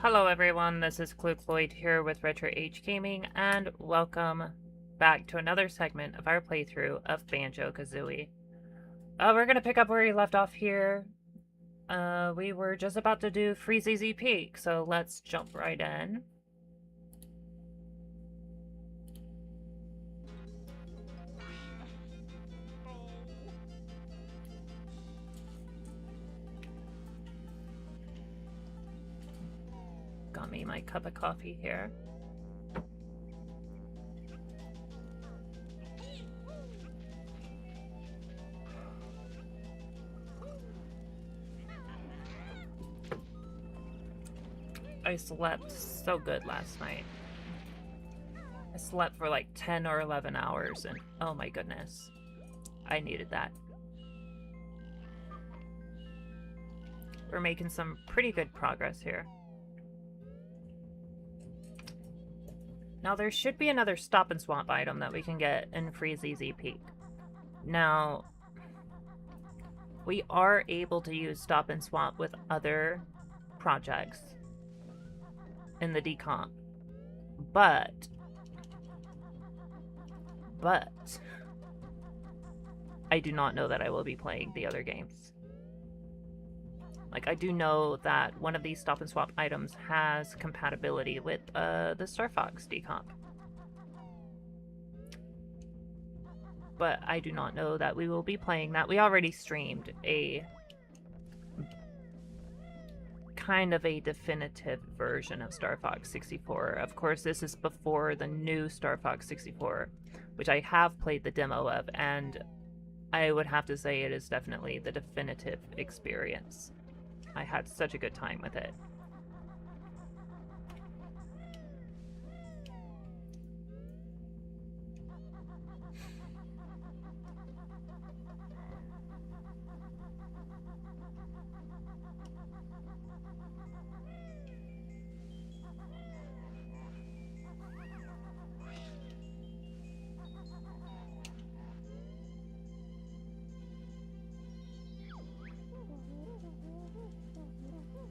Hello everyone, this is Clue Cloyd here with Retro Age Gaming, and welcome back to another segment of our playthrough of Banjo-Kazooie. We're gonna pick up where we left off here. We were just about to do Freezeezy Peak, so let's jump right in. Got me my cup of coffee here. I slept so good last night. I slept for like 10 or 11 hours and oh my goodness, I needed that. We're making some pretty good progress here. Now there should be another Stop and Swap item that we can get in Freezeezy Peak. Now, we are able to use Stop and Swap with other projects in the decomp, but I do not know that I will be playing the other games. Like, I do know that one of these Stop and Swap items has compatibility with the Star Fox decomp. But I do not know that we will be playing that. We already streamed a kind of a definitive version of Star Fox 64. Of course, this is before the new Star Fox 64, which I have played the demo of, and I would have to say it is definitely the definitive experience. I had such a good time with it.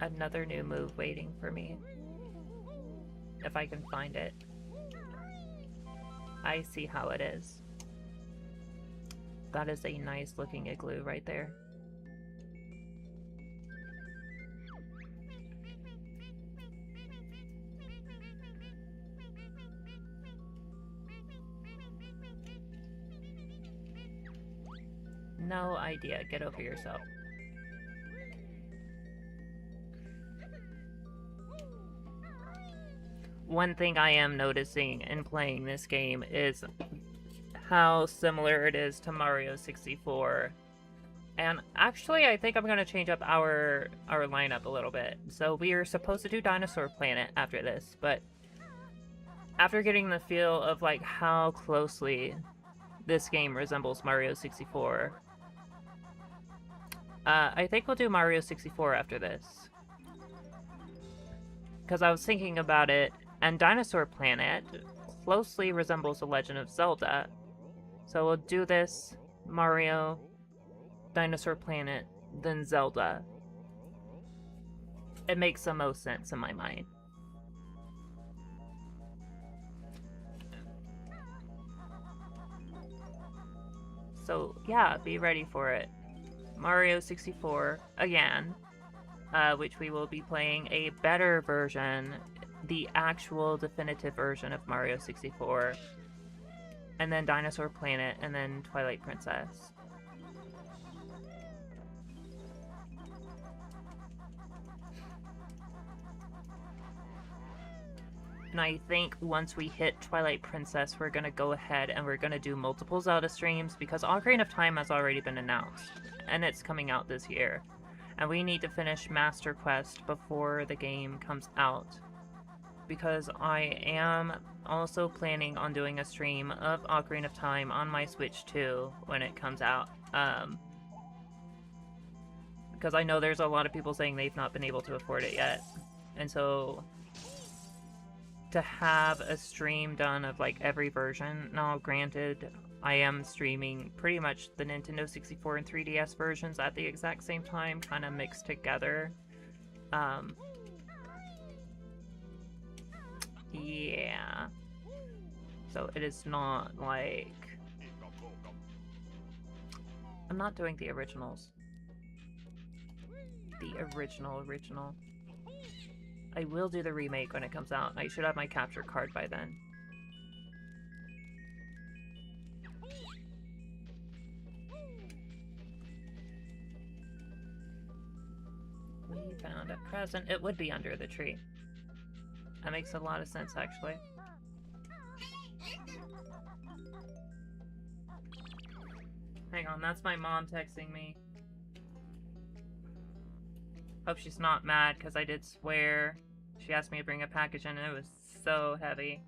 Another new move waiting for me. If I can find it. I see how it is. That is a nice looking igloo right there. No idea. Get over yourself. One thing I am noticing in playing this game is how similar it is to Mario 64. And actually, I think I'm going to change up our lineup a little bit. So we are supposed to do Dinosaur Planet after this, but after getting the feel of like how closely this game resembles Mario 64, I think we'll do Mario 64 after this. Because I was thinking about it, and Dinosaur Planet closely resembles The Legend of Zelda. So we'll do this, Mario, Dinosaur Planet, then Zelda. It makes the most sense in my mind. So yeah, be ready for it. Mario 64 again, which we will be playing a better version, the actual definitive version of Mario 64, and then Dinosaur Planet, and then Twilight Princess. And I think once we hit Twilight Princess, we're going to go ahead and we're going to do multiple Zelda streams, because Ocarina of Time has already been announced, and it's coming out this year. And we need to finish Master Quest before the game comes out, because I am also planning on doing a stream of Ocarina of Time on my Switch too when it comes out. Because I know there's a lot of people saying they've not been able to afford it yet. And so to have a stream done of like every version, now granted, I am streaming pretty much the Nintendo 64 and 3DS versions at the exact same time, kind of mixed together. Yeah. So it is not like... I'm not doing the originals. The original. I will do the remake when it comes out. I should have my capture card by then. We found a present. It would be under the tree. That makes a lot of sense, actually. Hang on, that's my mom texting me. Hope she's not mad, because I did swear. She asked me to bring a package in, and it was so heavy.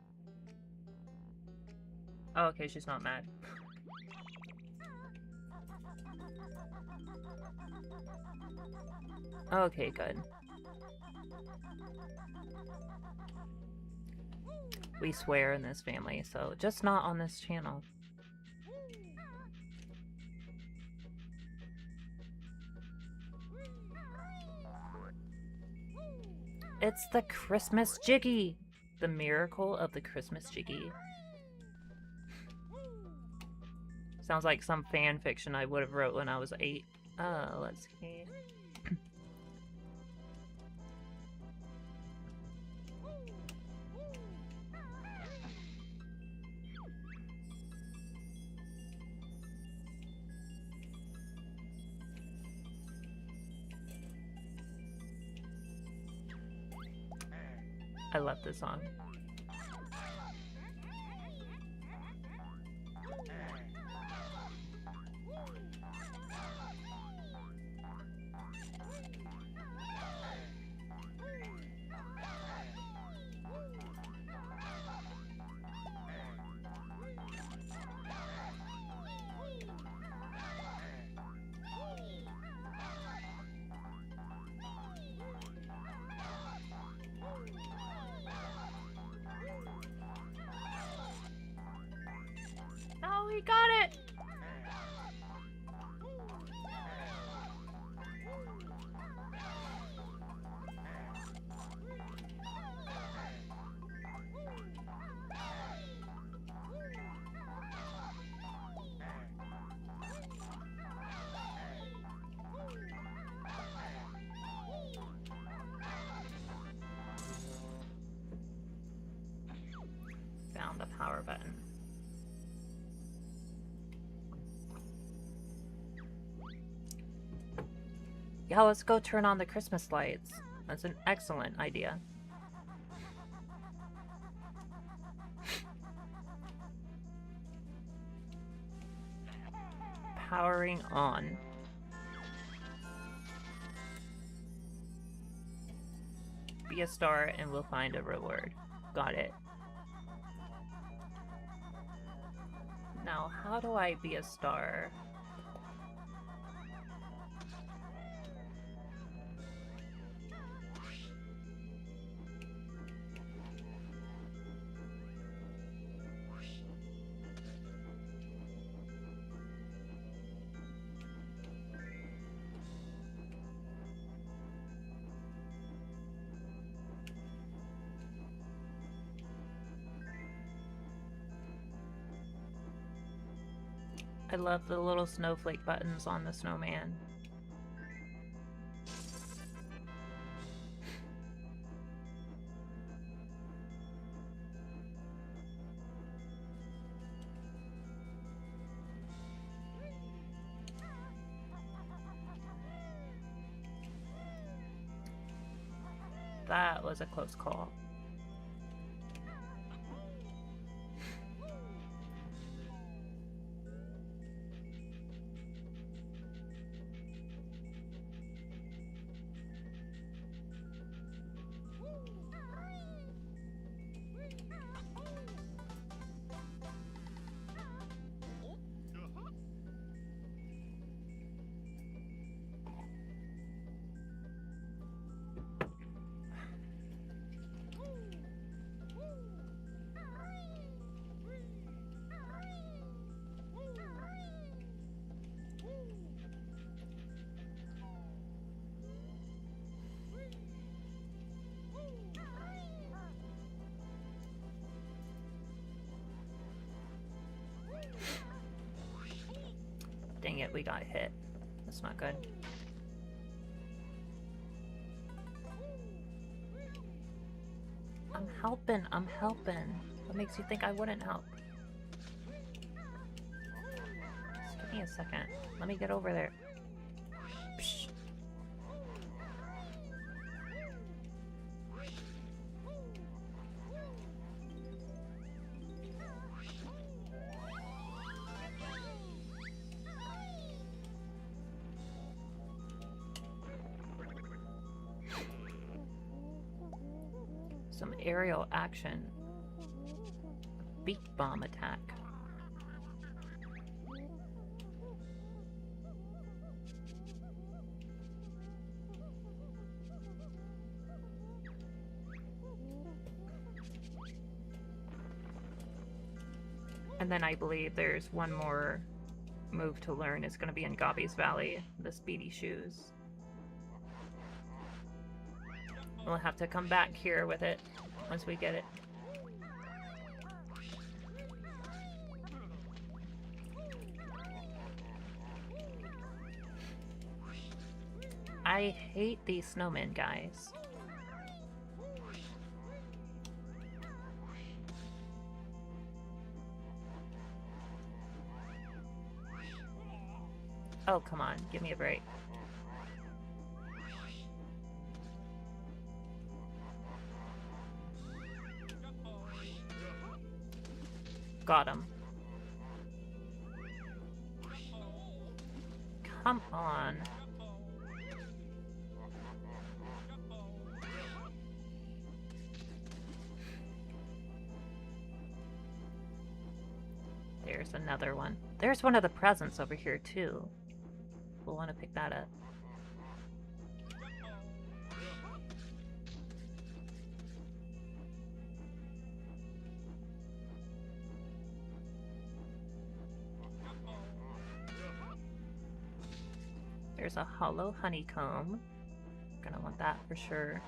Oh, okay, she's not mad. Okay, good. We swear in this family, so just not on this channel. It's the Christmas Jiggy! The miracle of the Christmas Jiggy. Sounds like some fan fiction I would have wrote when I was 8. Let's see. I love this song. Oh, we got it! Found the power button. Yeah, let's go turn on the Christmas lights. That's an excellent idea. Powering on. Be a star and we'll find a reward. Got it. Now, how do I be a star? I love the little snowflake buttons on the snowman. That was a close call. Dang it, we got hit. That's not good. I'm helping, I'm helping. What makes you think I wouldn't help? Just give me a second. Let me get over there. Psh. Some aerial action. A beak bomb attack. And then I believe there's one more move to learn. It's going to be in Gobby's Valley, the Speedy Shoes. We'll have to come back here with it once we get it. I hate these snowmen, guys. Oh, come on. Give me a break. Got him. Come on. There's another one. There's one of the presents over here, too. We'll want to pick that up. There's a hollow honeycomb. Gonna want that for sure.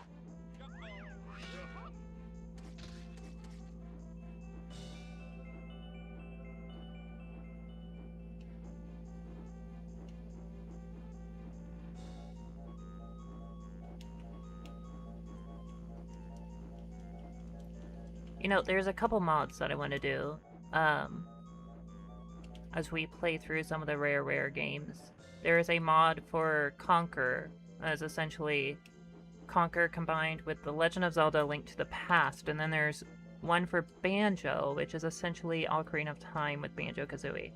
You know, there's a couple mods that I want to do as we play through some of the rare games. There is a mod for Conquer, as essentially Conquer combined with The Legend of Zelda: Link to the Past, and then there's one for Banjo, which is essentially Ocarina of Time with Banjo-Kazooie.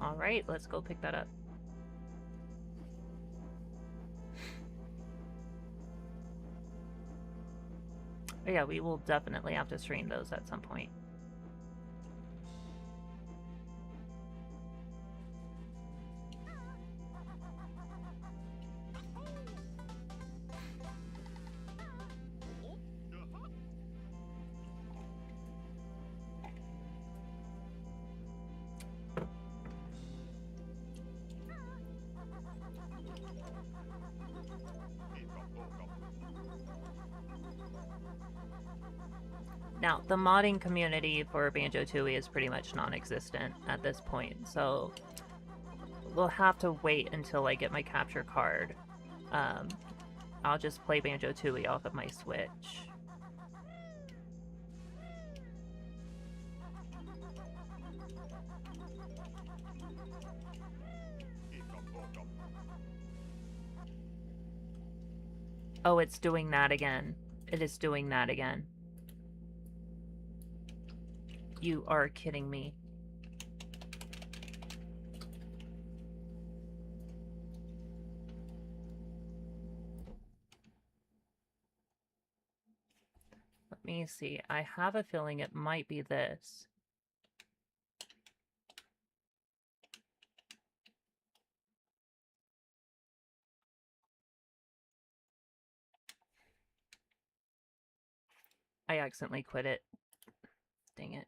Alright, let's go pick that up. Oh yeah, we will definitely have to stream those at some point. Now, the modding community for Banjo-Tooie is pretty much non-existent at this point, so we'll have to wait until I get my capture card. I'll just play Banjo-Tooie off of my Switch. Oh, it's doing that again. It is doing that again. You are kidding me. Let me see. I have a feeling it might be this. I accidentally quit it. Dang it.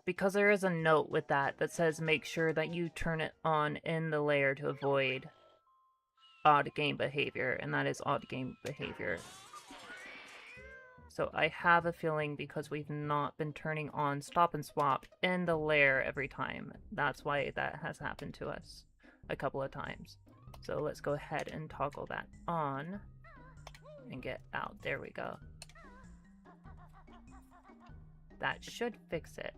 because there is a note with that says make sure that you turn it on in the layer to avoid odd game behavior, and that is odd game behavior. So I have a feeling because we've not been turning on stop and swap in the layer every time, that's why that has happened to us a couple of times. So let's go ahead and toggle that on and get out. There we go. That should fix it.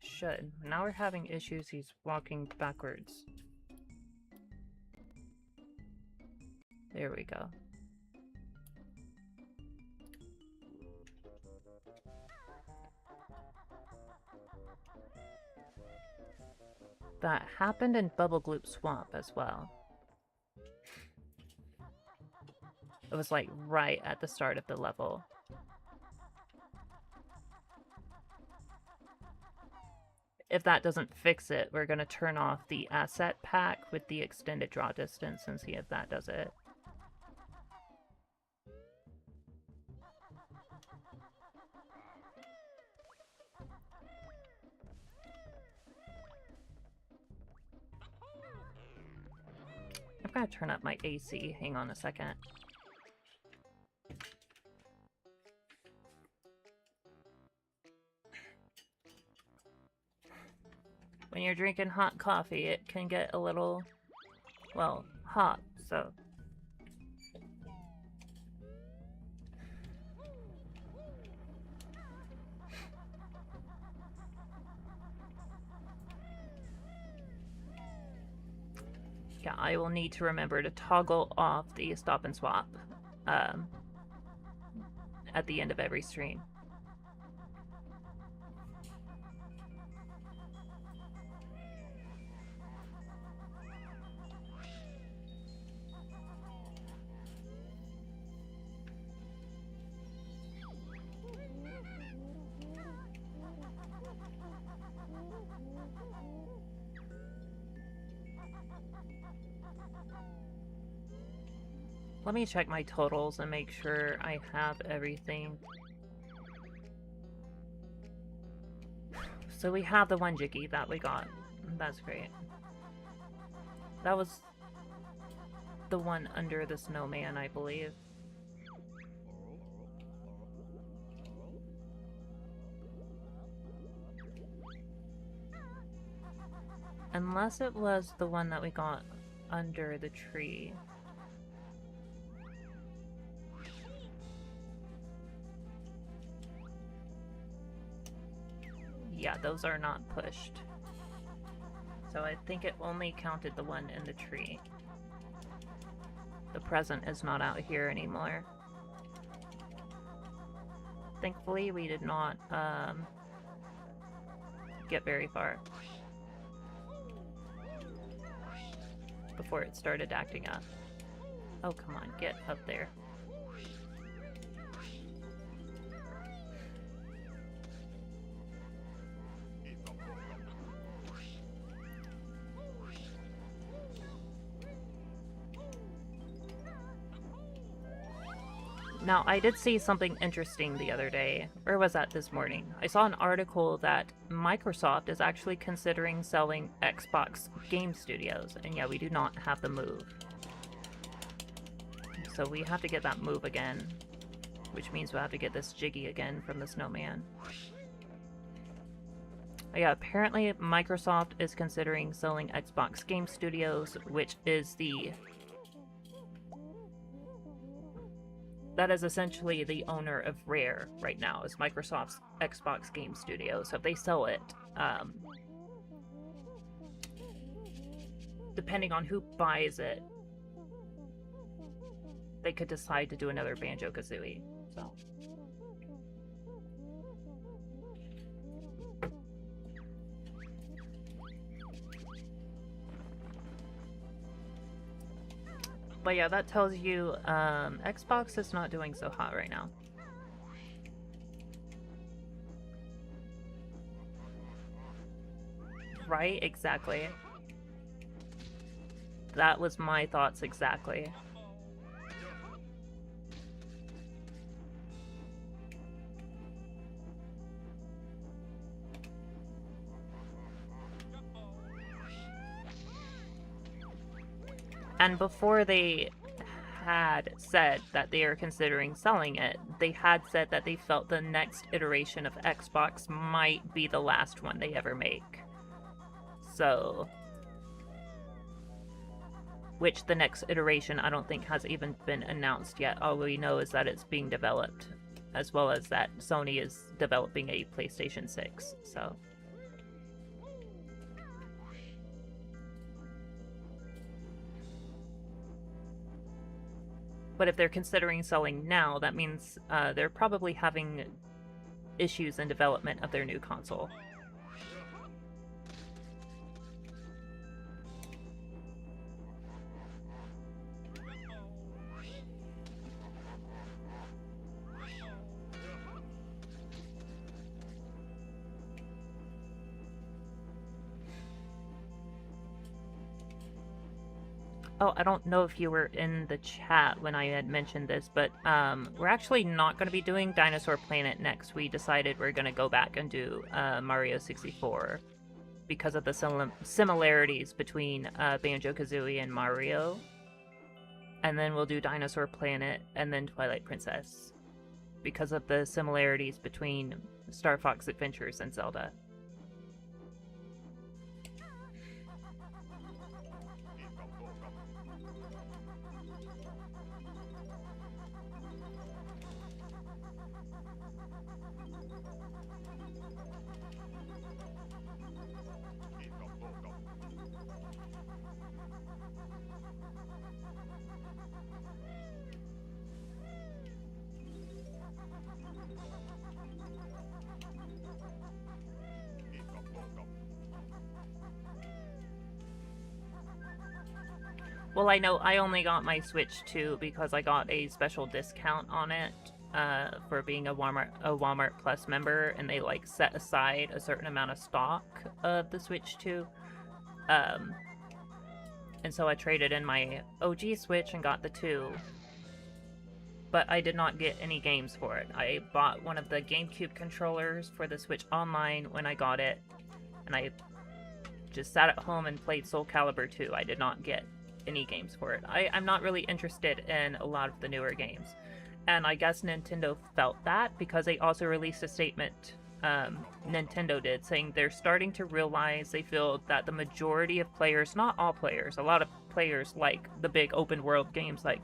Should. Now we're having issues. He's walking backwards. There we go. That happened in Bubble Gloop Swamp as well. It was like right at the start of the level. If that doesn't fix it, we're going to turn off the asset pack with the extended draw distance and see if that does it. I've got to turn up my AC. Hang on a second. When you're drinking hot coffee, it can get a little, well, hot, so. Yeah, I will need to remember to toggle off the stop and swap at the end of every stream. Let me check my totals and make sure I have everything. So we have the one Jiggy that we got. That's great. That was the one under the snowman, I believe. Unless it was the one that we got under the tree. Yeah, those are not pushed. So I think it only counted the one in the tree. The present is not out here anymore. Thankfully, we did not get very far before it started acting up. Oh, come on, get up there. Now, I did see something interesting the other day. Or was that this morning? I saw an article that Microsoft is actually considering selling Xbox game studios. And yeah, we do not have the move. So we have to get that move again. Which means we'll have to get this Jiggy again from the snowman. Yeah, apparently Microsoft is considering selling Xbox game studios, which is the... That is essentially the owner of Rare right now, is Microsoft's Xbox Game Studio. So if they sell it, depending on who buys it, they could decide to do another Banjo-Kazooie. So. But yeah, that tells you Xbox is not doing so hot right now. Right? Exactly. That was my thoughts exactly. And before they had said that they are considering selling it, they had said that they felt the next iteration of Xbox might be the last one they ever make. So, which the next iteration I don't think has even been announced yet. All we know is that it's being developed, as well as that Sony is developing a PlayStation 6, so... But if they're considering selling now, that means they're probably having issues in development of their new console. Oh, I don't know if you were in the chat when I had mentioned this, but we're actually not going to be doing Dinosaur Planet next. We decided we're going to go back and do Mario 64 because of the similarities between Banjo-Kazooie and Mario. And then we'll do Dinosaur Planet and then Twilight Princess because of the similarities between Star Fox Adventures and Zelda. Well, I know I only got my Switch 2 because I got a special discount on it for being a Walmart Plus member, and they like set aside a certain amount of stock of the Switch 2. And so I traded in my OG Switch and got the 2. But I did not get any games for it. I bought one of the GameCube controllers for the Switch Online when I got it, and I just sat at home and played Soul Calibur 2. I did not get any games for it. I'm not really interested in a lot of the newer games. And I guess Nintendo felt that because they also released a statement, Nintendo did, saying they're starting to realize they feel that the majority of players, not all players, a lot of players like the big open world games like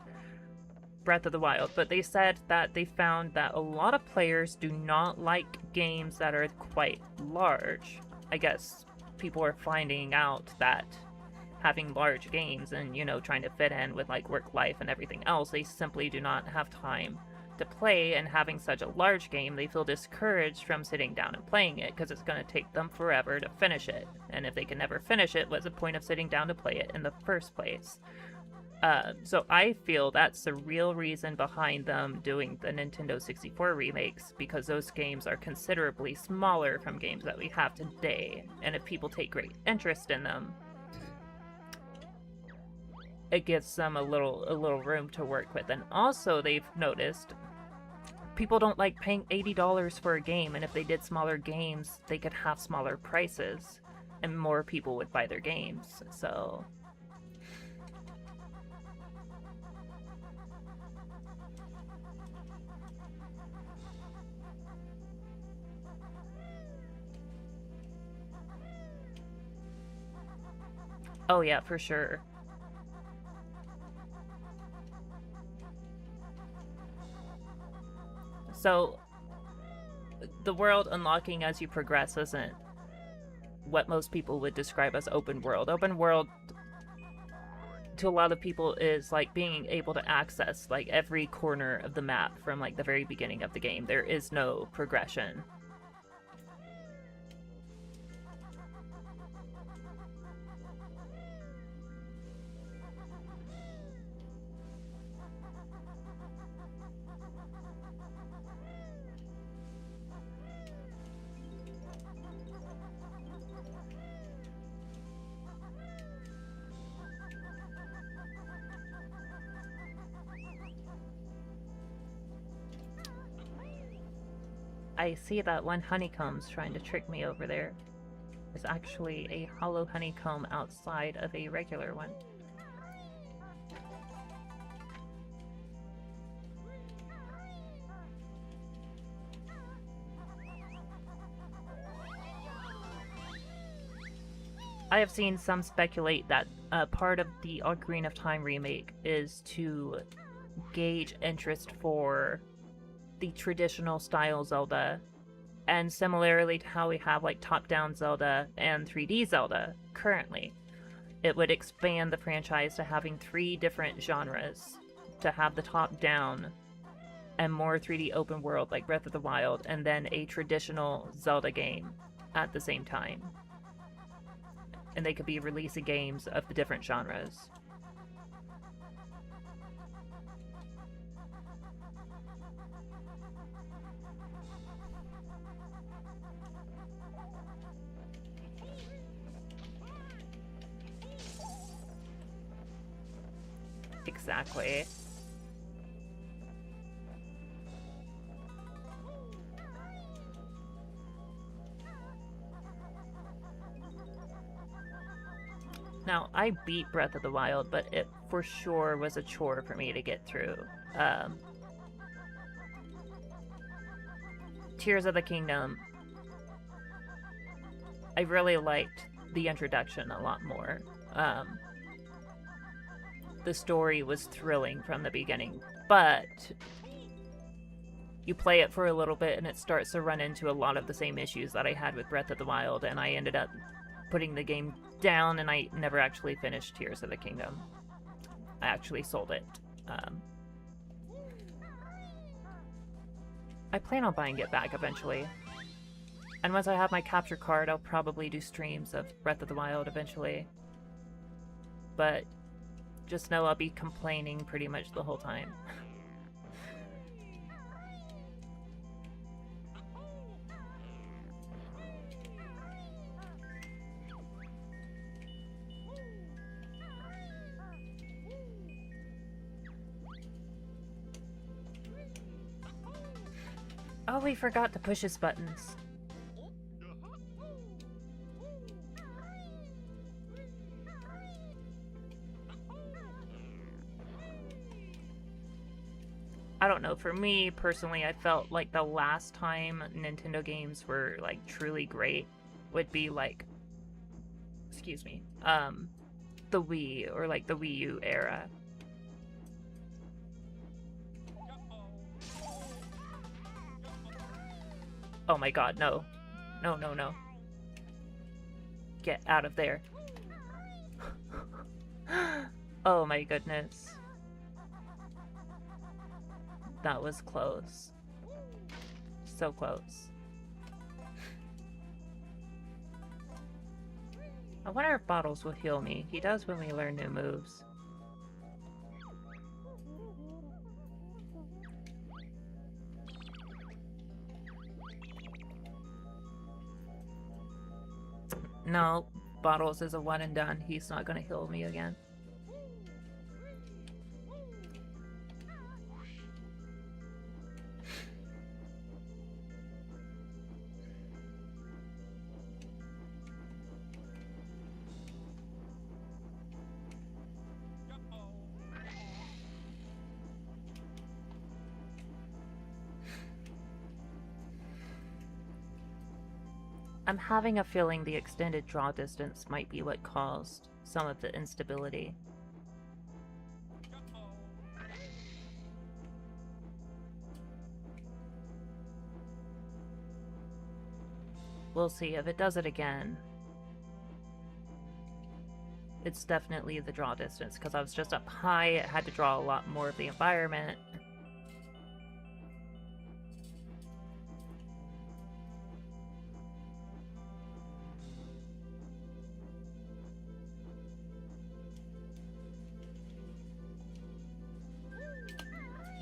Breath of the Wild, but they said that they found that a lot of players do not like games that are quite large. I guess people are finding out that having large games and, you know, trying to fit in with like work life and everything else, they simply do not have time to play, and having such a large game, they feel discouraged from sitting down and playing it because it's going to take them forever to finish it. And if they can never finish it, what's the point of sitting down to play it in the first place? So I feel that's the real reason behind them doing the Nintendo 64 remakes, because those games are considerably smaller from games that we have today, and if people take great interest in them, it gives them a little room to work with. And also they've noticed people don't like paying $80 for a game, and if they did smaller games, they could have smaller prices and more people would buy their games. So oh yeah, for sure. So, the world unlocking as you progress isn't what most people would describe as open world. Open world, to a lot of people, is like being able to access like every corner of the map from like the very beginning of the game. There is no progression. I see that one honeycomb's trying to trick me over there. It's actually a hollow honeycomb outside of a regular one. I have seen some speculate that part of the Ocarina of Time remake is to gauge interest for the traditional style Zelda, and similarly to how we have like top-down Zelda and 3D Zelda currently, it would expand the franchise to having 3 different genres, to have the top-down and more 3D open world like Breath of the Wild, and then a traditional Zelda game at the same time. And they could be releasing games of the different genres. Exactly. Now, I beat Breath of the Wild, but it for sure was a chore for me to get through. Tears of the Kingdom, I really liked the introduction a lot more. The story was thrilling from the beginning, but you play it for a little bit and it starts to run into a lot of the same issues that I had with Breath of the Wild, and I ended up putting the game down, and I never actually finished Tears of the Kingdom. I actually sold it. I plan on buying it back eventually. And once I have my capture card, I'll probably do streams of Breath of the Wild eventually. But just know I'll be complaining pretty much the whole time. Oh, we forgot to push his buttons. I don't know, for me personally, I felt like the last time Nintendo games were like truly great would be like, excuse me, the Wii or like the Wii U era. Oh my god, no. No, no, no. Get out of there. Oh my goodness. That was close. So close. I wonder if Bottles will heal me. He does when we learn new moves. No, Bottles is a one and done. He's not gonna heal me again. I'm having a feeling the extended draw distance might be what caused some of the instability. We'll see if it does it again. It's definitely the draw distance, because I was just up high, it had to draw a lot more of the environment.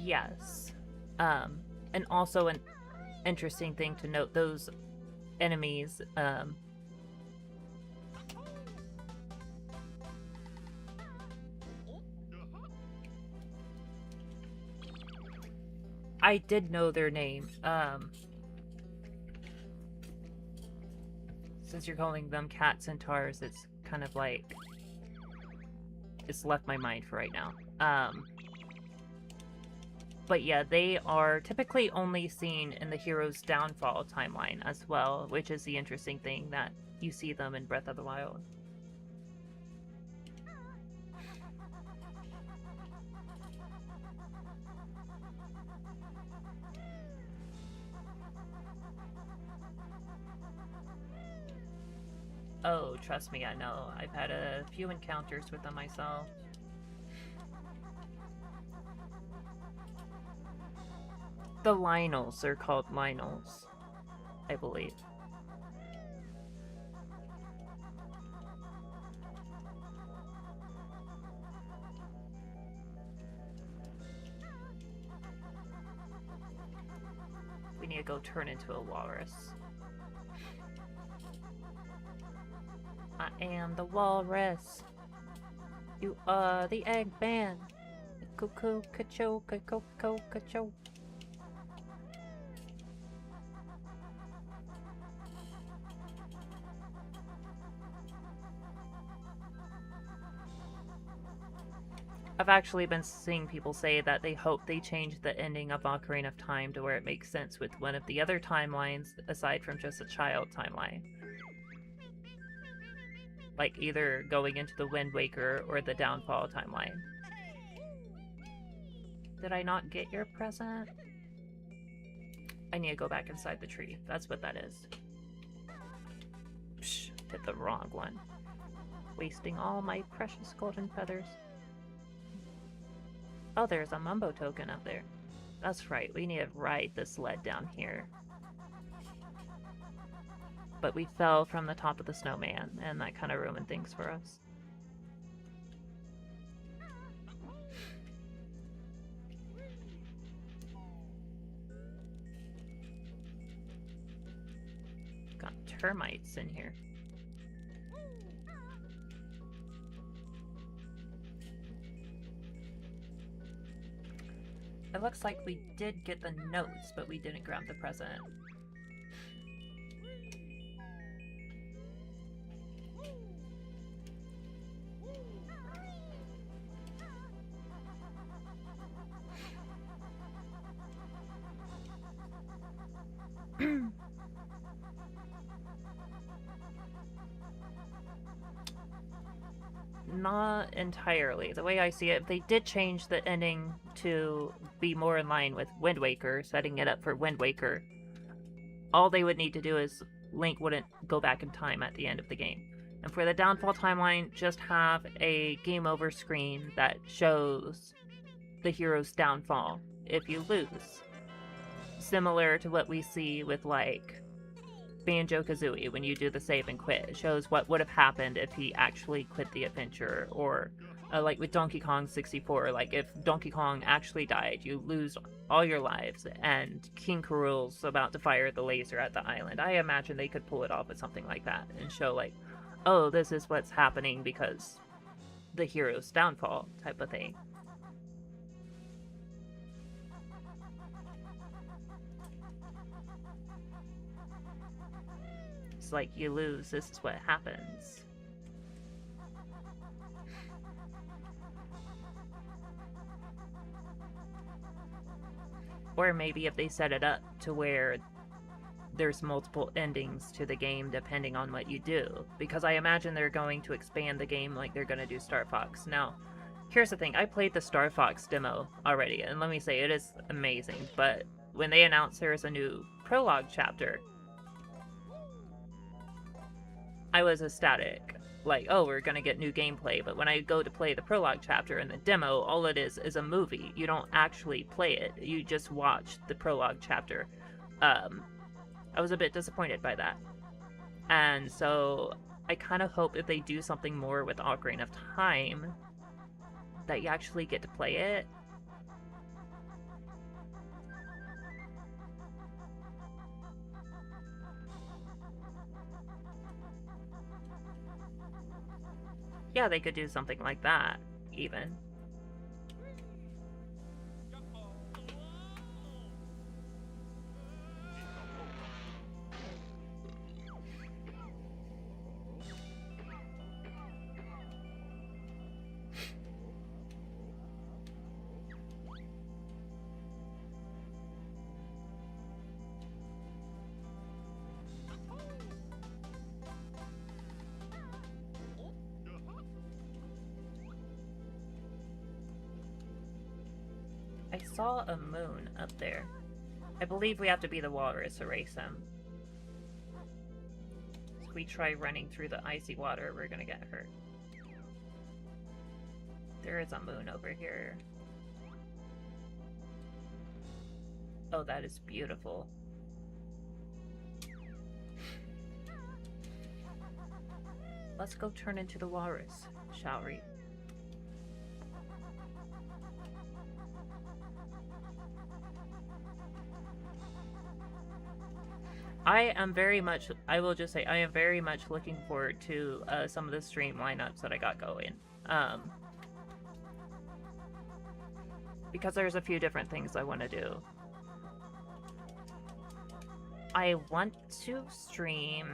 Yes. And also an interesting thing to note, those enemies, I did know their name. Since you're calling them cat centaurs, it's kind of like, it's left my mind for right now. But yeah, they are typically only seen in the hero's downfall timeline as well, which is the interesting thing that you see them in Breath of the Wild. Oh, trust me, I know. I've had a few encounters with them myself. The Lionels are called Lionels, I believe. We need to go turn into a walrus. I am the walrus. You are the egg man. Cuckoo, cacho, caco, cacho. I've actually been seeing people say that they hope they change the ending of Ocarina of Time to where it makes sense with one of the other timelines aside from just a child timeline. Like either going into the Wind Waker or the Downfall timeline. Did I not get your present? I need to go back inside the tree. That's what that is. Psh, hit the wrong one. Wasting all my precious golden feathers. Oh, there's a Mumbo token up there. That's right, we need to ride the sled down here. But we fell from the top of the snowman, and that kind of ruined things for us. Got termites in here. It looks like we did get the notes, but we didn't grab the present. Not entirely. The way I see it, they did change the ending to be more in line with Wind Waker, setting it up for Wind Waker. All they would need to do is Link wouldn't go back in time at the end of the game. And for the Downfall timeline, just have a game over screen that shows the hero's downfall if you lose. Similar to what we see with, like, Banjo-Kazooie when you do the save and quit. It shows what would have happened if he actually quit the adventure. Or like with Donkey Kong 64, like if Donkey Kong actually died, you lose all your lives, and King K. Rool's about to fire the laser at the island. I imagine they could pull it off with something like that and show like, oh, this is what's happening because the hero's downfall type of thing. Like you lose, this is what happens. Or maybe if they set it up to where there's multiple endings to the game depending on what you do, because I imagine they're going to expand the game like they're going to do Star Fox. Now, here's the thing, I played the Star Fox demo already, and let me say, it is amazing, but when they announced there's a new prologue chapter, I was ecstatic. Like, oh, we're gonna get new gameplay, but when I go to play the prologue chapter in the demo, all it is a movie. You don't actually play it, you just watch the prologue chapter. I was a bit disappointed by that. And so, I kind of hope if they do something more with Ocarina of Time, that you actually get to play it. Yeah, they could do something like that, even. I saw a moon up there. I believe we have to be the walrus to race him. So if we try running through the icy water, we're gonna get hurt. There is a moon over here. Oh, that is beautiful. Let's go turn into the walrus, shall we? I will just say, I am very much looking forward to some of the stream lineups that I got going. Because there's a few different things I want to do. I want to stream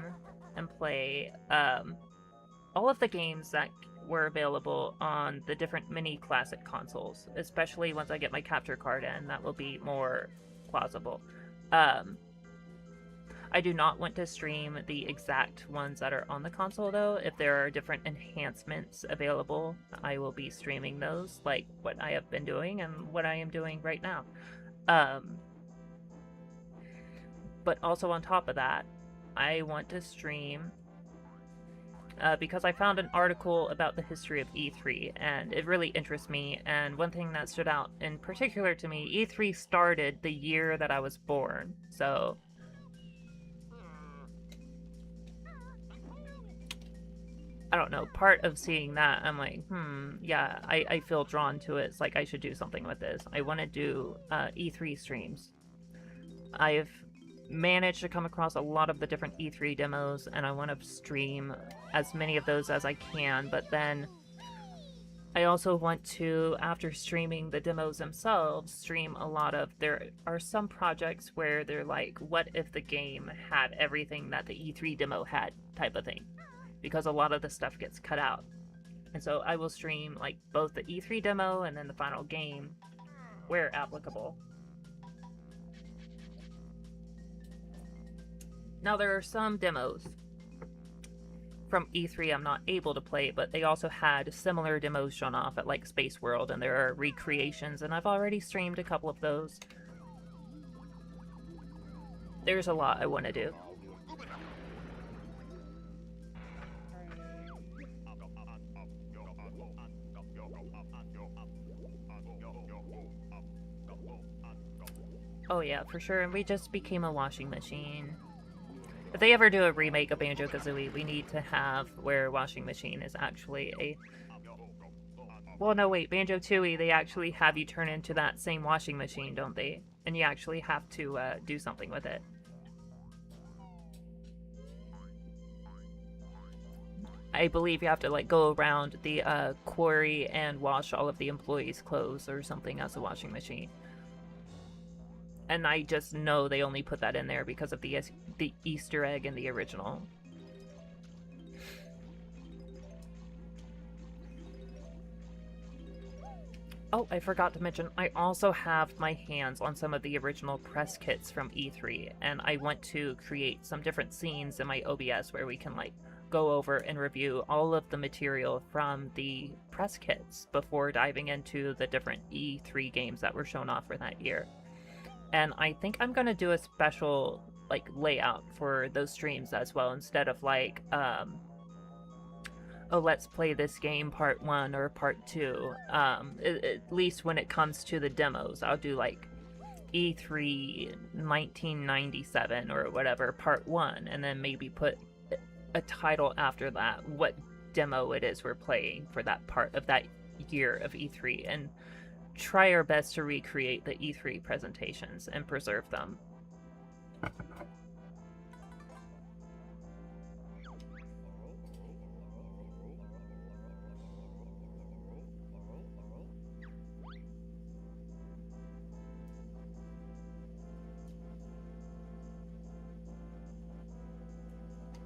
and play all of the games that were available on the different mini classic consoles, especially once I get my capture card in. That will be more plausible. I do not want to stream the exact ones that are on the console, though. If there are different enhancements available, I will be streaming those, like what I have been doing and what I am doing right now. But also on top of that, I want to stream because I found an article about the history of E3, and it really interests me. And one thing that stood out in particular to me, E3 started the year that I was born, so I don't know, part of seeing that, I'm like, yeah, I feel drawn to it. It's like I should do something with this. I want to do E3 streams. I've managed to come across a lot of the different E3 demos, and I want to stream as many of those as I can, but then I also want to, after streaming the demos themselves, stream a lot of, there are some projects where they're like, what if the game had everything that the E3 demo had, type of thing. Because a lot of the stuff gets cut out. And so I will stream like both the E3 demo and then the final game where applicable. Now there are some demos from E3 I'm not able to play, but they also had similar demos shown off at like Space World, and there are recreations, and I've already streamed a couple of those. There's a lot I want to do. Oh yeah, for sure, and we just became a washing machine. If they ever do a remake of Banjo-Kazooie, we need to have where washing machine is actually a... Well, no, wait, Banjo-Tooie, they actually have you turn into that same washing machine, don't they? And you actually have to do something with it. I believe you have to, like, go around the quarry and wash all of the employees' clothes or something as a washing machine. And I just know they only put that in there because of the Easter egg in the original. Oh, I forgot to mention, I also have my hands on some of the original press kits from E3, and I want to create some different scenes in my OBS where we can, like, go over and review all of the material from the press kits before diving into the different E3 games that were shown off for that year. And I think I'm gonna do a special, like, layout for those streams as well, instead of, like, oh, let's play this game part 1 or part 2. At least when it comes to the demos, I'll do, like, E3 1997 or whatever, part 1, and then maybe put a title after that, what demo it is we're playing for that part of that year of E3, and try our best to recreate the E3 presentations and preserve them.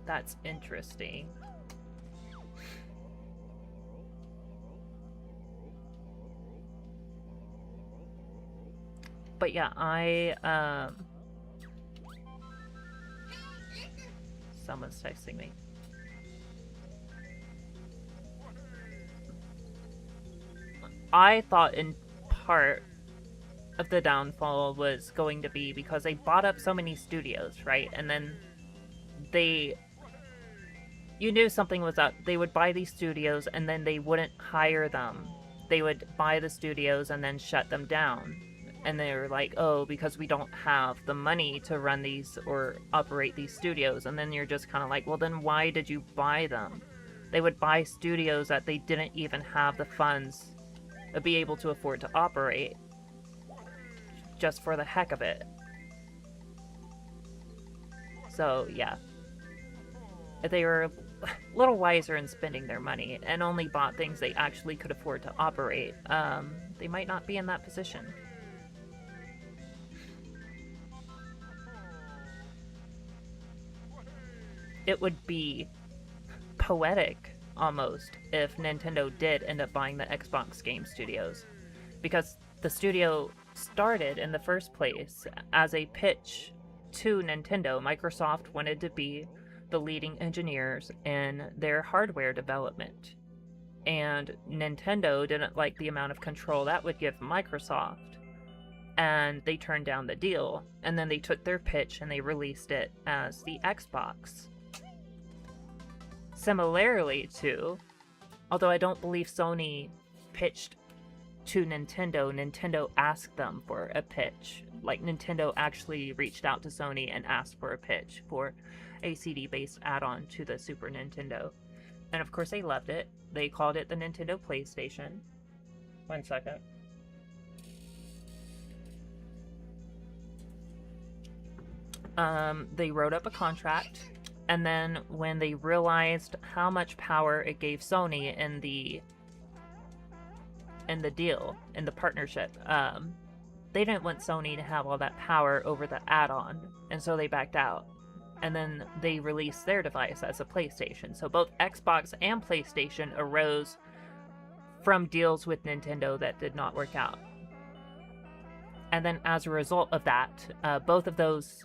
That's interesting. But yeah, someone's texting me. I thought in part of the downfall was going to be because they bought up so many studios, right? And then they you knew something was up. They would buy these studios and then they wouldn't hire them. They would buy the studios and then shut them down. And they were like, oh, because we don't have the money to run these or operate these studios. And then you're just kind of like, well, then why did you buy them? They would buy studios that they didn't even have the funds to be able to afford to operate, just for the heck of it. So, yeah. They were a little wiser in spending their money and only bought things they actually could afford to operate. They might not be in that position. It would be poetic, almost, if Nintendo did end up buying the Xbox game studios. Because the studio started in the first place as a pitch to Nintendo. Microsoft wanted to be the leading engineers in their hardware development. And Nintendo didn't like the amount of control that would give Microsoft. And they turned down the deal. And then they took their pitch and they released it as the Xbox. Similarly to, although I don't believe Sony pitched to Nintendo, Nintendo asked them for a pitch. Like, Nintendo actually reached out to Sony and asked for a pitch for a CD-based add-on to the Super Nintendo. And of course they loved it. They called it the Nintendo PlayStation. 1 second. They wrote up a contract, and then when they realized how much power it gave Sony in the deal, in the partnership, they didn't want Sony to have all that power over the add-on, and so they backed out. And then they released their device as a PlayStation. So both Xbox and PlayStation arose from deals with Nintendo that did not work out. And then as a result of that, both of those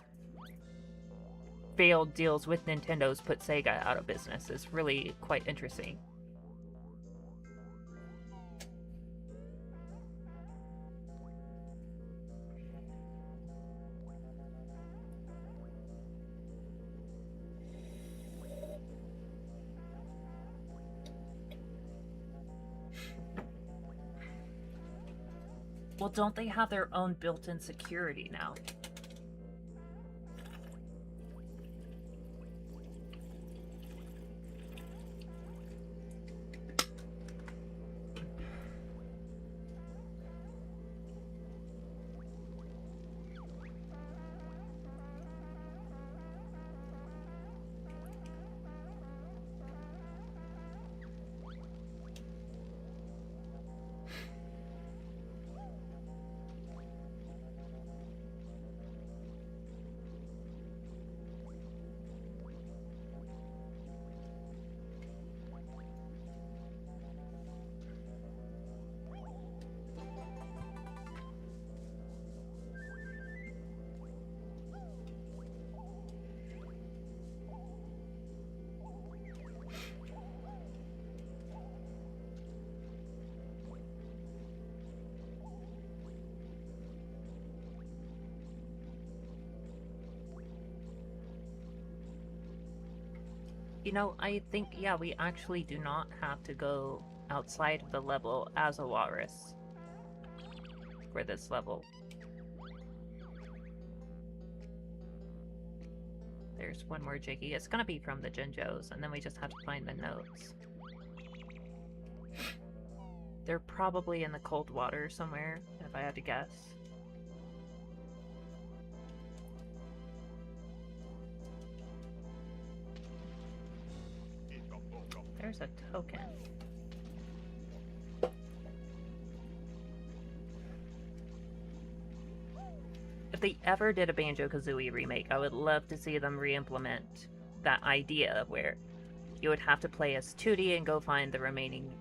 failed deals with Nintendo's put Sega out of business. It's really quite interesting. Well, don't they have their own built-in security now? You know, I think, yeah, we actually do not have to go outside of the level as a walrus for this level. There's one more Jiggy. It's gonna be from the Jinjos, and then we just have to find the notes. They're probably in the cold water somewhere, if I had to guess. There's a token. If they ever did a Banjo-Kazooie remake, I would love to see them re-implement that idea where you would have to play as 2D and go find the remaining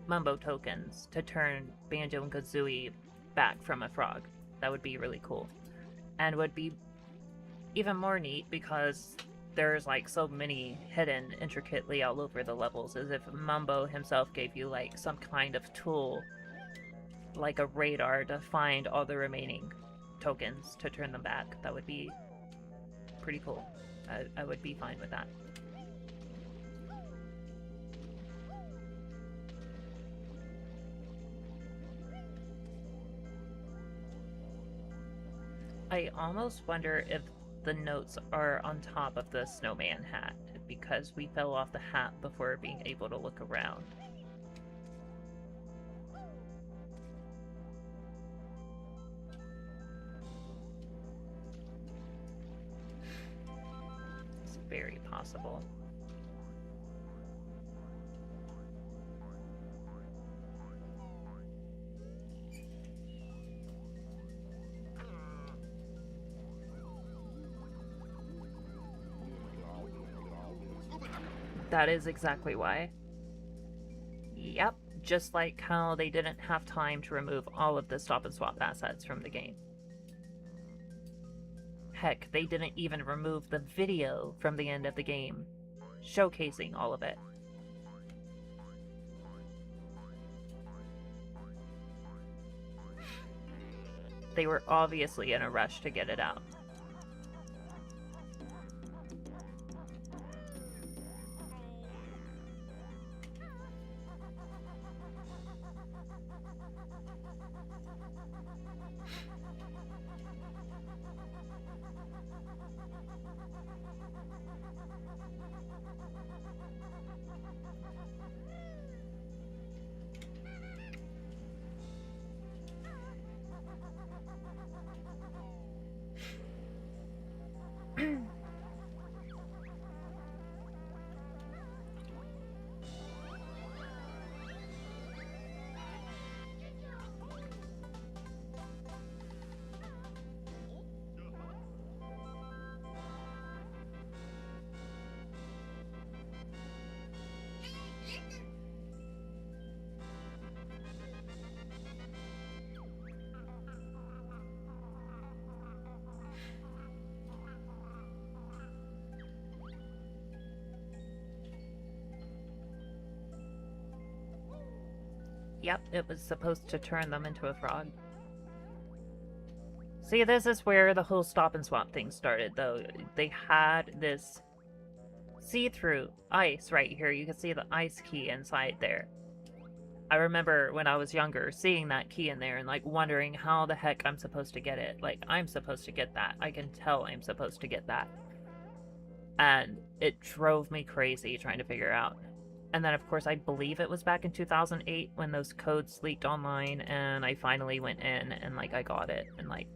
Mumbo tokens to turn Banjo and Kazooie back from a frog. That would be really cool. And would be even more neat because there's like so many hidden intricately all over the levels, as if Mumbo himself gave you like some kind of tool, like a radar, to find all the remaining tokens to turn them back. That would be pretty cool. I would be fine with that. I almost wonder if the notes are on top of the snowman hat because we fell off the hat before being able to look around. It's very possible. That is exactly why. Yep, just like how they didn't have time to remove all of the stop and swap assets from the game. Heck, they didn't even remove the video from the end of the game, showcasing all of it. They were obviously in a rush to get it out. Yep, it was supposed to turn them into a frog. See, this is where the whole stop and swap thing started, though. They had this see-through ice right here. You can see the ice key inside there. I remember when I was younger seeing that key in there and like wondering how the heck I'm supposed to get it. Like, I'm supposed to get that. I can tell I'm supposed to get that. And it drove me crazy trying to figure out. And then, of course, I believe it was back in 2008 when those codes leaked online, and I finally went in and, like, I got it. And, like,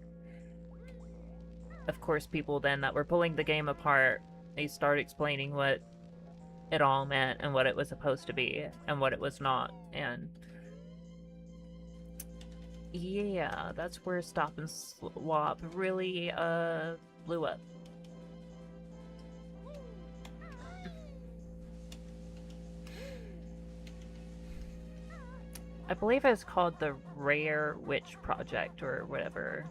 of course, people then that were pulling the game apart, they start explaining what it all meant and what it was supposed to be and what it was not. And yeah, that's where Stop and Swap really blew up. I believe it's called the Rare Witch Project or whatever.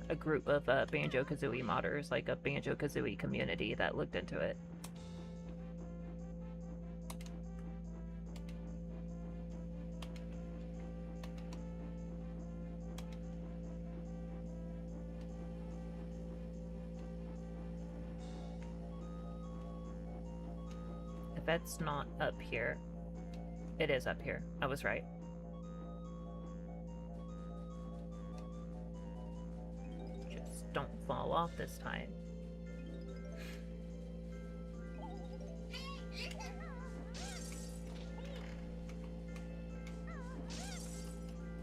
A group of Banjo-Kazooie modders, like a Banjo-Kazooie community that looked into it. If it's not up here, it is up here. I was right. Just don't fall off this time.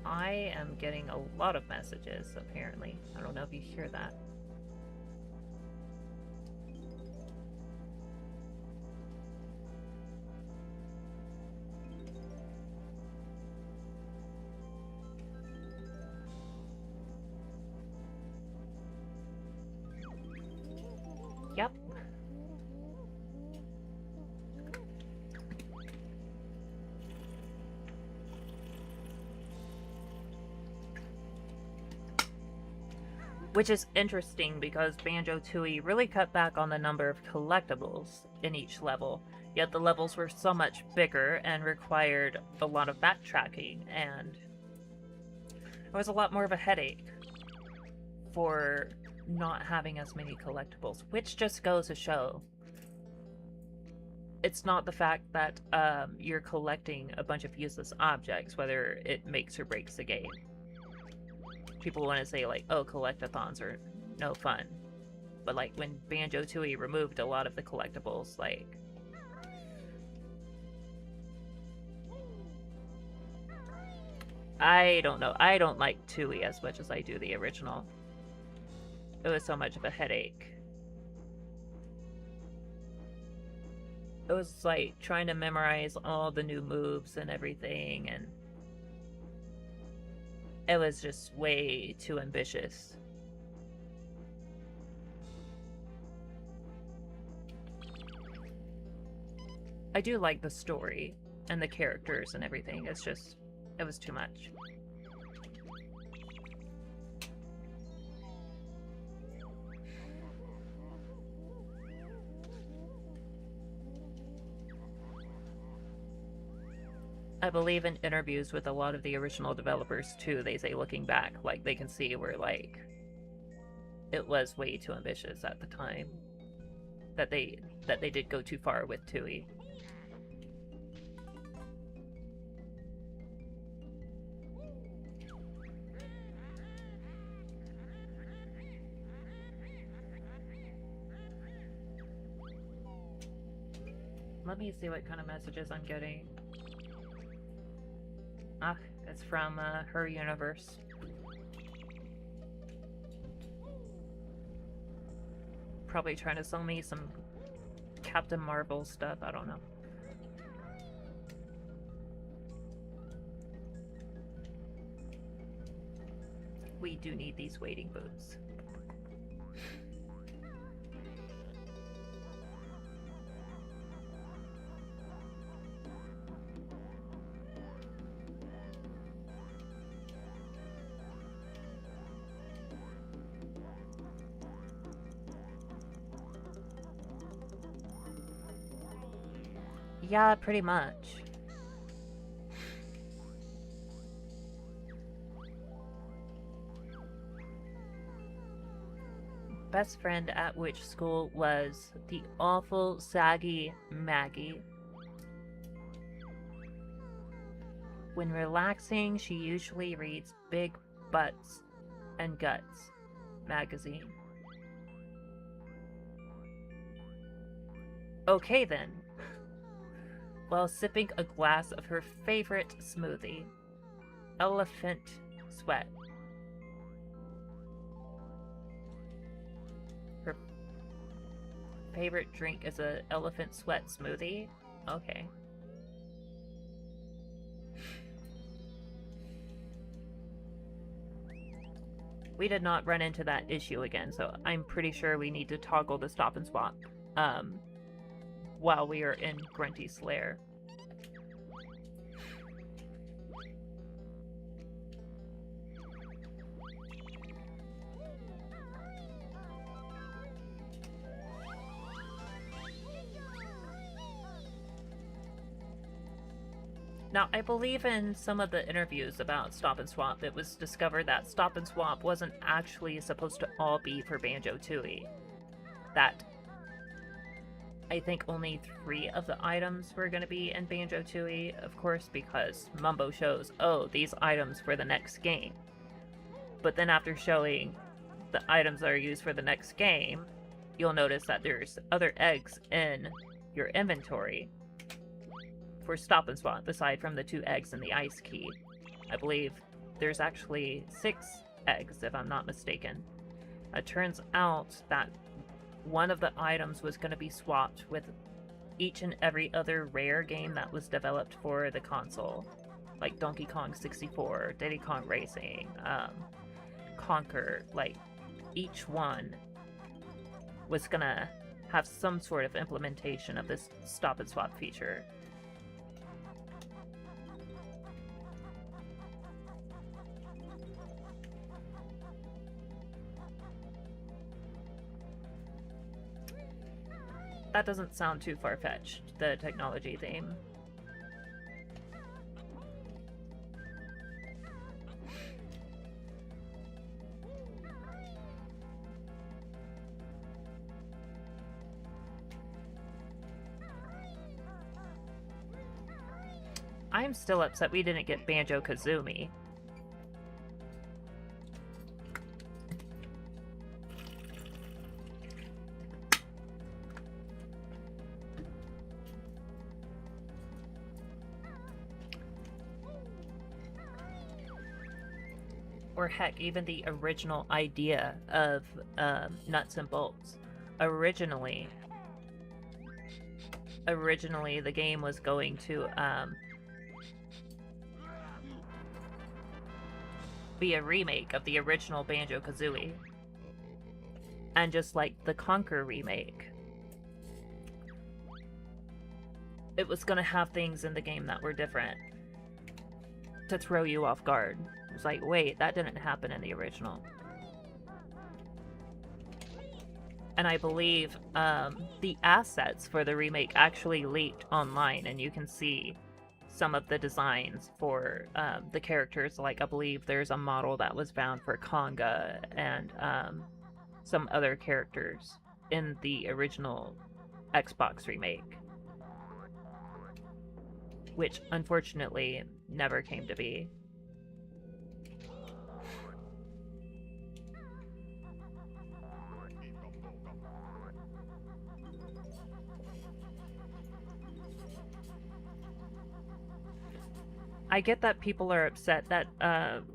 I am getting a lot of messages, apparently. I don't know if you hear that. Yep. Which is interesting because Banjo-Tooie really cut back on the number of collectibles in each level, yet the levels were so much bigger and required a lot of backtracking, and it was a lot more of a headache for not having as many collectibles, which just goes to show it's not the fact that you're collecting a bunch of useless objects, whether it makes or breaks the game. people want to say like, oh, collectathons are no fun. But like when Banjo-Tooie removed a lot of the collectibles, like I don't know. I don't like Tooie as much as I do the original. It was so much of a headache. It was like trying to memorize all the new moves and everything, and it was just way too ambitious. I do like the story and the characters and everything. It's just, it was too much. I believe in interviews with a lot of the original developers too, they say looking back, like they can see where like it was way too ambitious at the time. That they did go too far with Tooie. Let me see what kind of messages I'm getting. Ah, it's from her universe. Probably trying to sell me some Captain Marvel stuff, I don't know. We do need these wading boots. Yeah, pretty much. Best friend at which school was the awful, saggy Maggie. When relaxing, she usually reads Big Butts and Guts magazine. Okay then. While sipping a glass of her favorite smoothie, Elephant Sweat. Her favorite drink is a Elephant Sweat smoothie? Okay. We did not run into that issue again, so I'm pretty sure we need to toggle the stop and swap while we are in Grunty's lair. Now, I believe in some of the interviews about Stop and Swap, it was discovered that Stop and Swap wasn't actually supposed to all be for Banjo-Tooie. That I think only 3 of the items were going to be in Banjo-Tooie, of course, because Mumbo shows, oh, these items for the next game. But then after showing the items that are used for the next game, you'll notice that there's other eggs in your inventory for Stop and Swap, aside from the 2 eggs and the ice key. I believe there's actually 6 eggs, if I'm not mistaken. It turns out that one of the items was going to be swapped with each and every other rare game that was developed for the console. Like Donkey Kong 64, Diddy Kong Racing, Conquer, like each one was going to have some sort of implementation of this Stop and Swap feature. That doesn't sound too far-fetched, the technology theme. I'm still upset we didn't get Banjo-Kazooie. or heck, even the original idea of nuts and bolts. Originally, the game was going to be a remake of the original Banjo-Kazooie. And just like the Conquer remake, it was gonna have things in the game that were different to throw you off guard. It's like, wait, that didn't happen in the original. And I believe the assets for the remake actually leaked online, and you can see some of the designs for the characters. Like, I believe there's a model that was found for Conga and some other characters in the original Xbox remake, which unfortunately never came to be. I get that people are upset that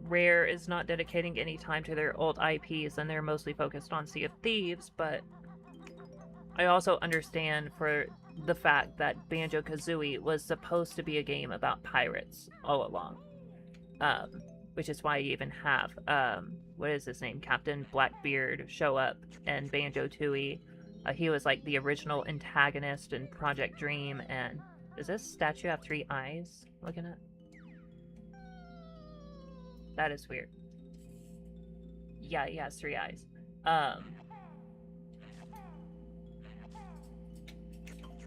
Rare is not dedicating any time to their old IPs and they're mostly focused on Sea of Thieves, but I also understand for the fact that Banjo-Kazooie was supposed to be a game about pirates all along. Which is why you even have, what is his name? Captain Blackbeard show up in Banjo-Tooie. He was like the original antagonist in Project Dream, and does this statue have 3 eyes? Looking at? That is weird. Yeah, he has 3 eyes.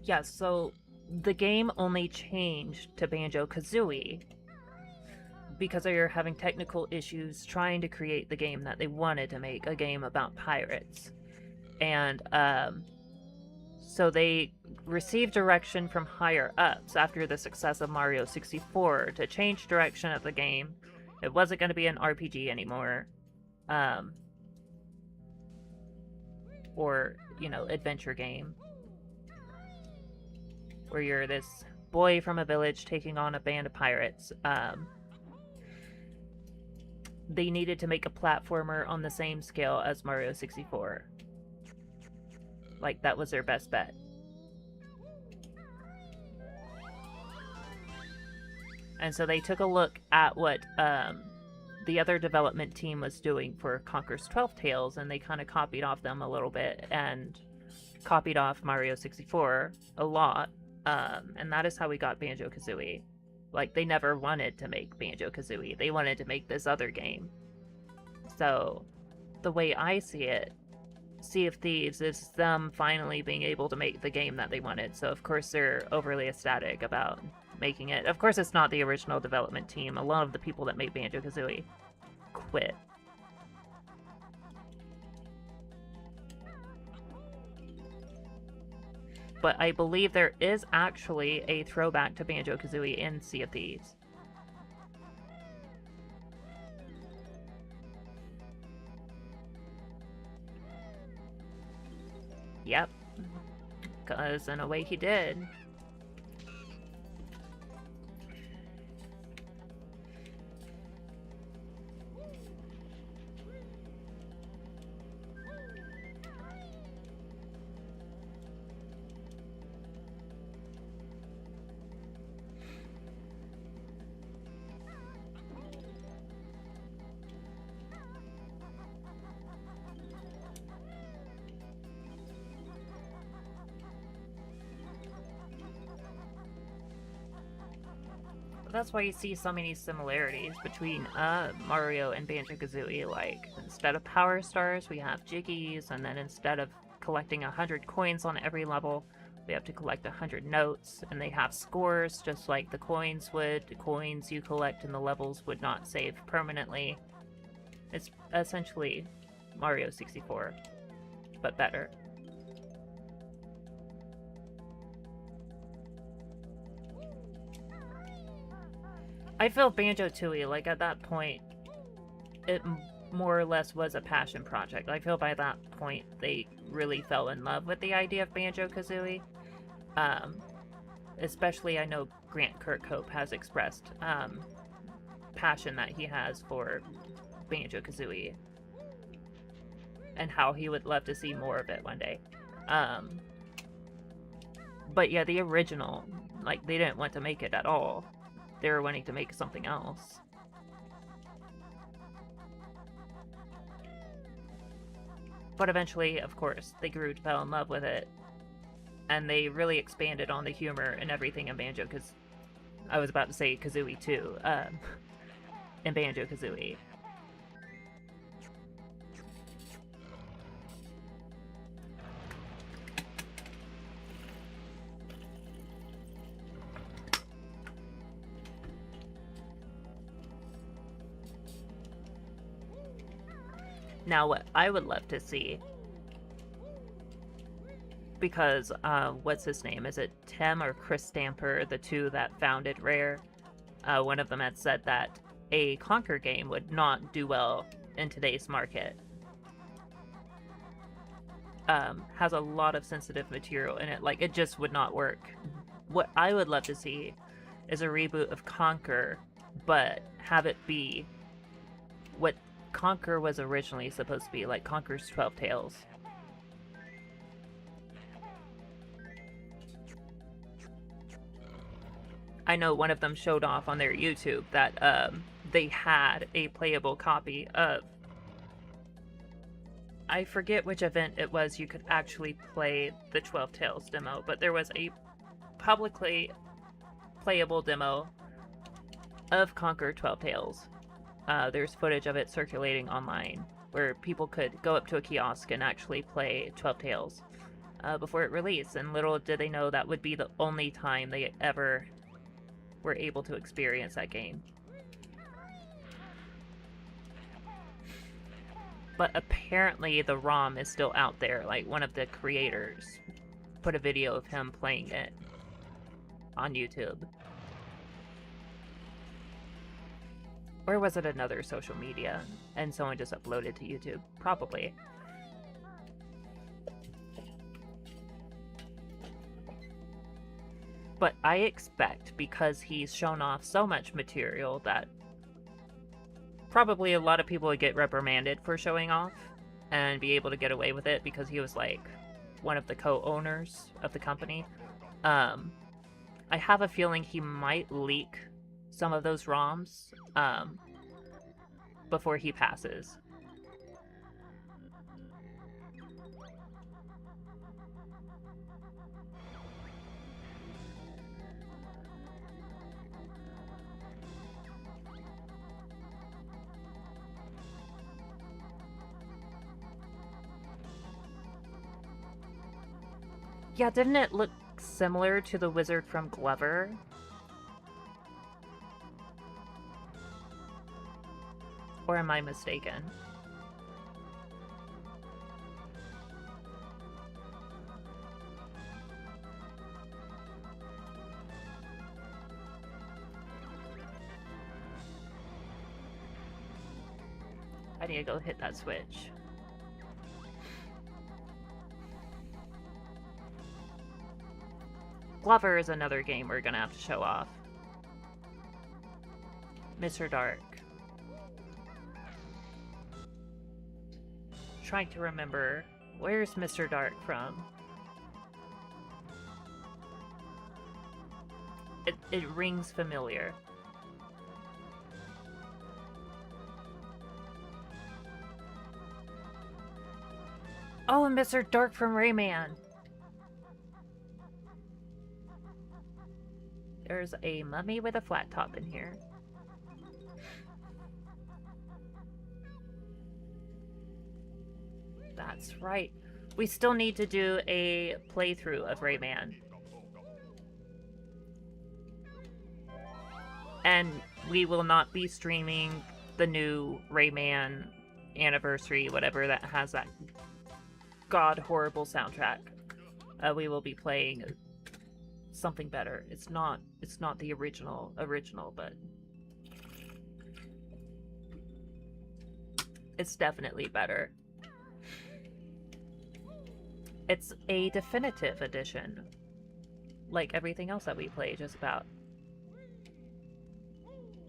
Yeah, so the game only changed to Banjo-Kazooie because they were having technical issues trying to create the game that they wanted to make, a game about pirates. And so they received direction from higher ups after the success of Mario 64 to change direction of the game. It wasn't going to be an RPG anymore. Or, you know, adventure game. Where you're this boy from a village taking on a band of pirates. They needed to make a platformer on the same scale as Mario 64. Like, that was their best bet. And so they took a look at what the other development team was doing for Conker's 12 Tales, and they kind of copied off them a little bit, and copied off Mario 64 a lot. And that is how we got Banjo-Kazooie. Like, they never wanted to make Banjo-Kazooie. They wanted to make this other game. So, the way I see it, Sea of Thieves is them finally being able to make the game that they wanted. So, of course, they're overly ecstatic about making it. Of course, it's not the original development team. A lot of the people that made Banjo-Kazooie quit. But I believe there is actually a throwback to Banjo-Kazooie in Sea of Thieves. Yep. Because in a way he did. That's why you see so many similarities between Mario and Banjo-Kazooie. Like, instead of Power Stars, we have Jiggies, and then instead of collecting 100 coins on every level, we have to collect 100 notes, and they have scores just like the coins would. The coins you collect in the levels would not save permanently. It's essentially Mario 64, but better. I feel Banjo-Tooie, like, at that point, it more or less was a passion project. I feel by that point, they really fell in love with the idea of Banjo-Kazooie. Especially, I know Grant Kirkhope has expressed passion that he has for Banjo-Kazooie and how he would love to see more of it one day. But yeah, the original, like, they didn't want to make it at all. They were wanting to make something else. But eventually, of course, they grew to fall in love with it. And they really expanded on the humor and everything in Banjo, because I was about to say Kazooie too, in Banjo-Kazooie. Now, what I would love to see, because, what's his name? Is it Tim or Chris Stamper, the two that founded Rare? One of them had said that a Conker game would not do well in today's market. Has a lot of sensitive material in it. Like, it just would not work. What I would love to see is a reboot of Conker, but have it be what Conker was originally supposed to be, like Conker's 12 Tales. I know one of them showed off on their YouTube that they had a playable copy of, I forget which event it was you could actually play the 12 Tales demo, but there was a publicly playable demo of Conker 12 Tales. There's footage of it circulating online where people could go up to a kiosk and actually play 12 Tales before it released, and little did they know that would be the only time they ever were able to experience that game. But apparently the ROM is still out there. Like, one of the creators put a video of him playing it on YouTube. Or was it another social media and someone just uploaded to YouTube? Probably. But I expect, because he's shown off so much material, that probably a lot of people would get reprimanded for showing off and be able to get away with it because he was like one of the co-owners of the company. I have a feeling he might leak some of those ROMs before he passes. Yeah, didn't it look similar to the wizard from Glover? Or am I mistaken? I need to go hit that switch. Glover is another game we're gonna have to show off. Mr. Dark. Trying to remember, where's Mr. Dark from? It rings familiar. Oh, Mr. Dark from Rayman! There's a mummy with a flat top in here. That's right. We still need to do a playthrough of Rayman. And we will not be streaming the new Rayman anniversary, whatever that has that god horrible soundtrack. We will be playing something better. It's not the original, but it's definitely better. It's a definitive edition, like everything else that we play, just about.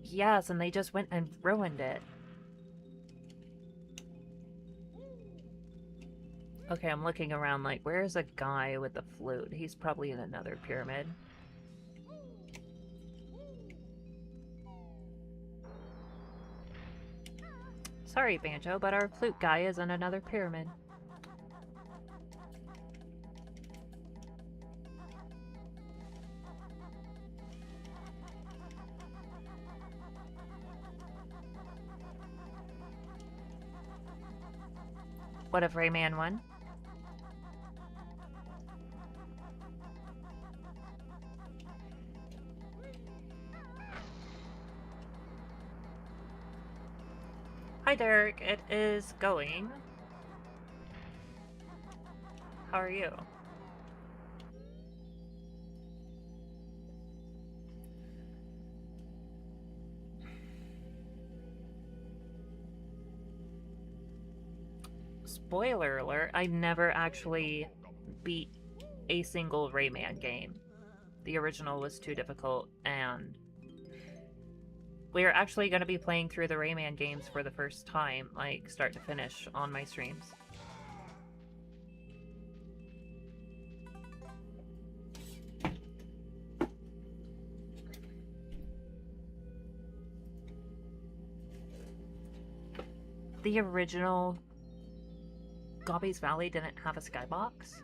Yes, and they just went and ruined it. Okay, I'm looking around like, where's a guy with a flute? He's probably in another pyramid. Sorry, Banjo, but our flute guy is in another pyramid. What if Rayman won? Hi, Derek. It is going. How are you? Spoiler alert, I never actually beat a single Rayman game. The original was too difficult, and we are actually going to be playing through the Rayman games for the first time, like start to finish, on my streams. The original Gobby's Valley didn't have a skybox?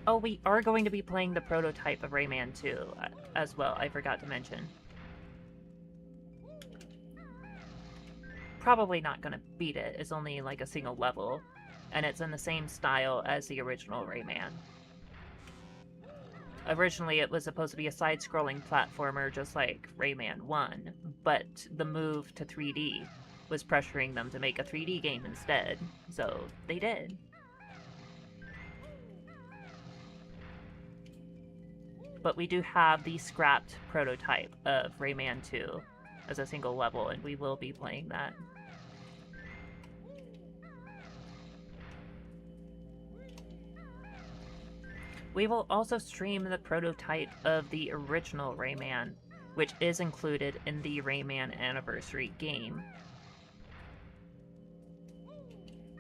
Oh, we are going to be playing the prototype of Rayman 2 as well, I forgot to mention. Probably not going to beat it, it's only like a single level, and it's in the same style as the original Rayman. Originally, it was supposed to be a side-scrolling platformer just like Rayman 1, but the move to 3D was pressuring them to make a 3D game instead, so they did. But we do have the scrapped prototype of Rayman 2 as a single level, and we will be playing that. We will also stream the prototype of the original Rayman, which is included in the Rayman Anniversary game.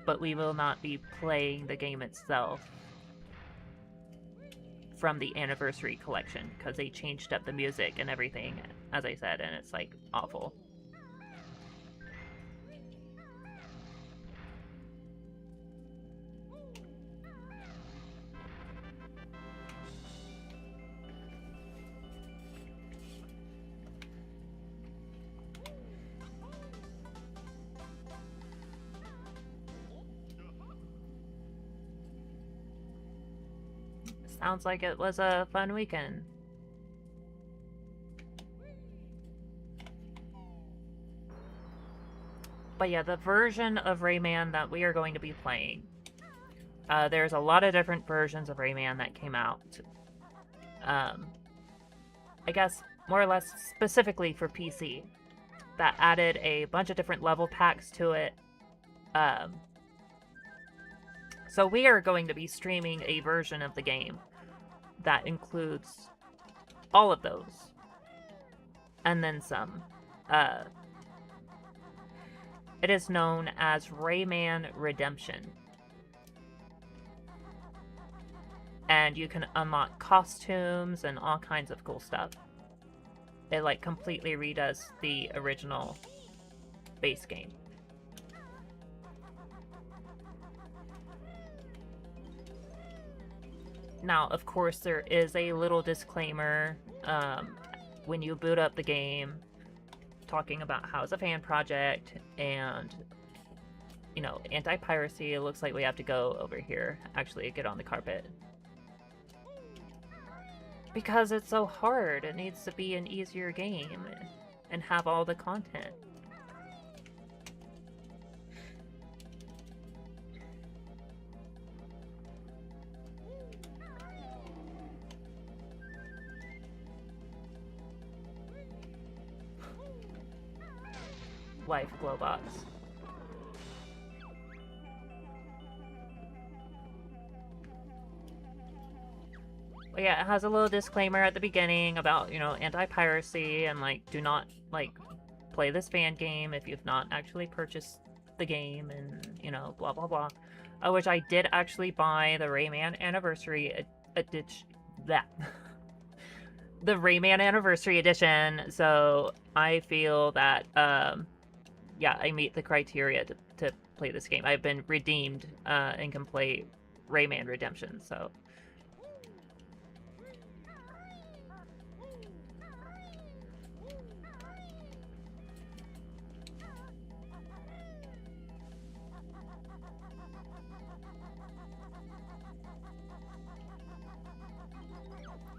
But we will not be playing the game itself from the Anniversary collection, because they changed up the music and everything, as I said, and it's like awful. Sounds like it was a fun weekend. But yeah, the version of Rayman that we are going to be playing, there's a lot of different versions of Rayman that came out. I guess more or less specifically for PC, that added a bunch of different level packs to it. So we are going to be streaming a version of the game that includes all of those, and then some. It is known as Rayman Redemption. And you can unlock costumes and all kinds of cool stuff. It like completely redoes the original base game. Now, of course, there is a little disclaimer when you boot up the game, talking about how it's a fan project and, you know, anti-piracy. It looks like we have to go over here. Actually, get on the carpet. Because it's so hard. It needs to be an easier game and have all the content. Wife Glowbox. But yeah, it has a little disclaimer at the beginning about, you know, anti-piracy and, like, do not, like, play this fan game if you've not actually purchased the game, and, you know, blah, blah, blah. Which I did actually buy the Rayman Anniversary edition. The Rayman Anniversary Edition, so I feel that, yeah, I meet the criteria to play this game. I've been redeemed and can play Rayman Redemption, so...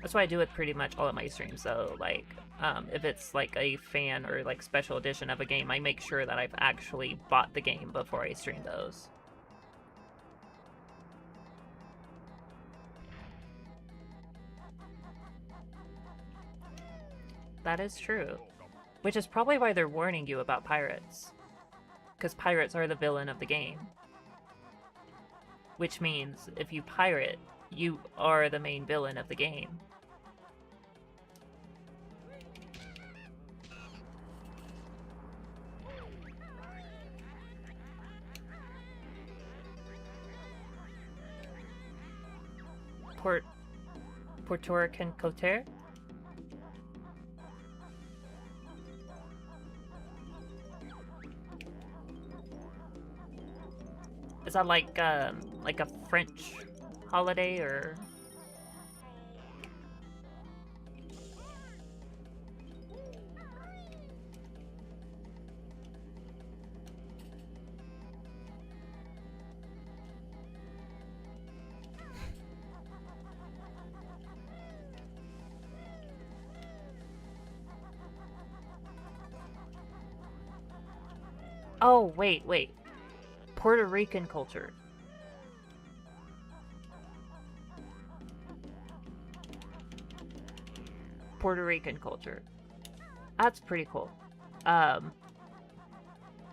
That's what I do with pretty much all of my streams, so, like, if it's, like, a fan or, like, special edition of a game, I make sure that I've actually bought the game before I stream those. That is true. Which is probably why they're warning you about pirates. Because pirates are the villain of the game. Which means, if you pirate, you are the main villain of the game. Puerto Rican. Is that like a French holiday, or? Oh, wait. Puerto Rican culture. Puerto Rican culture. That's pretty cool.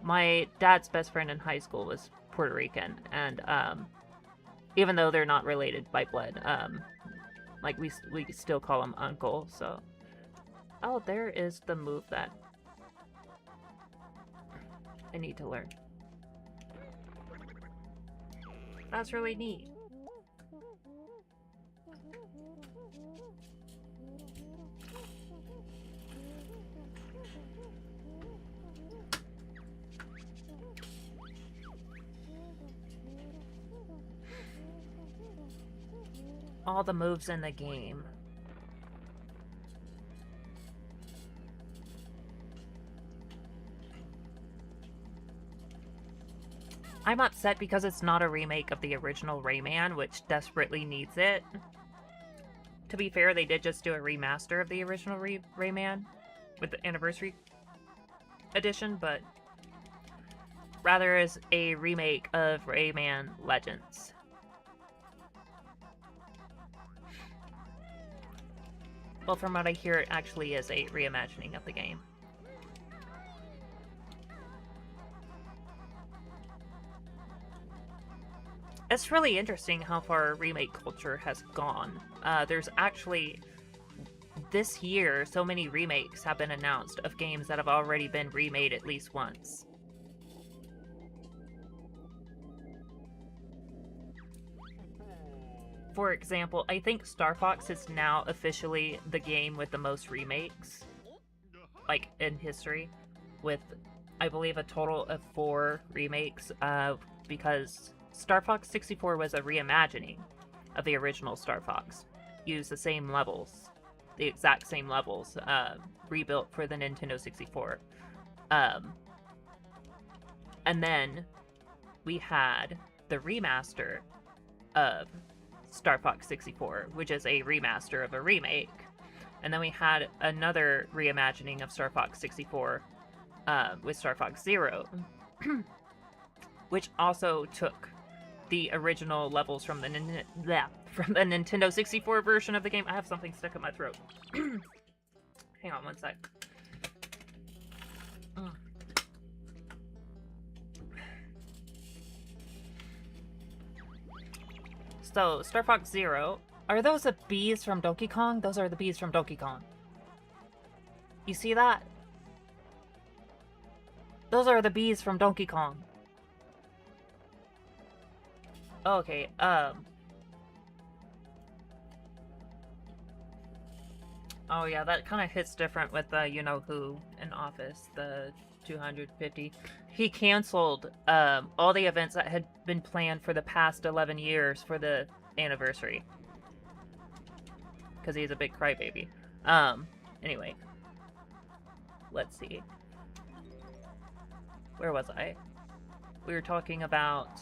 My dad's best friend in high school was Puerto Rican, and even though they're not related by blood, like we still call him uncle, so... Oh, there is the move that I need to learn. That's really neat. All the moves in the game. I'm upset because it's not a remake of the original Rayman, which desperately needs it. To be fair, they did just do a remaster of the original Rayman with the Anniversary Edition, but rather is a remake of Rayman Legends. Well, from what I hear, it actually is a reimagining of the game. It's really interesting how far remake culture has gone. There's actually, this year, so many remakes have been announced of games that have already been remade at least once. For example, I think Star Fox is now officially the game with the most remakes, like, in history, with, I believe, a total of 4 remakes, because Star Fox 64 was a reimagining of the original Star Fox. Used the same levels, the exact same levels, rebuilt for the Nintendo 64. And then we had the remaster of Star Fox 64, which is a remaster of a remake. And then we had another reimagining of Star Fox 64 with Star Fox Zero, which also took the original levels from the Nintendo 64 version of the game. I have something stuck in my throat. Hang on one sec. So, Star Fox Zero. Are those the bees from Donkey Kong? Those are the bees from Donkey Kong. You see that? Those are the bees from Donkey Kong. Okay, oh yeah, that kind of hits different with you-know-who in Office, the 250. He canceled all the events that had been planned for the past 11 years for the anniversary. Because he's a big crybaby. Anyway. Let's see. Where was I? We were talking about...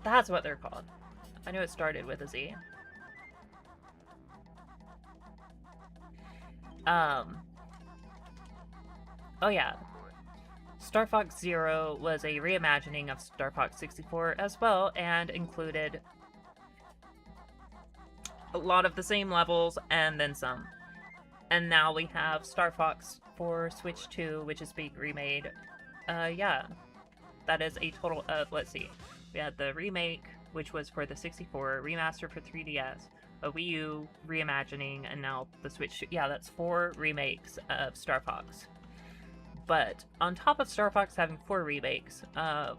That's what they're called. I knew it started with a Z. Oh yeah. Star Fox Zero was a reimagining of Star Fox 64 as well, and included a lot of the same levels and then some. And now we have Star Fox for Switch 2, which is being remade. Yeah. That is a total of, let's see. We had the remake, which was for the 64, remaster for 3DS, a Wii U reimagining, and now the Switch. Yeah, that's 4 remakes of Star Fox. But on top of Star Fox having 4 remakes,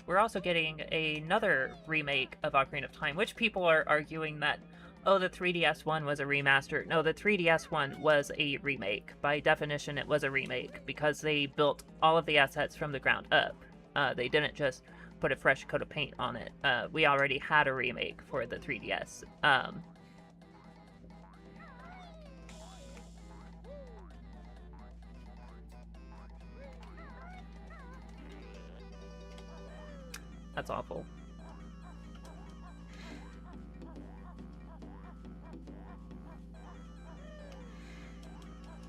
we're also getting another remake of Ocarina of Time, which people are arguing that, oh, the 3DS one was a remaster. No, the 3DS one was a remake. By definition, it was a remake, because they built all of the assets from the ground up. They didn't just put a fresh coat of paint on it. We already had a remake for the 3DS. That's awful.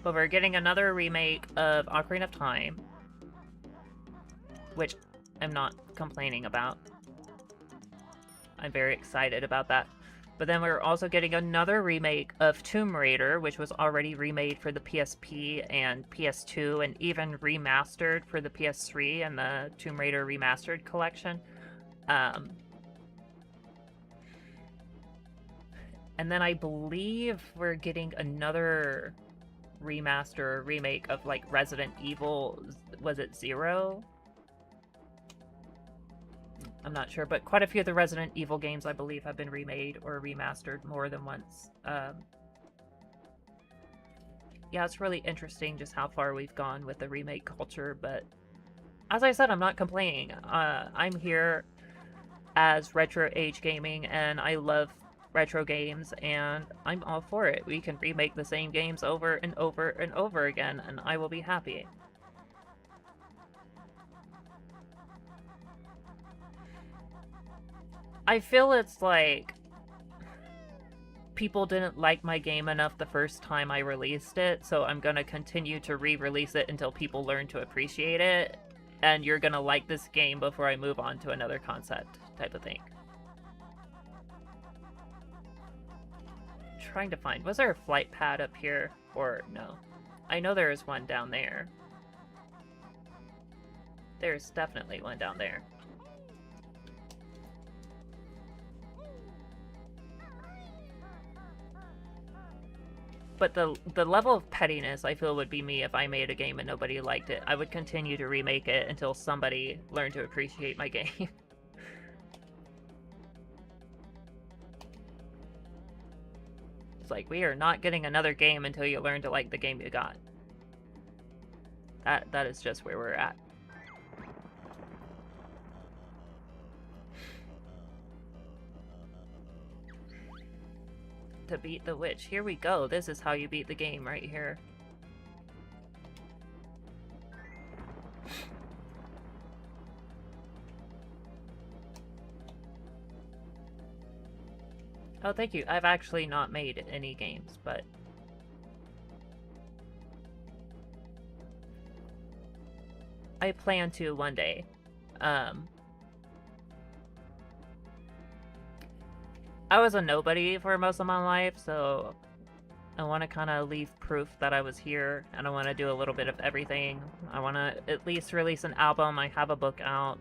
But we're getting another remake of Ocarina of Time, which I'm not complaining about. I'm very excited about that. But then we're also getting another remake of Tomb Raider, which was already remade for the PSP and PS2, and even remastered for the PS3 and the Tomb Raider Remastered collection. And then I believe we're getting another remaster, remake of, like, Resident Evil, was it 0? I'm not sure, but quite a few of the Resident Evil games, I believe, have been remade or remastered more than once. Yeah, it's really interesting just how far we've gone with the remake culture, but as I said, I'm not complaining. I'm here as Retro Age Gaming, and I love retro games, and I'm all for it. We can remake the same games over and over and over again, and I will be happy. I feel it's like people didn't like my game enough the first time I released it, so I'm gonna continue to re-release it until people learn to appreciate it, and you're gonna like this game before I move on to another concept type of thing. Trying to find, was there a flight pad up here, or no? I know there is one down there. There's definitely one down there. But the level of pettiness I feel would be me if I made a game and nobody liked it. I would continue to remake it until somebody learned to appreciate my game. It's like, we are not getting another game until you learn to like the game you got. That is just where we're at. To beat the witch. Here we go. This is how you beat the game right here. Oh, thank you. I've actually not made any games, but... I plan to one day. I was a nobody for most of my life, so I want to kind of leave proof that I was here, and I want to do a little bit of everything. I want to at least release an album. I have a book out.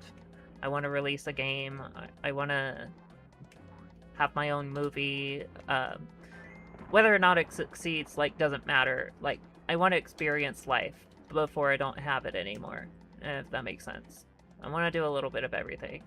I want to release a game. I want to have my own movie. Whether or not it succeeds, like, doesn't matter. Like, I want to experience life. before I don't have it anymore, if that makes sense. I want to do a little bit of everything.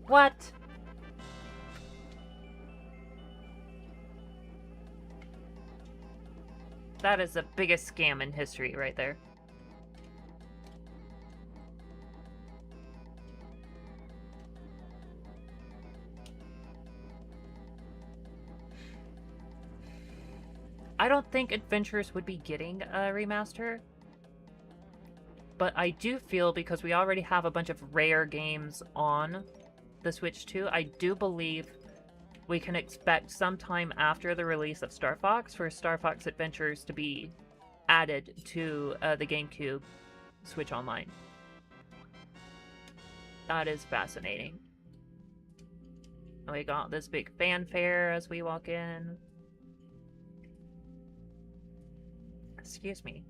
What? That is the biggest scam in history right there. I don't think Adventures would be getting a remaster. But I do feel, because we already have a bunch of rare games on the Switch 2, I do believe we can expect sometime after the release of Star Fox for Star Fox Adventures to be added to the GameCube Switch Online. That is fascinating. And we got this big fanfare as we walk in. Excuse me.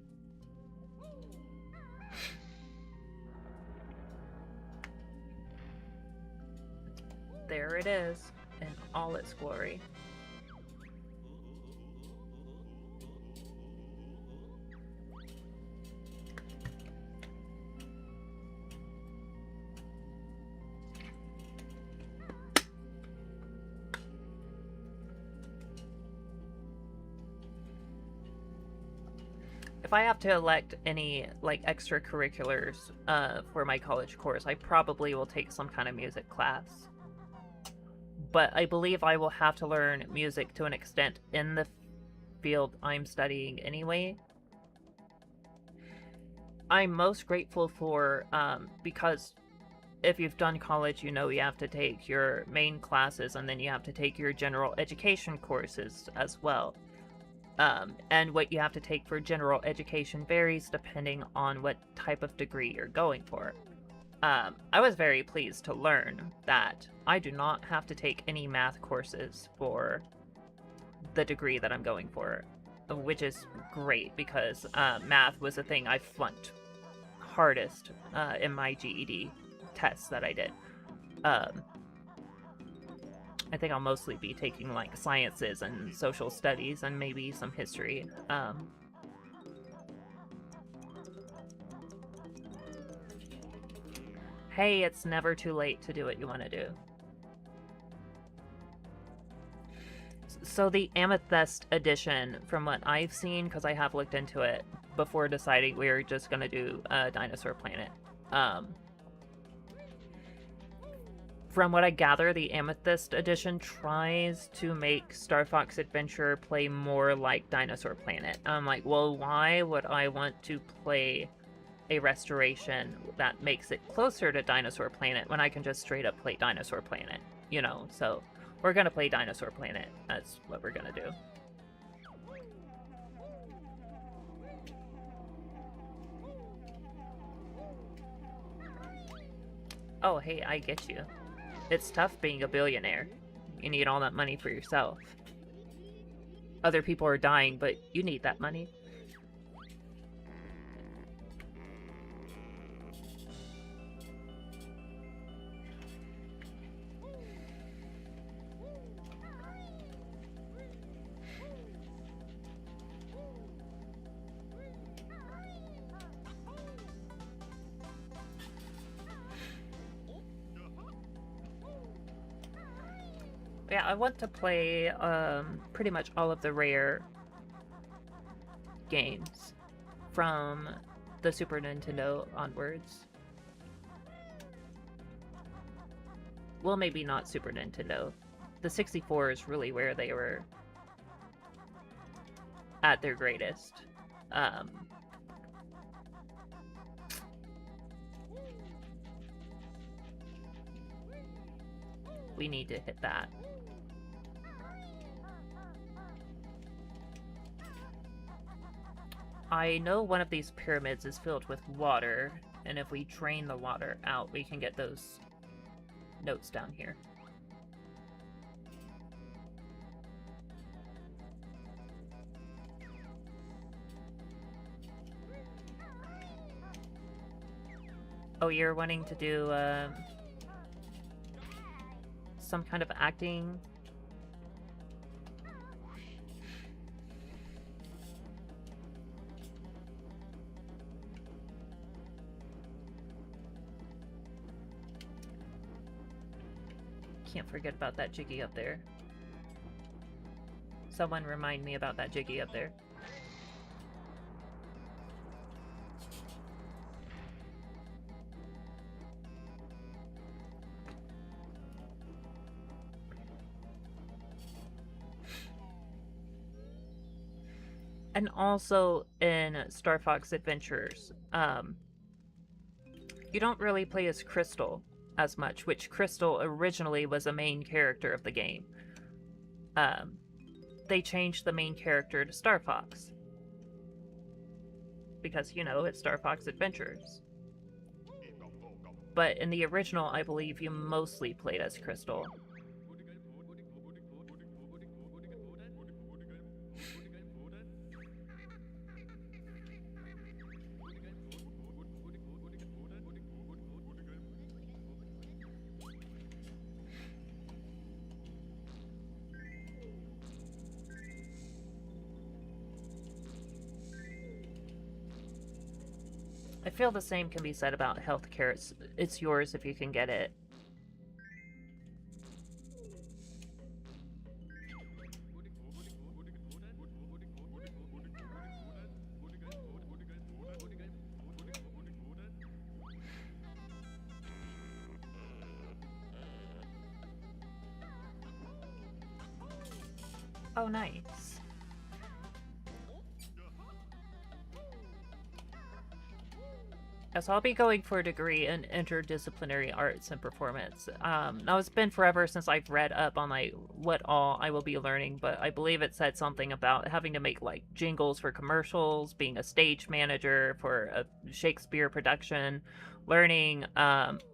There it is, in all its glory. If I have to elect any, like, extracurriculars for my college course, I probably will take some kind of music class. But I believe I will have to learn music to an extent in the field I'm studying anyway. I'm most grateful for, because if you've done college, you know you have to take your main classes and then you have to take your general education courses as well. And what you have to take for general education varies depending on what type of degree you're going for. I was very pleased to learn that I do not have to take any math courses for the degree that I'm going for, which is great because math was the thing I flunked hardest in my GED tests that I did. I think I'll mostly be taking, like, sciences and social studies and maybe some history. Hey, it's never too late to do what you want to do. So the Amethyst edition, from what I've seen, because I have looked into it before deciding we were just going to do Dinosaur Planet. From what I gather, the Amethyst edition tries to make Star Fox Adventure play more like Dinosaur Planet. I'm like, well, why would I want to play a restoration that makes it closer to Dinosaur Planet when I can just straight up play Dinosaur Planet? You know, so we're gonna play Dinosaur Planet. That's what we're gonna do. Oh, hey, I get you. It's tough being a billionaire. You need all that money for yourself. Other people are dying, but you need that money. Yeah, I want to play pretty much all of the rare games from the Super Nintendo onwards. Well, maybe not Super Nintendo. The 64 is really where they were at their greatest. We need to hit that. I know one of these pyramids is filled with water, and if we drain the water out, we can get those notes down here. Oh, you're wanting to do some kind of acting? Can't forget about that Jiggy up there. Someone remind me about that Jiggy up there. And also in Star Fox Adventures, you don't really play as Crystal as much, which Crystal originally was a main character of the game. They changed the main character to Star Fox. Because, you know, it's Star Fox Adventures. But in the original, I believe you mostly played as Crystal. I feel the same can be said about healthcare. It's yours if you can get it. Oh, nice. So I'll be going for a degree in interdisciplinary arts and performance. Now it's been forever since I've read up on like what all I will be learning, but I believe it said something about having to make like jingles for commercials, being a stage manager for a Shakespeare production, learning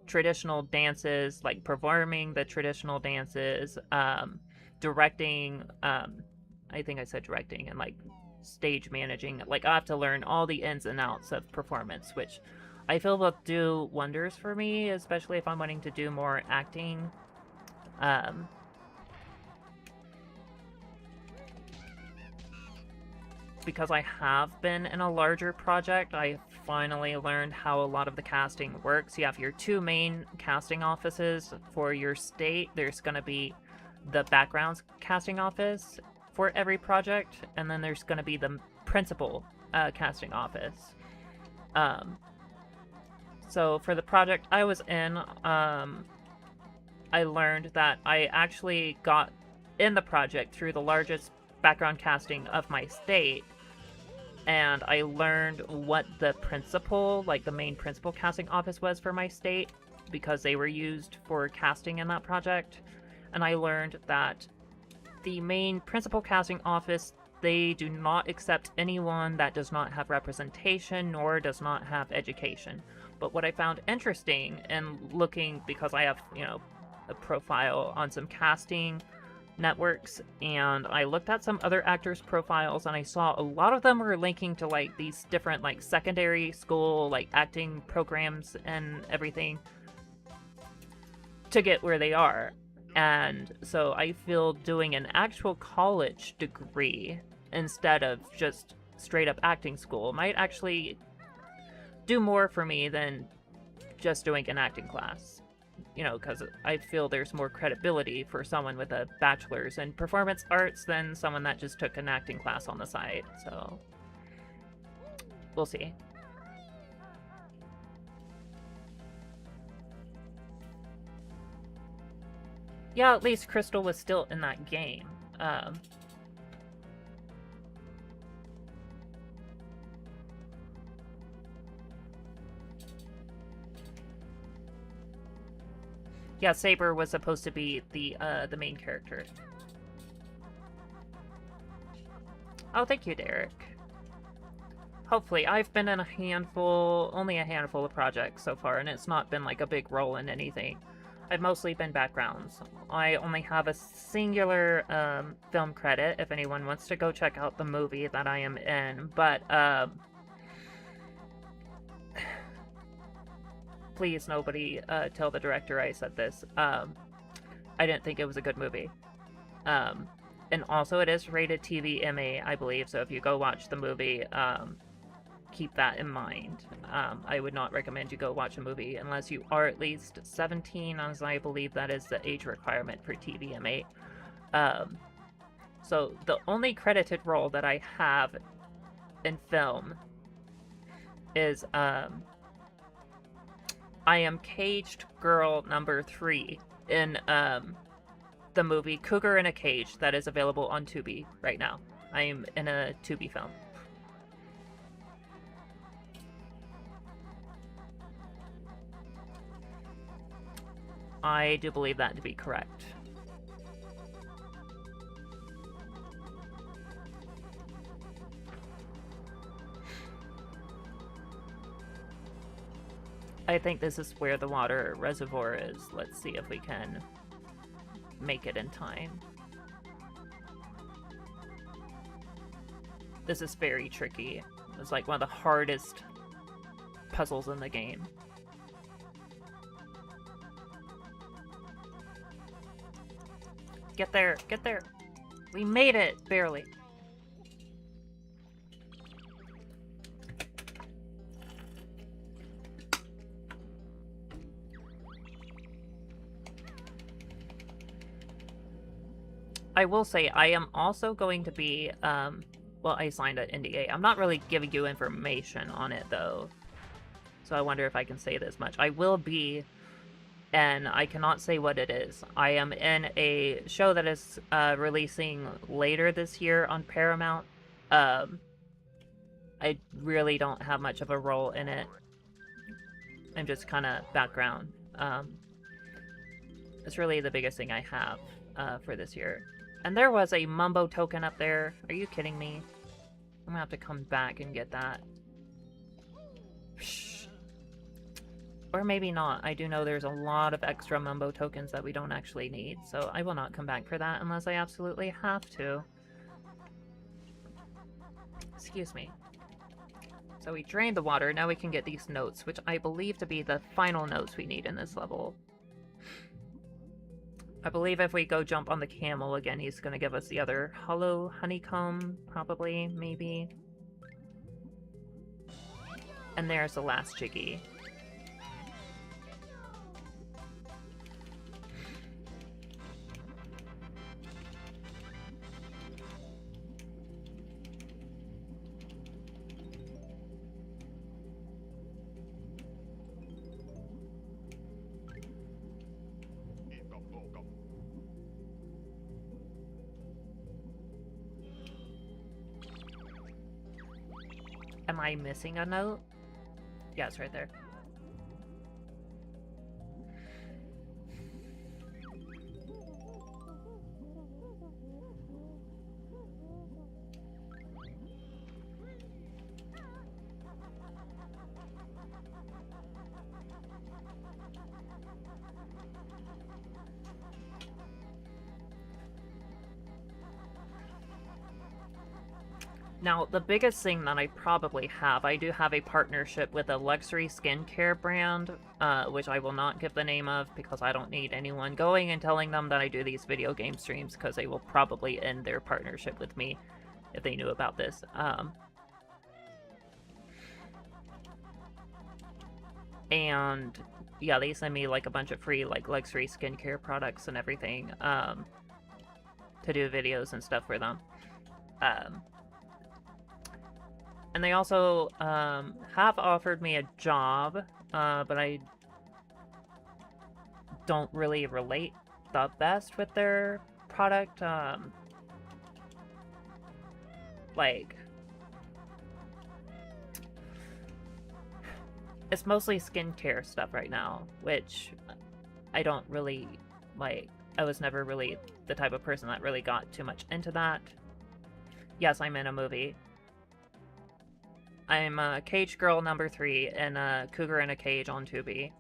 traditional dances, like performing the traditional dances, directing. I think I said directing and like stage managing. Like I have to learn all the ins and outs of performance, which I feel will do wonders for me, especially if I'm wanting to do more acting. Because I have been in a larger project, I finally learned how a lot of the casting works. You have your two main casting offices for your state. There's going to be the backgrounds casting office for every project, and then there's going to be the principal casting office. So for the project I was in, I learned that I actually got in the project through the largest background casting of my state, and I learned what the principal, like the main principal casting office was for my state, because they were used for casting in that project. And I learned that the main principal casting office, they do not accept anyone that does not have representation nor does not have education. But what I found interesting in looking, because I have, you know, a profile on some casting networks, and I looked at some other actors' profiles, and I saw a lot of them were linking to like these different like secondary school like acting programs and everything to get where they are. And so I feel doing an actual college degree instead of just straight up acting school might actually do more for me than just doing an acting class. You know, because I feel there's more credibility for someone with a bachelor's in performance arts than someone that just took an acting class on the side. So, we'll see. Yeah, at least Crystal was still in that game. Yeah, Saber was supposed to be the main character. Oh, thank you, Derek. Hopefully, I've been in only a handful of projects so far, and it's not been like a big role in anything. I've mostly been backgrounds. I only have a singular film credit if anyone wants to go check out the movie that I am in, but please nobody tell the director I said this. I didn't think it was a good movie. And also it is rated TV MA, I believe, so if you go watch the movie, keep that in mind. I would not recommend you go watch a movie unless you are at least 17, as I believe that is the age requirement for TVMA. So the only credited role that I have in film is I am caged girl number 3 in the movie Cougar in a Cage that is available on Tubi right now. I am in a Tubi film. I do believe that to be correct. I think this is where the water reservoir is. Let's see if we can make it in time. This is very tricky. It's like one of the hardest puzzles in the game. Get there, get there. We made it, barely. I will say, I am also going to be, well, I signed an NDA. I'm not really giving you information on it, though. So I wonder if I can say this much. I will be, and I cannot say what it is. I am in a show that is releasing later this year on Paramount. I really don't have much of a role in it. I'm just kind of background. It's really the biggest thing I have for this year. And there was a Mumbo token up there. Are you kidding me? I'm gonna have to come back and get that. Psh. Or maybe not. I do know there's a lot of extra Mumbo tokens that we don't actually need, so I will not come back for that unless I absolutely have to. Excuse me. So we drained the water, now we can get these notes, which I believe to be the final notes we need in this level. I believe if we go jump on the camel again, he's going to give us the other hollow honeycomb, probably, maybe. And there's the last Jiggy. Am I missing a note? Yeah, it's right there. Now, the biggest thing that I probably have, I do have a partnership with a luxury skincare brand, which I will not give the name of because I don't need anyone going and telling them that I do these video game streams because they will probably end their partnership with me if they knew about this. And yeah, they send me like a bunch of free like luxury skincare products and everything to do videos and stuff for them. And they also have offered me a job, but I don't really relate the best with their product. Like, it's mostly skincare stuff right now, which I don't really like. I was never really the type of person that really got too much into that. Yes, I'm in a movie. I'm Cage Girl number 3 in Cougar in a Cage on Tubi.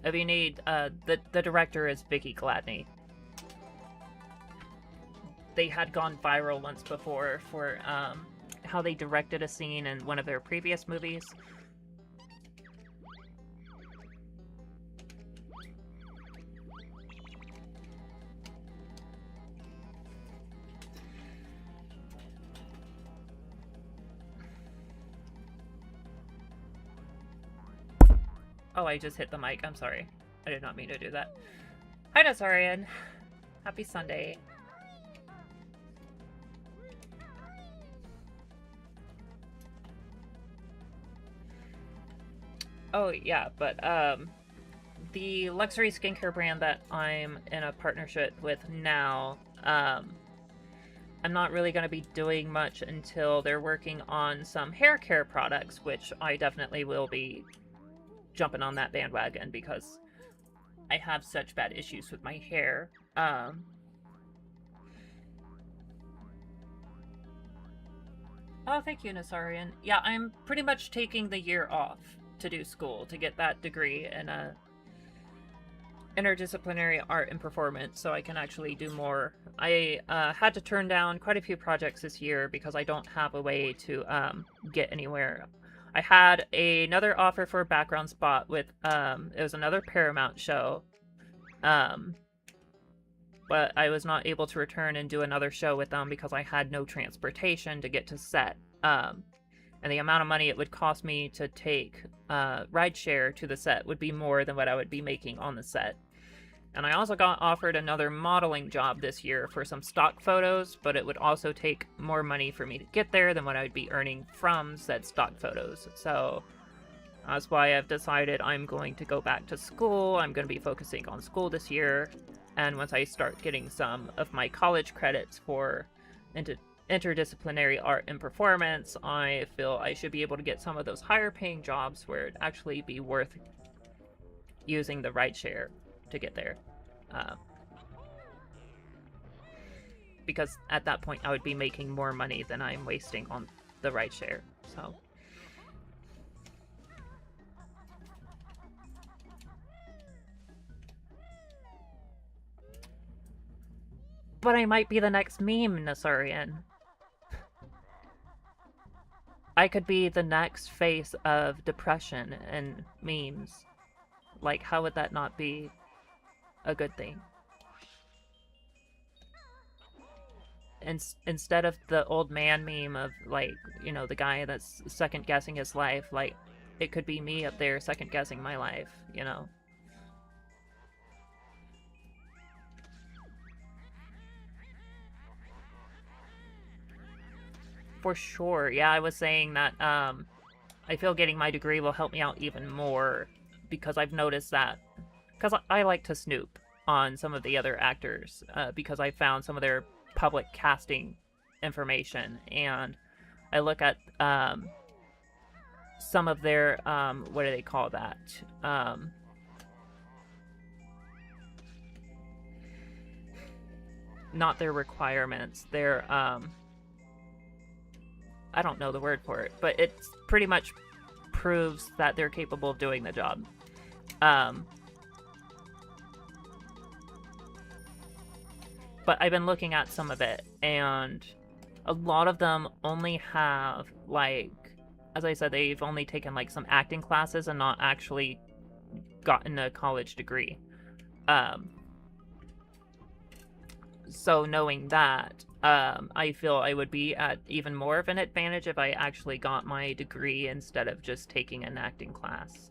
If you need, the director is Vicky Gladney. They had gone viral once before for, how they directed a scene in one of their previous movies. Oh, I just hit the mic. I'm sorry. I did not mean to do that. Hi, Nazarian. Happy Sunday. Oh, yeah, but, the luxury skincare brand that I'm in a partnership with now, I'm not really going to be doing much until they're working on some hair care products, which I definitely will be jumping on that bandwagon because I have such bad issues with my hair. Oh, thank you, Nasarian. Yeah, I'm pretty much taking the year off to do school to get that degree in interdisciplinary art and performance, so I can actually do more. I had to turn down quite a few projects this year because I don't have a way to get anywhere. I had another offer for a background spot with it was another Paramount show, but I was not able to return and do another show with them because I had no transportation to get to set. And the amount of money it would cost me to take rideshare to the set would be more than what I would be making on the set. And I also got offered another modeling job this year for some stock photos, but it would also take more money for me to get there than what I would be earning from said stock photos. So that's why I've decided I'm going to go back to school. I'm going to be focusing on school this year. And once I start getting some of my college credits for interdisciplinary art and performance, I feel I should be able to get some of those higher paying jobs where it'd actually be worth using the rideshare to get there. Because at that point I would be making more money than I'm wasting on the rideshare. So but I might be the next meme, Nasarian. I could be the next face of depression and memes. Like, how would that not be a good thing? Instead of the old man meme of, like, you know, the guy that's second guessing his life, like, it could be me up there second guessing my life, you know? For sure. Yeah, I was saying that I feel getting my degree will help me out even more because I've noticed that. Because I like to snoop on some of the other actors because I found some of their public casting information, and I look at some of their, what do they call that? Not their requirements, their, I don't know the word for it, but it pretty much proves that they're capable of doing the job. But I've been looking at some of it, and a lot of them only have, like, as I said, they've only taken, like, some acting classes and not actually gotten a college degree. So knowing that, I feel I would be at even more of an advantage if I actually got my degree instead of just taking an acting class.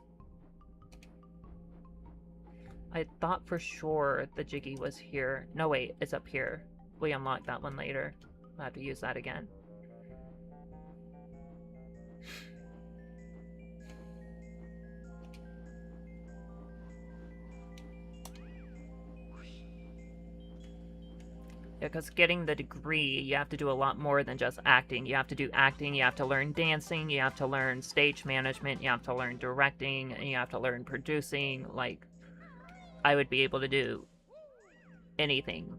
I thought for sure the Jiggy was here. No, wait, it's up here. We unlock that one later. I'll have to use that again. Yeah, because getting the degree, you have to do a lot more than just acting. You have to do acting, you have to learn dancing, you have to learn stage management, you have to learn directing, and you have to learn producing. Like, I would be able to do anything,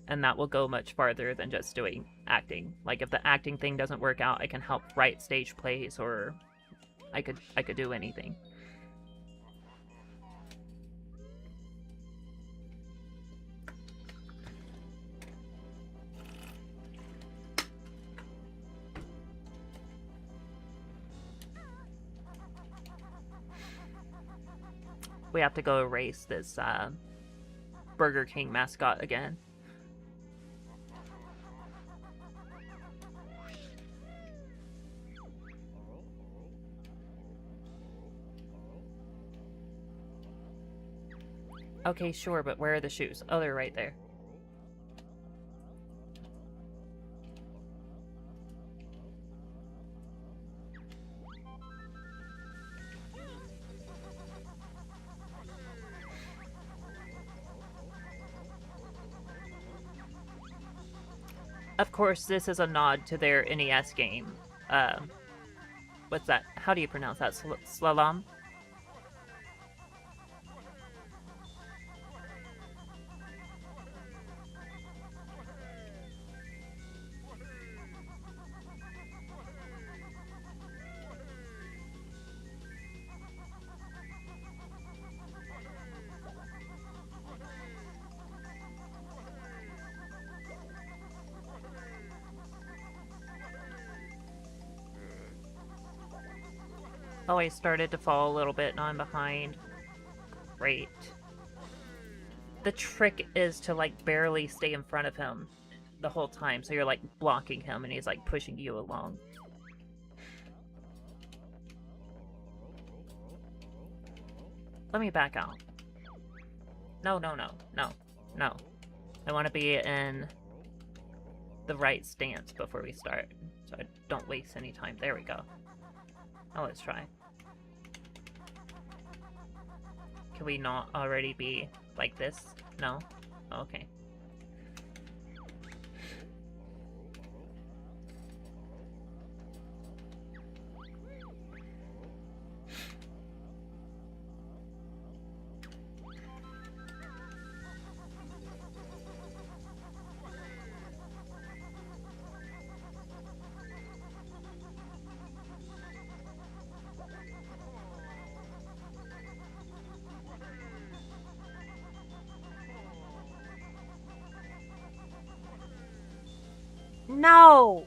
and that will go much farther than just doing acting. Like, if the acting thing doesn't work out, I can help write stage plays, or I could do anything. we have to go erase this Burger King mascot again. Okay, sure, but where are the shoes? Oh, they're right there. Of course, this is a nod to their NES game. What's that? How do you pronounce that? Slalom? Oh, I started to fall a little bit, now I'm behind. Great. The trick is to, like, barely stay in front of him the whole time, so you're, like, blocking him and he's, like, pushing you along. Let me back out. No, no, no, no, no. I want to be in the right stance before we start, so I don't waste any time. There we go. Now let's try. Can we not already be like this? No? Okay. No!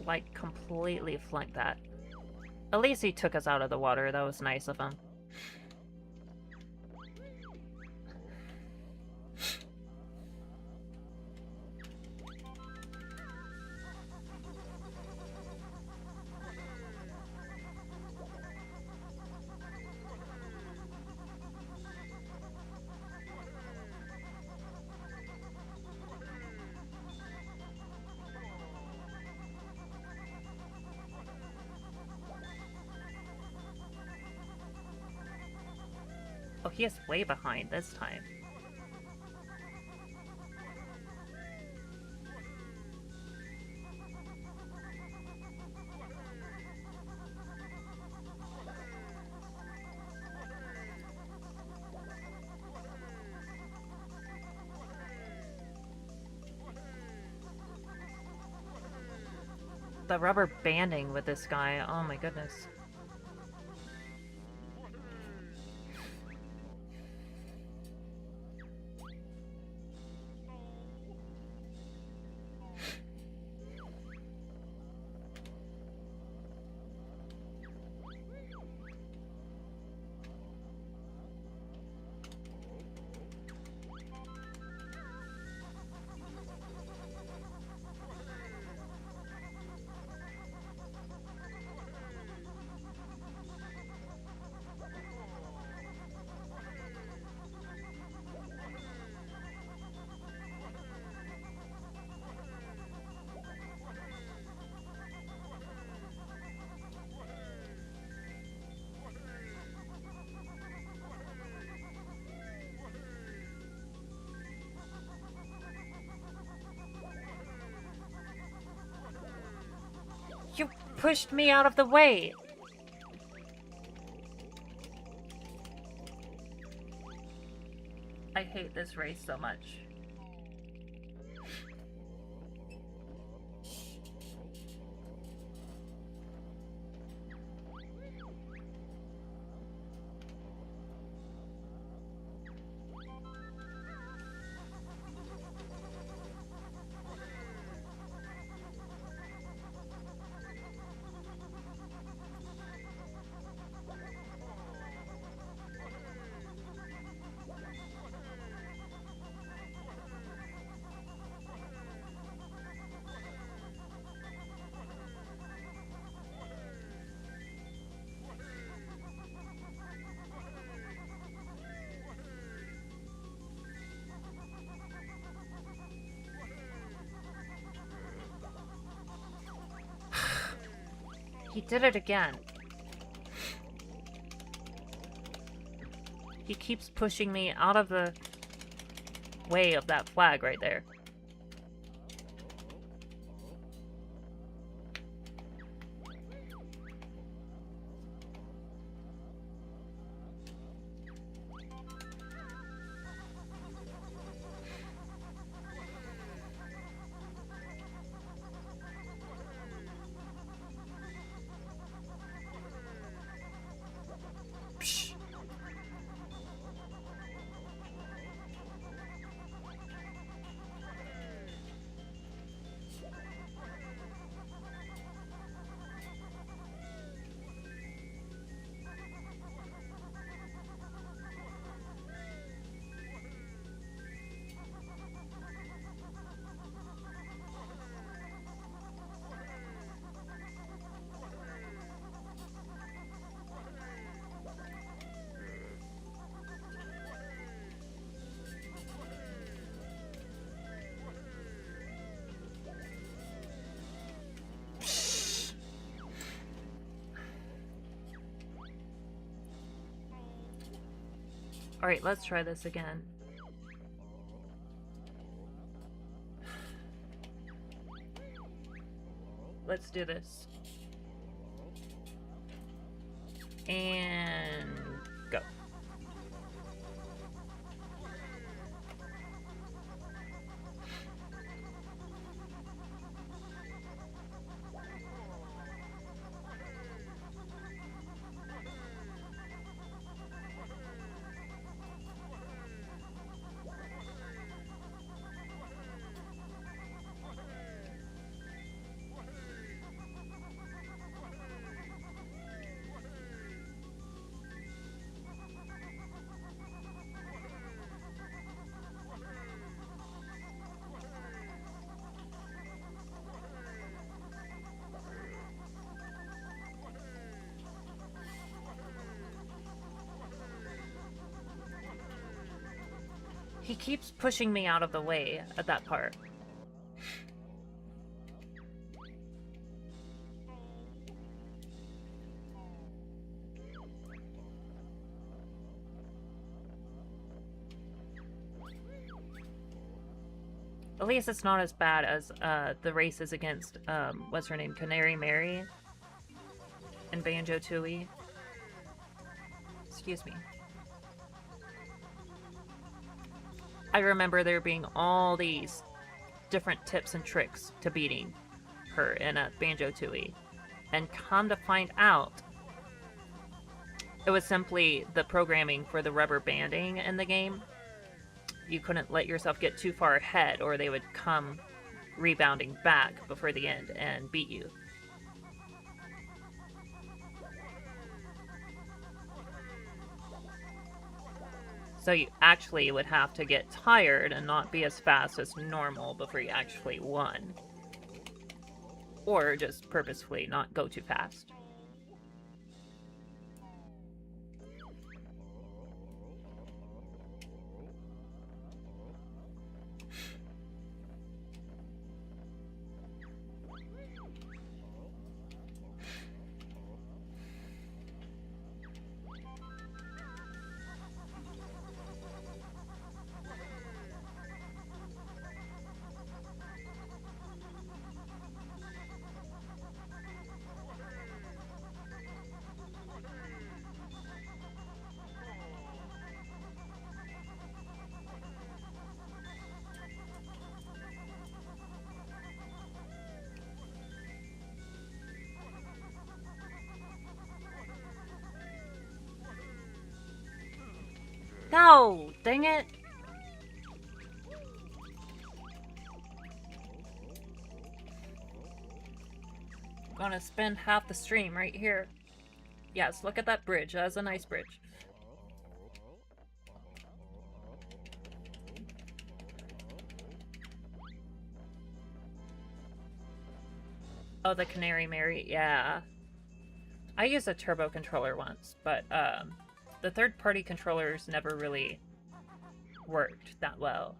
Like, completely flunked that. At least he took us out of the water. That was nice of him. Oh, he is way behind this time. The rubber banding with this guy, oh my goodness. You pushed me out of the way! I hate this race so much. He did it again. He keeps pushing me out of the way of that flag right there. Alright, let's try this again. Let's do this. And go. He keeps pushing me out of the way at that part. At least it's not as bad as the races against, what's her name, Canary Mary and Banjo-Tooie. Excuse me. I remember there being all these different tips and tricks to beating her in a Banjo-Tooie. And come to find out, it was simply the programming for the rubber banding in the game. You couldn't let yourself get too far ahead or they would come rebounding back before the end and beat you. So you actually would have to get tired and not be as fast as normal before you actually won. Or just purposefully not go too fast. No! Dang it! I'm gonna spend half the stream right here. Yes, look at that bridge. That's a nice bridge. Oh, the Canary Mary, yeah. I used a turbo controller once, but the third-party controllers never really worked that well.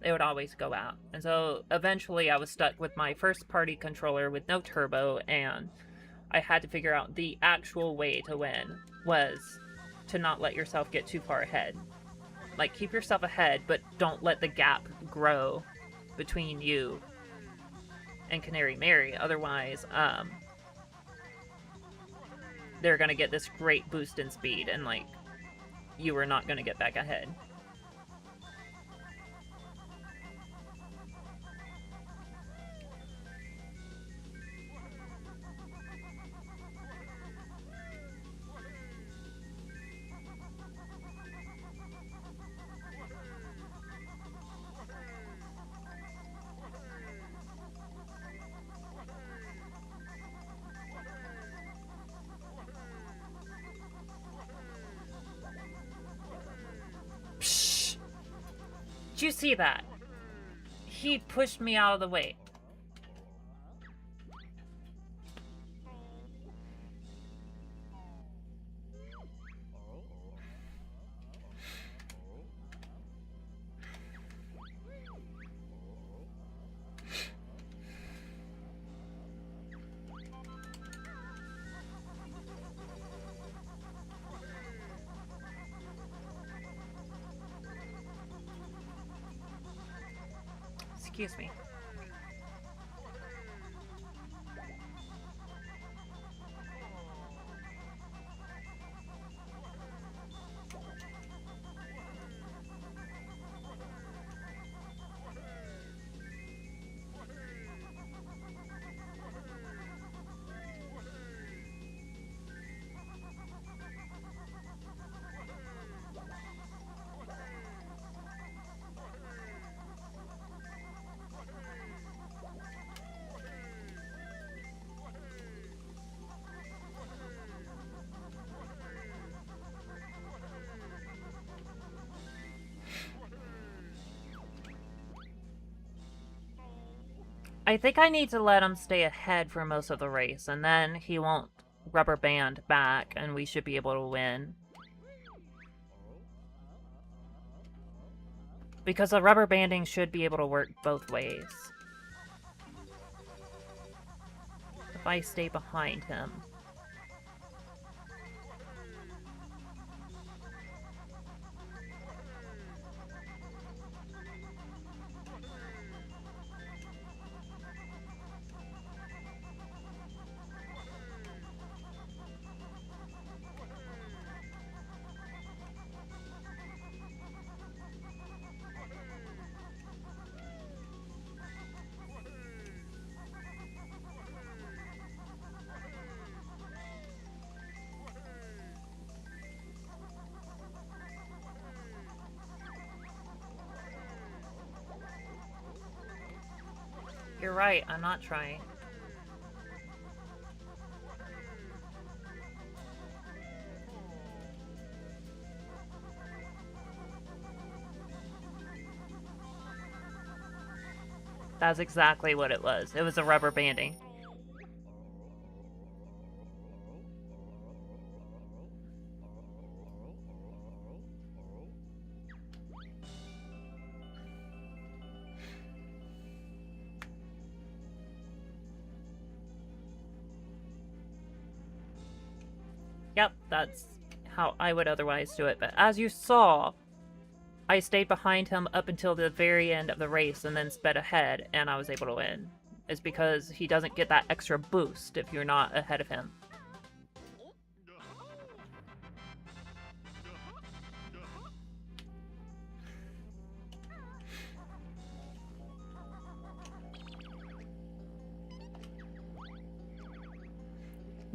They would always go out. And so eventually I was stuck with my first-party controller with no turbo, and I had to figure out the actual way to win was to not let yourself get too far ahead. Like, keep yourself ahead, but don't let the gap grow between you and Canary Mary. Otherwise, they're gonna get this great boost in speed, and, like, you are not gonna get back ahead. Psh! Did you see that? He pushed me out of the way. Excuse me. I think I need to let him stay ahead for most of the race, and then he won't rubber band back, and we should be able to win. Because the rubber banding should be able to work both ways. If I stay behind him. You're right, I'm not trying. That's exactly what it was. It was a rubber banding. Yep, that's how I would otherwise do it. But as you saw, I stayed behind him up until the very end of the race and then sped ahead, and I was able to win. It's because he doesn't get that extra boost if you're not ahead of him.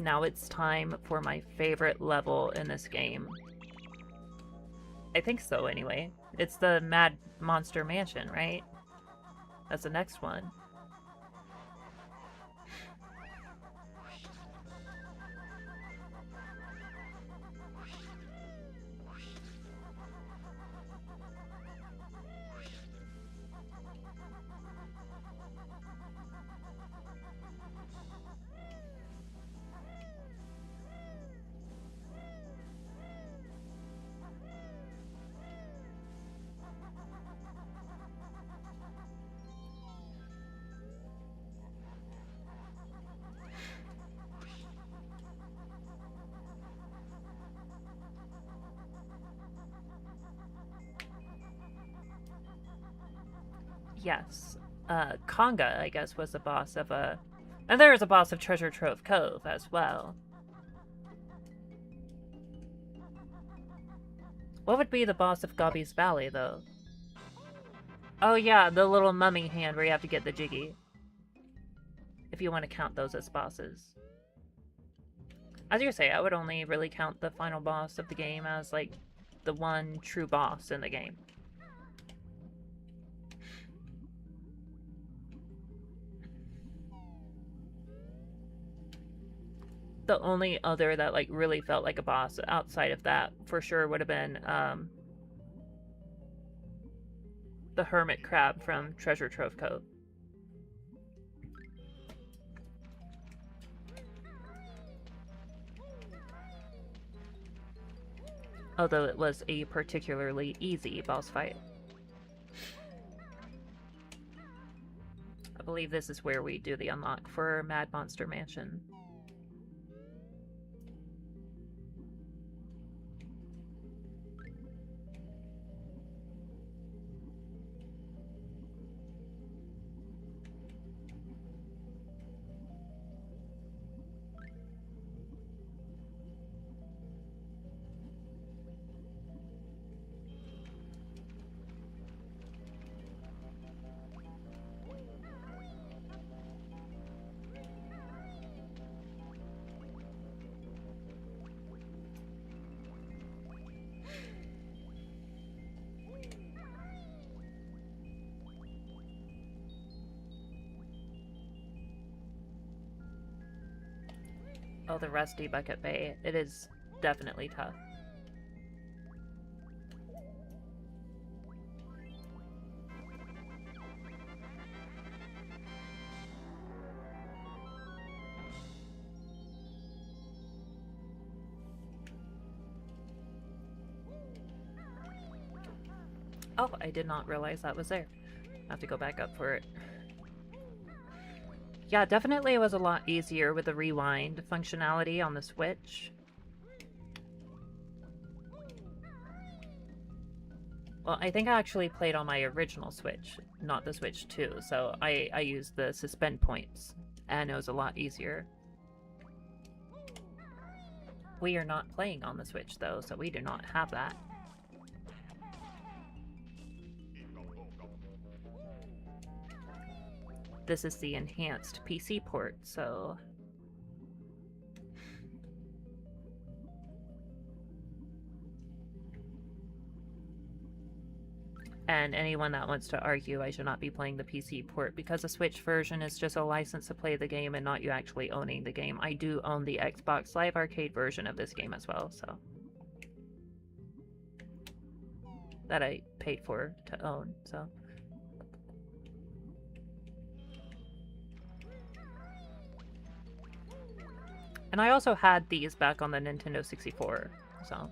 Now it's time for my favorite level in this game. I think so, anyway. It's the Mad Monster Mansion, right? That's the next one. Yes. Conga, I guess, was the boss of a... And there was a boss of Treasure Trove Cove as well. What would be the boss of Gobby's Valley, though? Oh yeah, the little mummy hand where you have to get the Jiggy. If you want to count those as bosses. As you say, I would only really count the final boss of the game as, like, the one true boss in the game. The only other that, like, really felt like a boss outside of that, for sure, would have been, the Hermit Crab from Treasure Trove Cove. Although it was a particularly easy boss fight. I believe this is where we do the unlock for Mad Monster Mansion. Oh, the Rusty Bucket Bay. It is definitely tough. Oh, I did not realize that was there. I have to go back up for it. Yeah, definitely it was a lot easier with the rewind functionality on the Switch. Well, I think I actually played on my original Switch, not the Switch 2, so I used the suspend points, and it was a lot easier. We are not playing on the Switch, though, so we do not have that. This is the enhanced PC port, so... And anyone that wants to argue I should not be playing the PC port because the Switch version is just a license to play the game and not you actually owning the game. I do own the Xbox Live Arcade version of this game as well, so... that I paid for to own, so... And I also had these back on the Nintendo 64, so...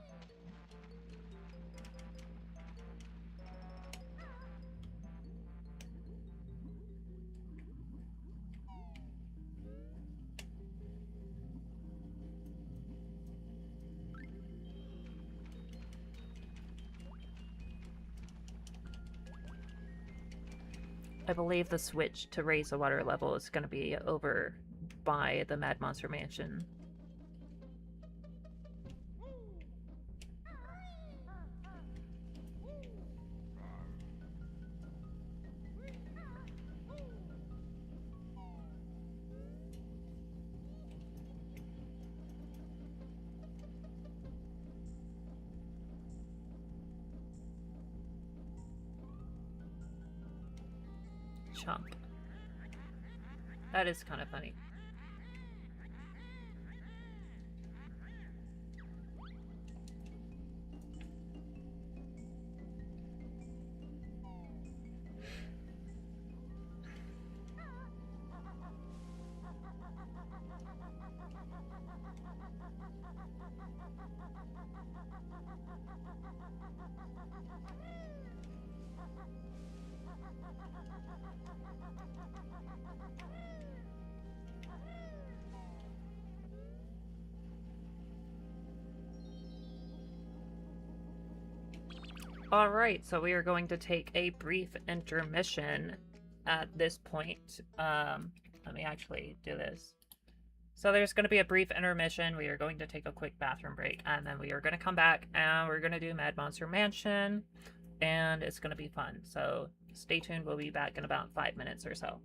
I believe the switch to raise the water level is going to be over by the Mad Monster Mansion. Chomp. That is kind of funny. All right, so we are going to take a brief intermission at this point. Let me actually do this. So there's going to be a brief intermission. We are going to take a quick bathroom break, and then we are going to come back and we're going to do Mad Monster Mansion, and it's going to be fun. So stay tuned. We'll be back in about 5 minutes or so.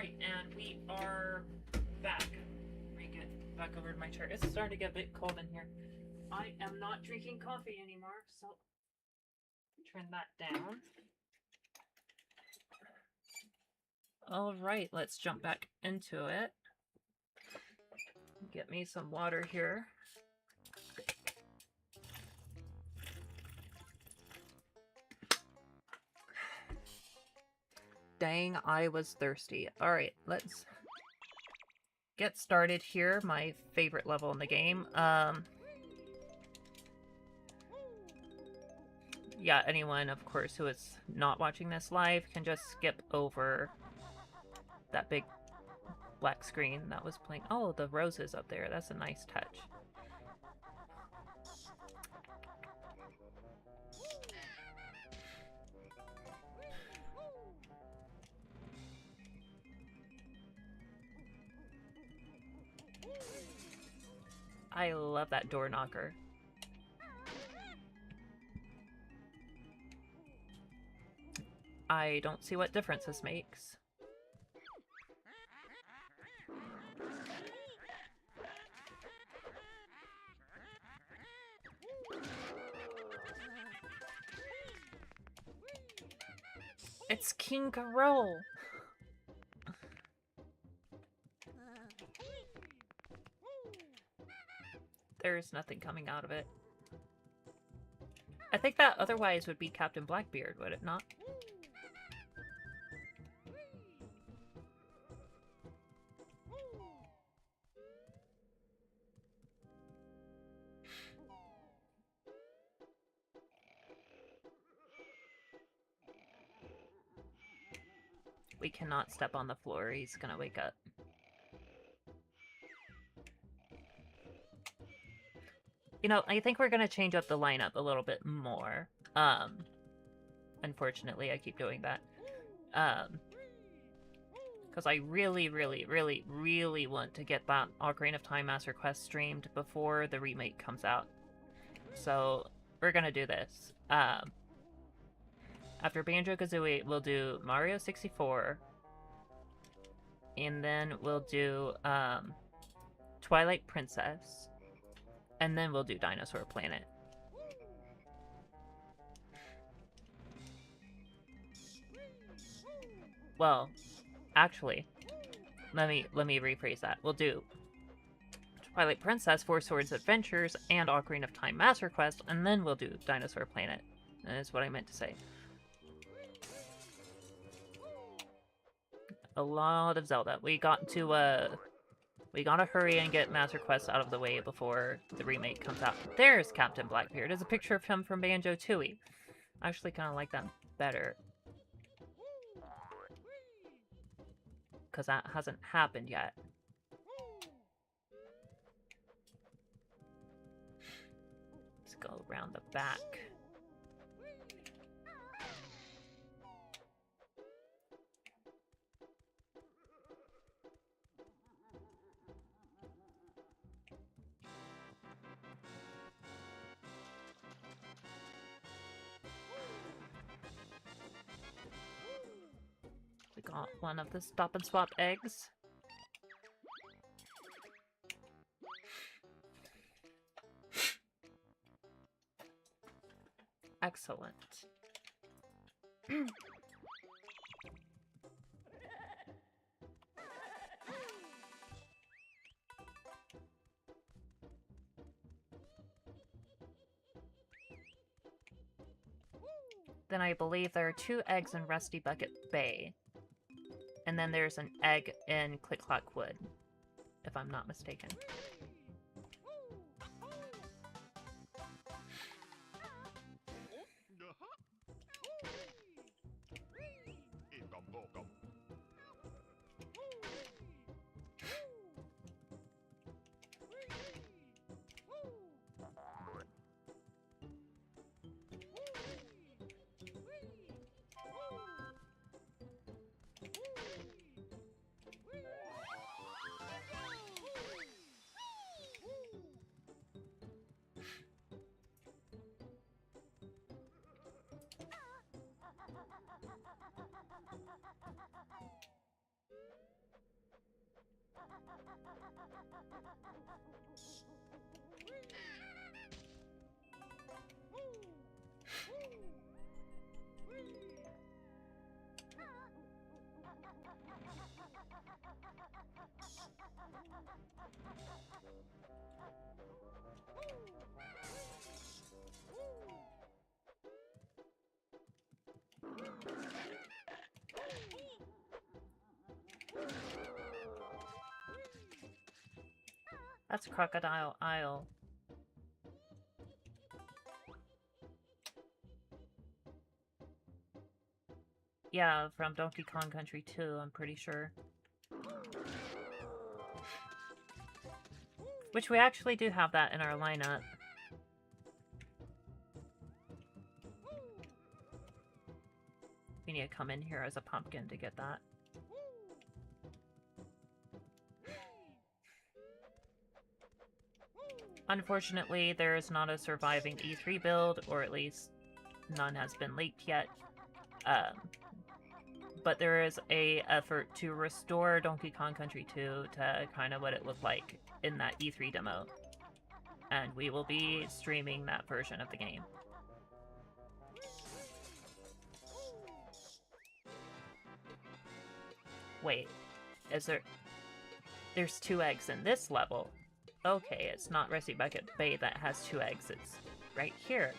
Alright, and we are back. Let me get back over to my chair. It's starting to get a bit cold in here. I am not drinking coffee anymore, so turn that down. Alright, let's jump back into it. Get me some water here. Dang, I was thirsty. Alright, let's get started here. My favorite level in the game. Yeah, anyone, of course, who is not watching this live can just skip over that big black screen that was playing. Oh, the roses up there. That's a nice touch. I love that door knocker. I don't see what difference this makes. It's King Carol! There's nothing coming out of it. I think that otherwise would be Captain Blackbeard, would it not? We cannot step on the floor, he's gonna wake up. You know, I think we're gonna change up the lineup a little bit more. Unfortunately, I keep doing that. Because I really, really, really, really want to get that Ocarina of Time Master Quest streamed before the remake comes out. So, we're gonna do this. After Banjo-Kazooie, we'll do Mario 64. And then we'll do, Twilight Princess. And then we'll do Dinosaur Planet. Well, actually, let me rephrase that. We'll do Twilight Princess, Four Swords Adventures, and Ocarina of Time Master Quest, and then we'll do Dinosaur Planet. That is what I meant to say. A lot of Zelda. We got to, we gotta hurry and get Master Quest out of the way before the remake comes out. There's Captain Blackbeard. There's a picture of him from Banjo-Tooie. I actually kind of like that better. Because that hasn't happened yet. Let's go around the back. We got one of the stop and swap eggs. Excellent. Then I believe there are 2 eggs in Rusty Bucket Bay. And then there's an egg in Click Clock Wood, if I'm not mistaken. That's Crocodile Isle. Yeah, from Donkey Kong Country 2, I'm pretty sure. Which we actually do have that in our lineup. We need to come in here as a pumpkin to get that. Unfortunately, there is not a surviving E3 build, or at least none has been leaked yet. But there is a effort to restore Donkey Kong Country 2 to kind of what it looked like in that E3 demo. And we will be streaming that version of the game. Wait, is there... There's 2 eggs in this level. Okay, it's not Rusty Bucket Bay that has 2 eggs, it's right here.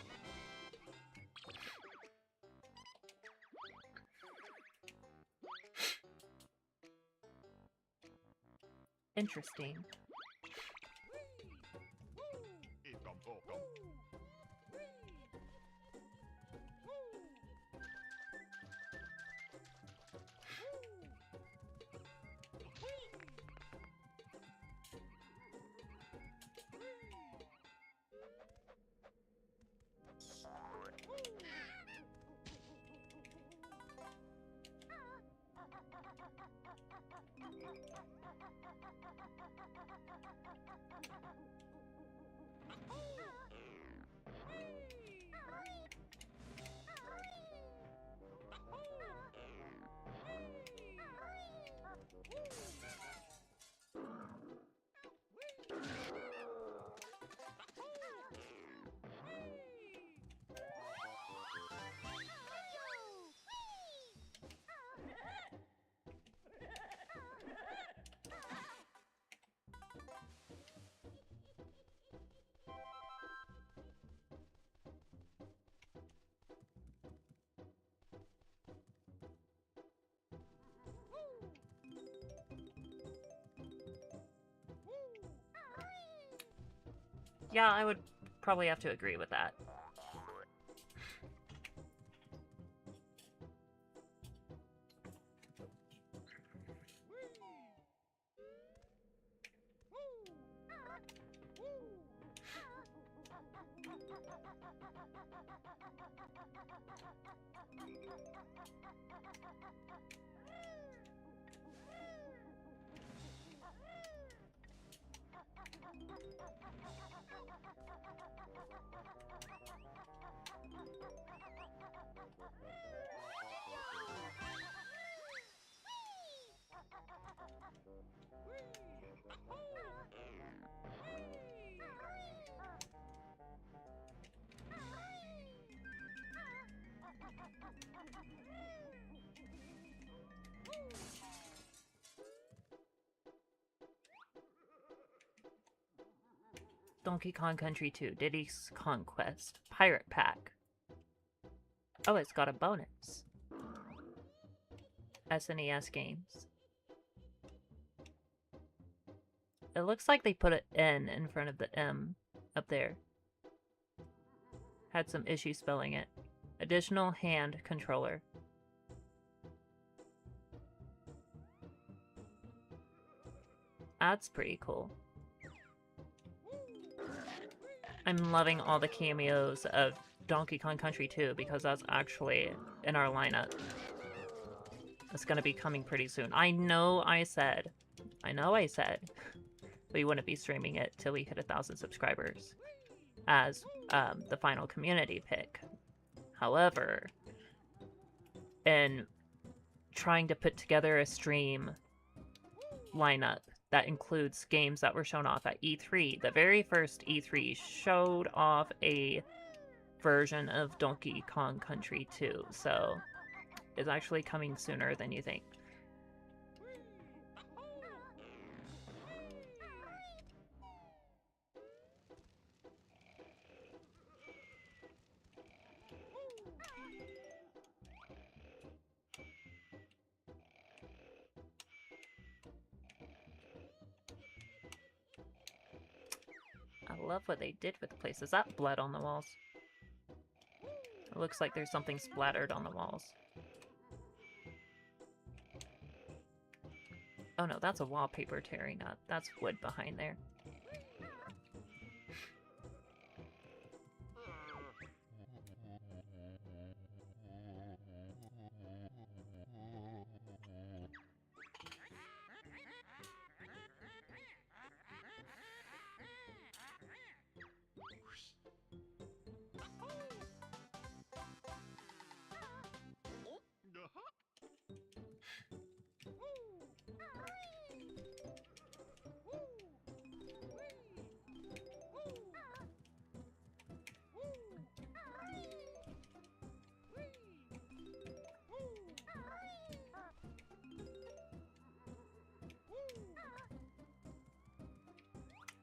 Interesting. Yeah, I would probably have to agree with that. Donkey Kong Country 2, Diddy's Conquest, Pirate Pack. Oh, it's got a bonus. SNES games. It looks like they put an N in front of the M up there. Had some issues spelling it. Additional hand controller. That's pretty cool. I'm loving all the cameos of Donkey Kong Country 2 because that's actually in our lineup. It's gonna be coming pretty soon. I know I said we wouldn't be streaming it till we hit 1,000 subscribers as the final community pick. However, in trying to put together a stream lineup that includes games that were shown off at E3. The very first E3 showed off a version of Donkey Kong Country 2, so it's actually coming sooner than you think. I love what they did with the place. Is that blood on the walls? It looks like there's something splattered on the walls. Oh no, that's a wallpaper tearing up. That's wood behind there.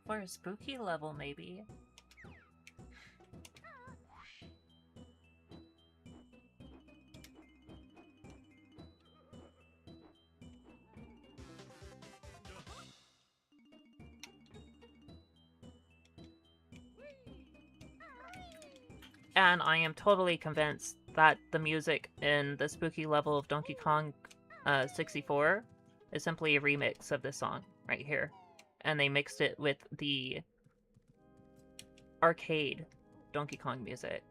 For a spooky level, maybe. And I am totally convinced that the music in the spooky level of Donkey Kong 64 is simply a remix of this song right here. And they mixed it with the arcade Donkey Kong music.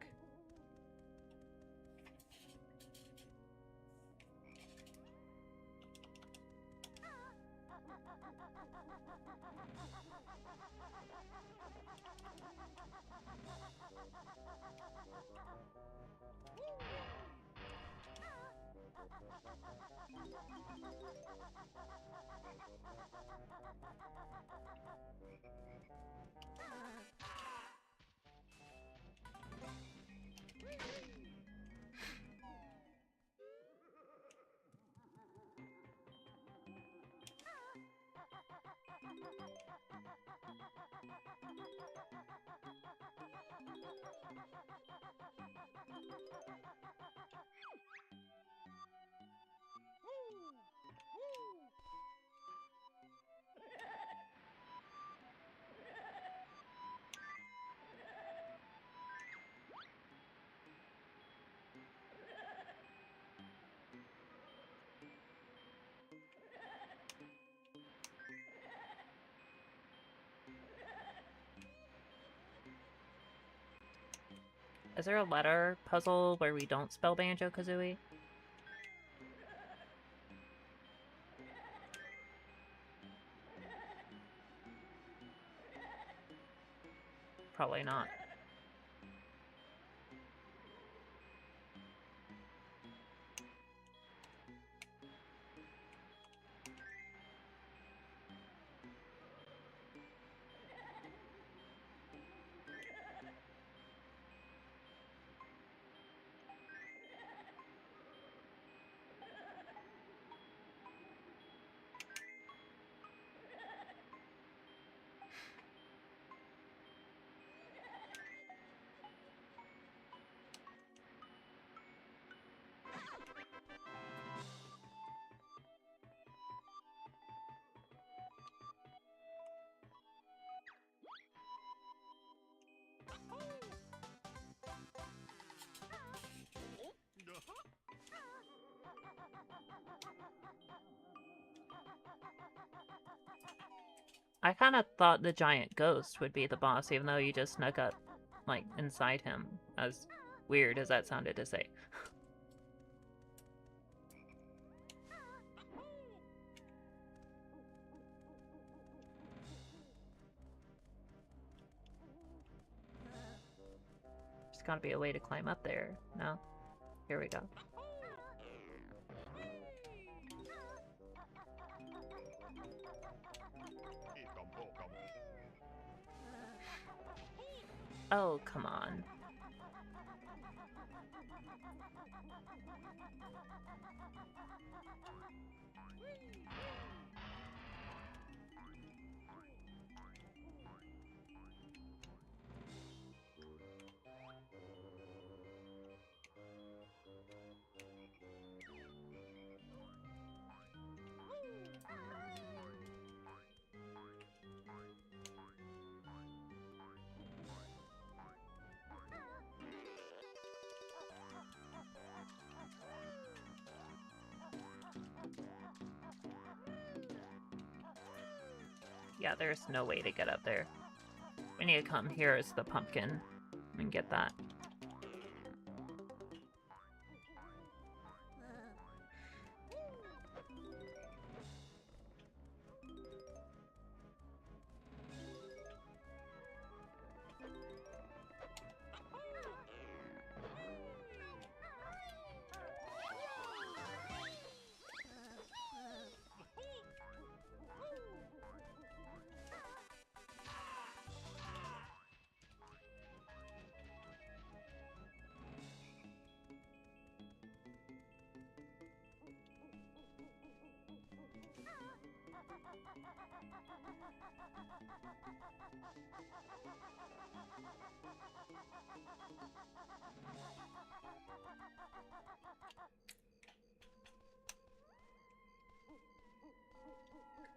Is there a letter puzzle where we don't spell Banjo-Kazooie? Probably not. I kind of thought the giant ghost would be the boss, even though you just snuck up, like, inside him. As weird as that sounded to say. There's gotta be a way to climb up there. No? Here we go. Oh, come on. Yeah, there's no way to get up there. We need to come here as the pumpkin and get that.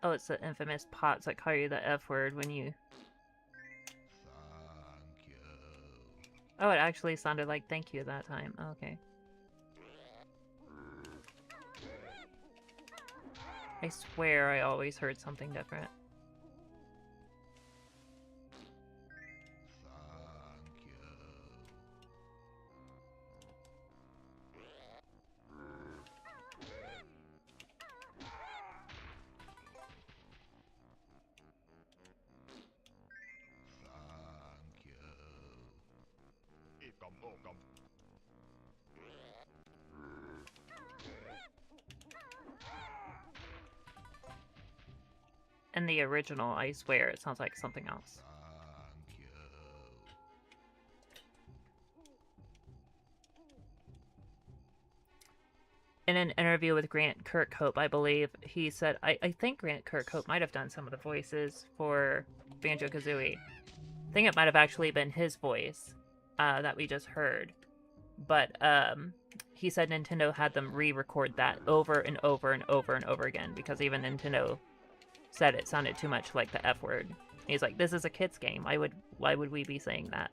Oh, it's the infamous pots that call you the F word when you... Thank you. Oh, it actually sounded like thank you that time. Okay. I swear I always heard something different. Thank you. Thank you. In the original, I swear it sounds like something else. Thank you. In an interview with Grant Kirkhope, I believe, he said, I think Grant Kirkhope might have done some of the voices for Banjo-Kazooie. I think it might have actually been his voice that we just heard. But he said Nintendo had them re-record that over and over and over and over again because even Nintendo said it sounded too much like the F word. He's like, this is a kid's game. Why would we be saying that?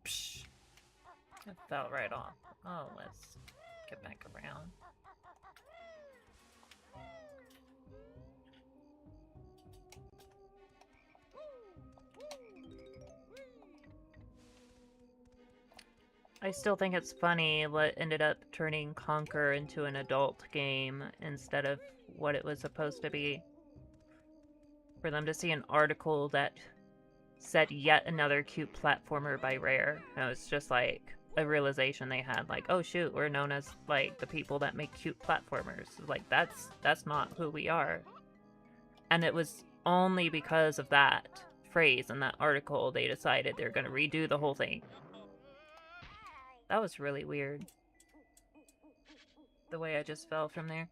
Psh. It fell right off. Oh, let's get back around. I still think it's funny what ended up turning Conquer into an adult game instead of what it was supposed to be. For them to see an article that said yet another cute platformer by Rare. And it was just like a realization they had, like, oh shoot, we're known as like the people that make cute platformers. Like that's not who we are. And it was only because of that phrase in that article they decided they're gonna redo the whole thing. That was really weird. The way I just fell from there.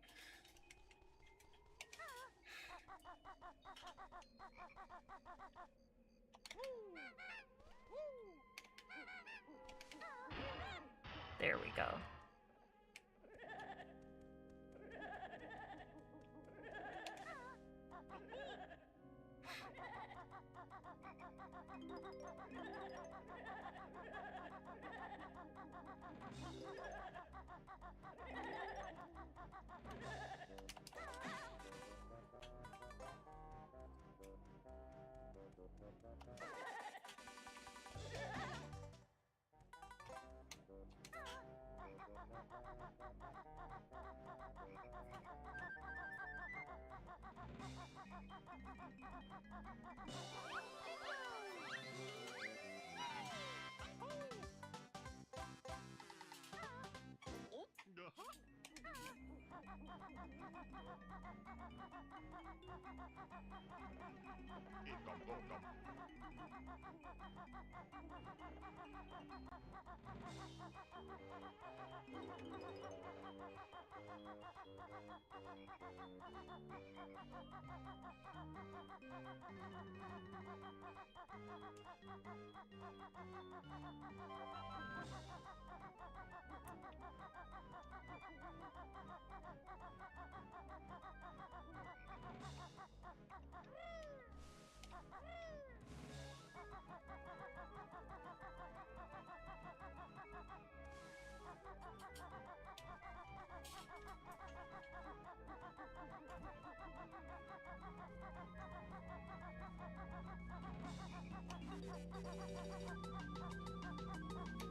There we go.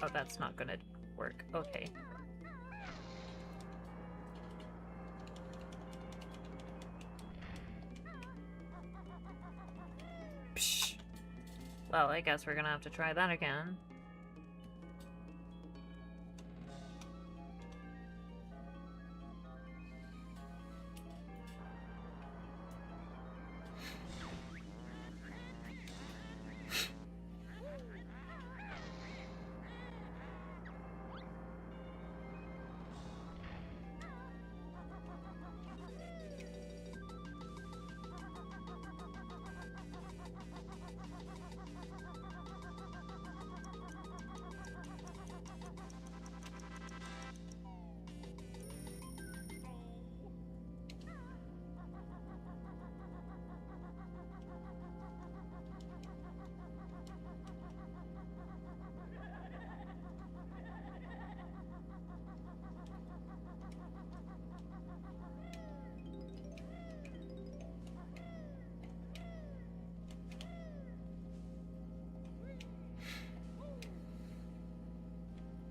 Oh, that's not gonna work. Okay. Psh. Well, I guess we're gonna have to try that again.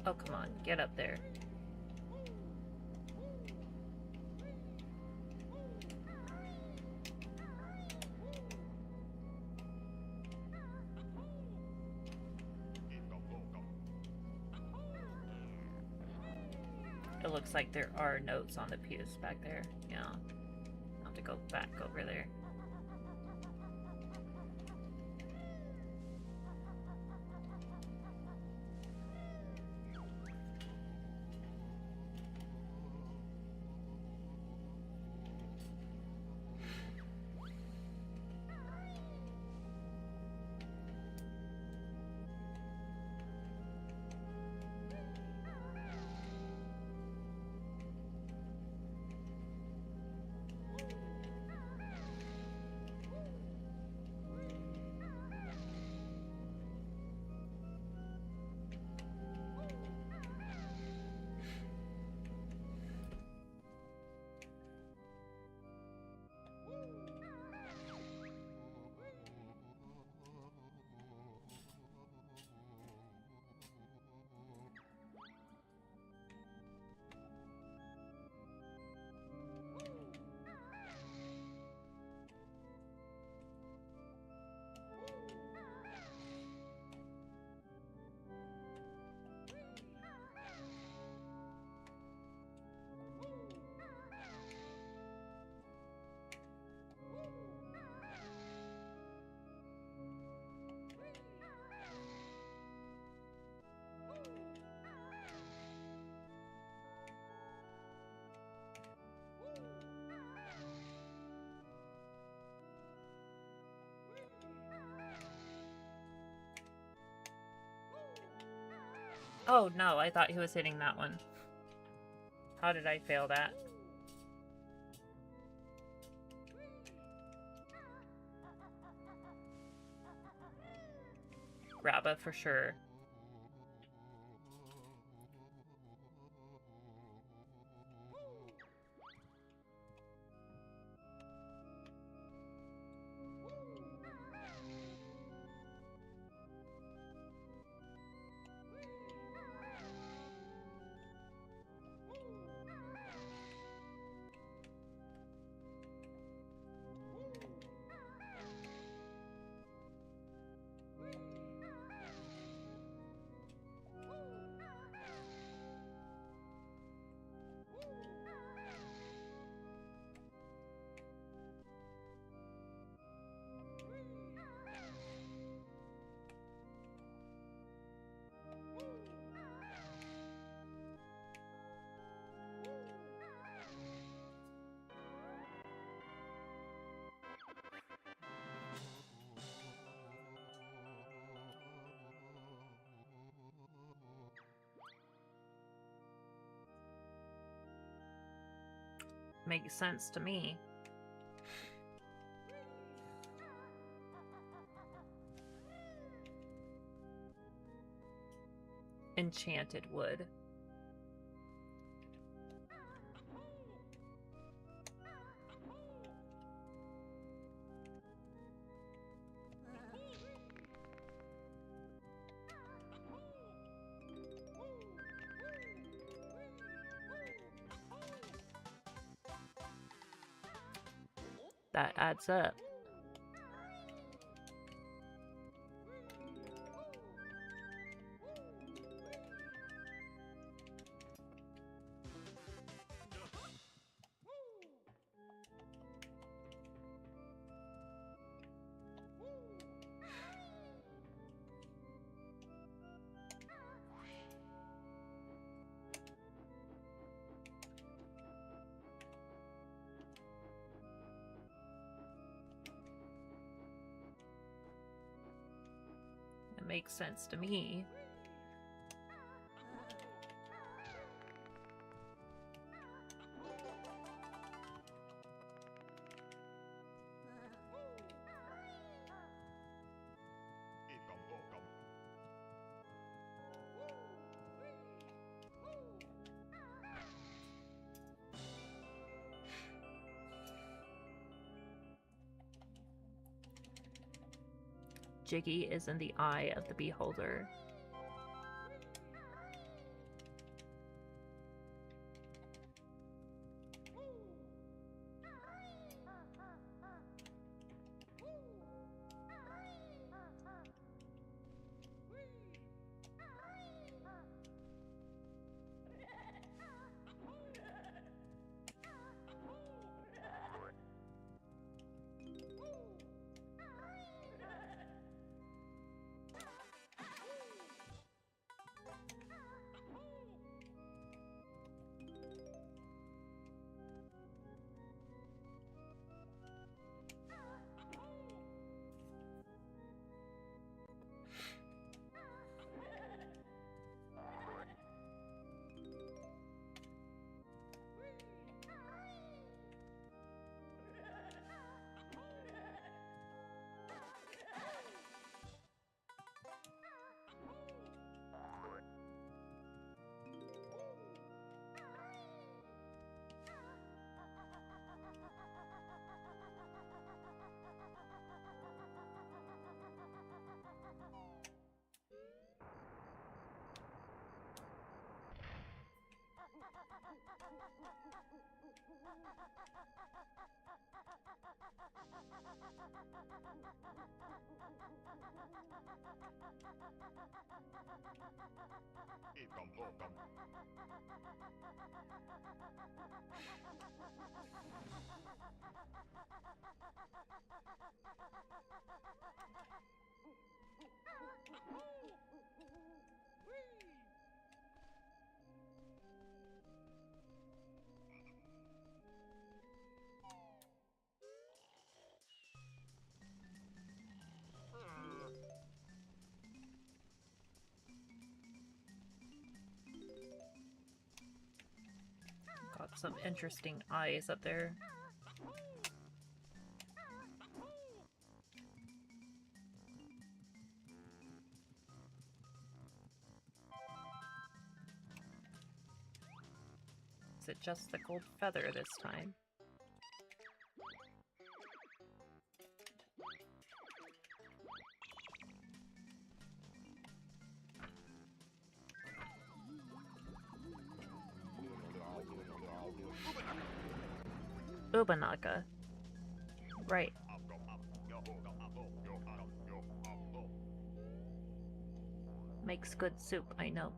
Oh, come on. Get up there. It looks like there are notes on the pews back there. Yeah. I'll have to go back over there. Oh no, I thought he was hitting that one. How did I fail that? Grabba for sure. Makes sense to me. Enchanted wood. That adds up. It makes sense to me. Jiggy is in the eye of the beholder. some interesting eyes up there. Is it just the gold feather this time? Ubanaka. Right. Makes good soup, I know.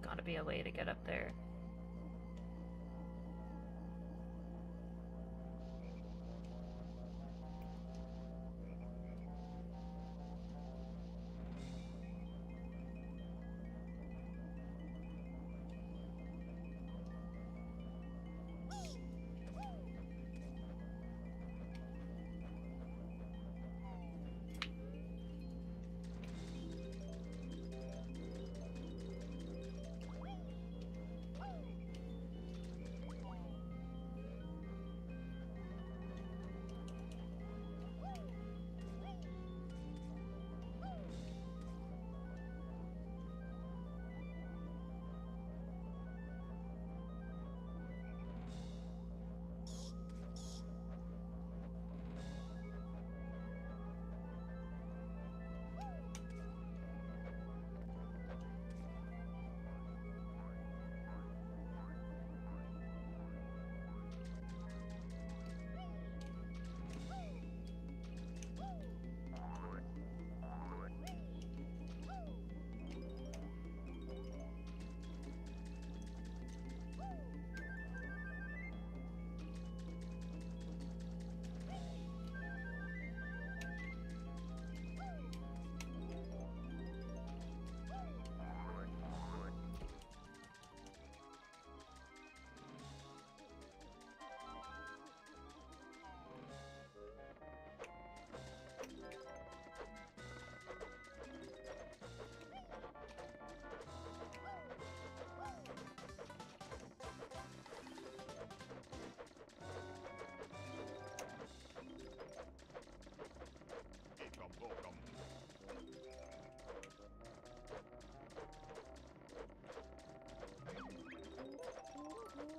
Gotta be a way to get up there.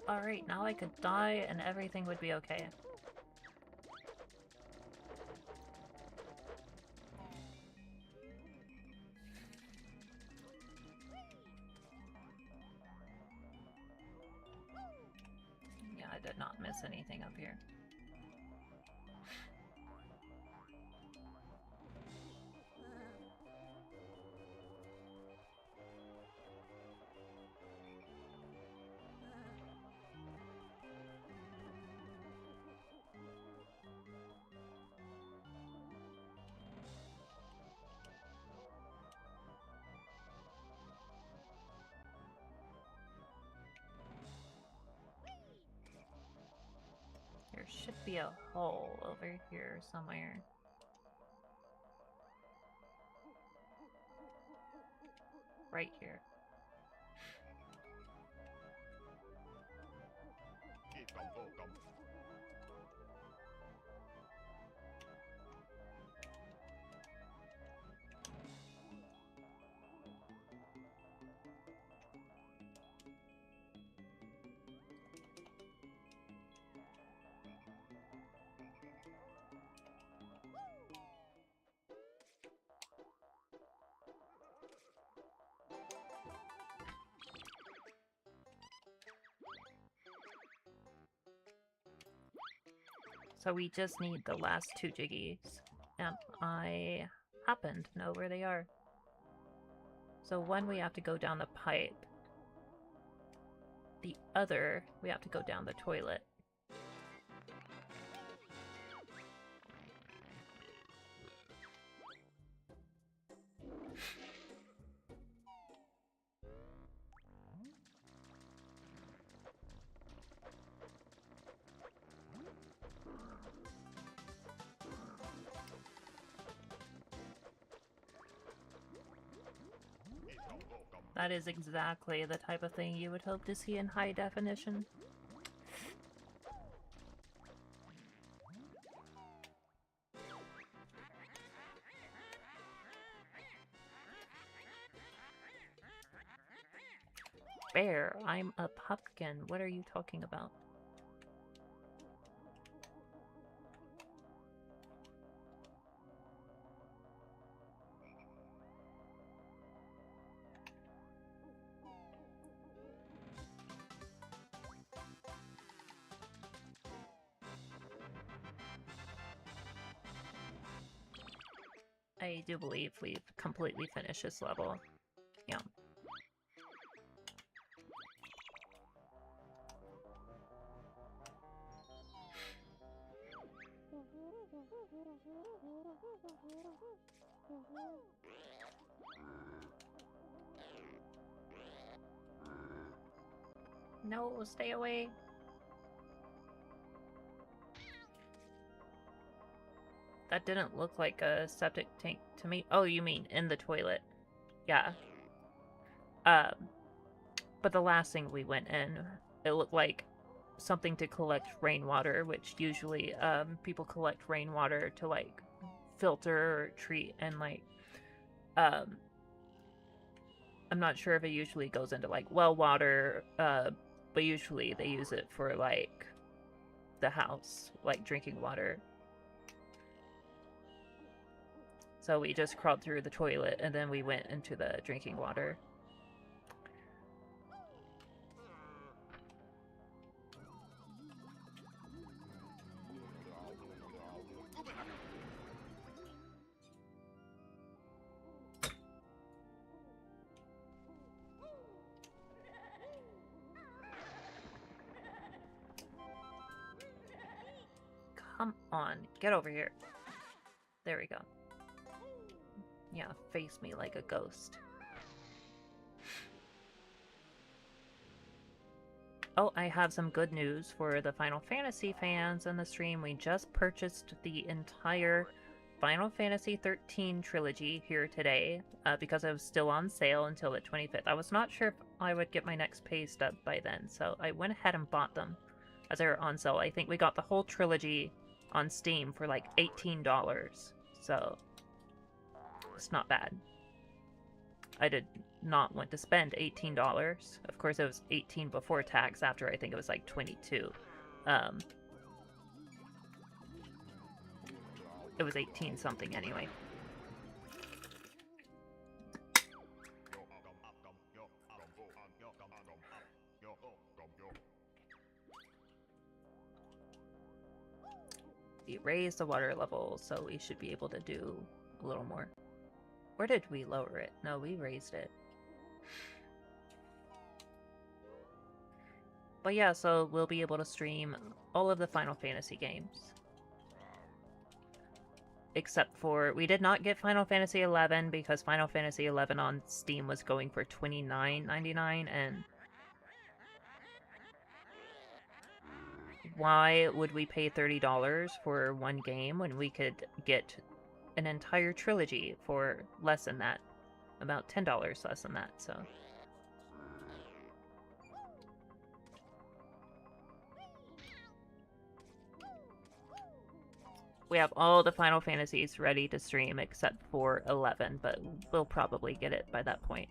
Alright, now I could die and everything would be okay. Yeah, I did not miss anything up here. There should be a hole over here somewhere. Right here. So we just need the last two jiggies. Am I happen to know where they are. So one, we have to go down the pipe. The other, we have to go down the toilet. That is exactly the type of thing you would hope to see in high definition. Bear, I'm a pumpkin. What are you talking about? I do believe we've completely finished this level. Yeah. No, stay away. That didn't look like a septic tank to me. Oh, you mean in the toilet. Yeah. But the last thing we went in, it looked like something to collect rainwater, which usually people collect rainwater to like filter or treat, and like I'm not sure if it usually goes into like well water, but usually they use it for like the house, like drinking water. So we just crawled through the toilet and then we went into the drinking water. Come on, get over here. There we go. Yeah, face me like a ghost. Oh, I have some good news for the Final Fantasy fans in the stream. We just purchased the entire Final Fantasy 13 trilogy here today because it was still on sale until the 25th. I was not sure if I would get my next pay stub by then, so I went ahead and bought them as they were on sale. I think we got the whole trilogy on Steam for like $18, so it's not bad. I did not want to spend $18. Of course, it was 18 before tax. After, I think it was like 22. It was 18 something anyway. We raised the water level, so we should be able to do a little more. Or did we lower it? No, we raised it. But yeah, so we'll be able to stream all of the Final Fantasy games. Except for, we did not get Final Fantasy XI because Final Fantasy XI on Steam was going for $29.99, and why would we pay $30 for one game when we could get an entire trilogy for less than that? About $10 less than that, so. We have all the Final Fantasies ready to stream except for 11, but we'll probably get it by that point.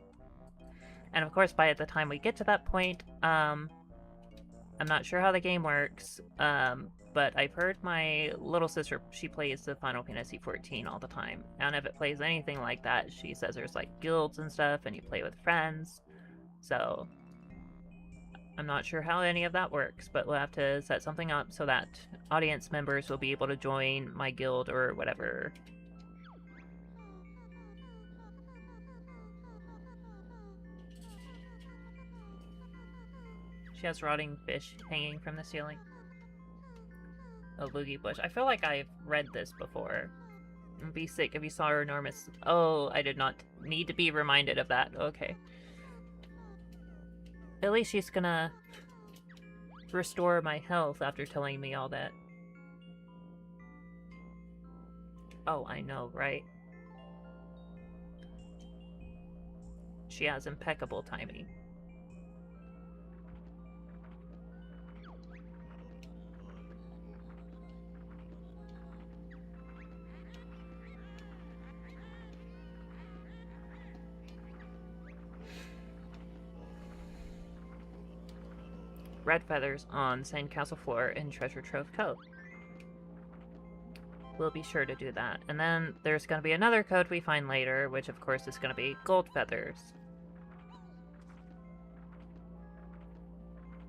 And of course, by the time we get to that point, I'm not sure how the game works, but I've heard my little sister, she plays the Final Fantasy 14 all the time, and if it plays anything like that, she says there's like guilds and stuff, and you play with friends, so I'm not sure how any of that works, but we'll have to set something up so that audience members will be able to join my guild or whatever. She has rotting fish hanging from the ceiling. A loogie bush. I feel like I've read this before. It'd be sick if you saw her enormous... Oh, I did not need to be reminded of that. Okay. At least she's gonna restore my health after telling me all that. Oh, I know, right? She has impeccable timing. Red feathers on sandcastle floor in treasure trove code. We'll be sure to do that. And then there's going to be another code we find later, which of course is going to be gold feathers.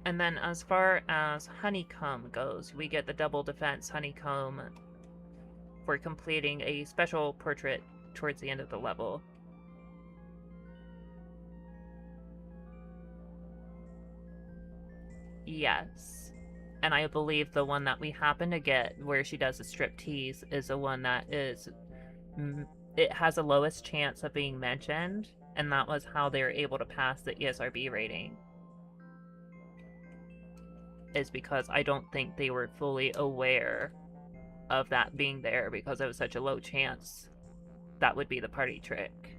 And then as far as honeycomb goes, we get the double defense honeycomb for completing a special portrait towards the end of the level. Yes. And I believe the one that we happen to get where she does the striptease is the one that is... It has the lowest chance of being mentioned, and that was how they were able to pass the ESRB rating. Is because I don't think they were fully aware of that being there because it was such a low chance that would be the party trick.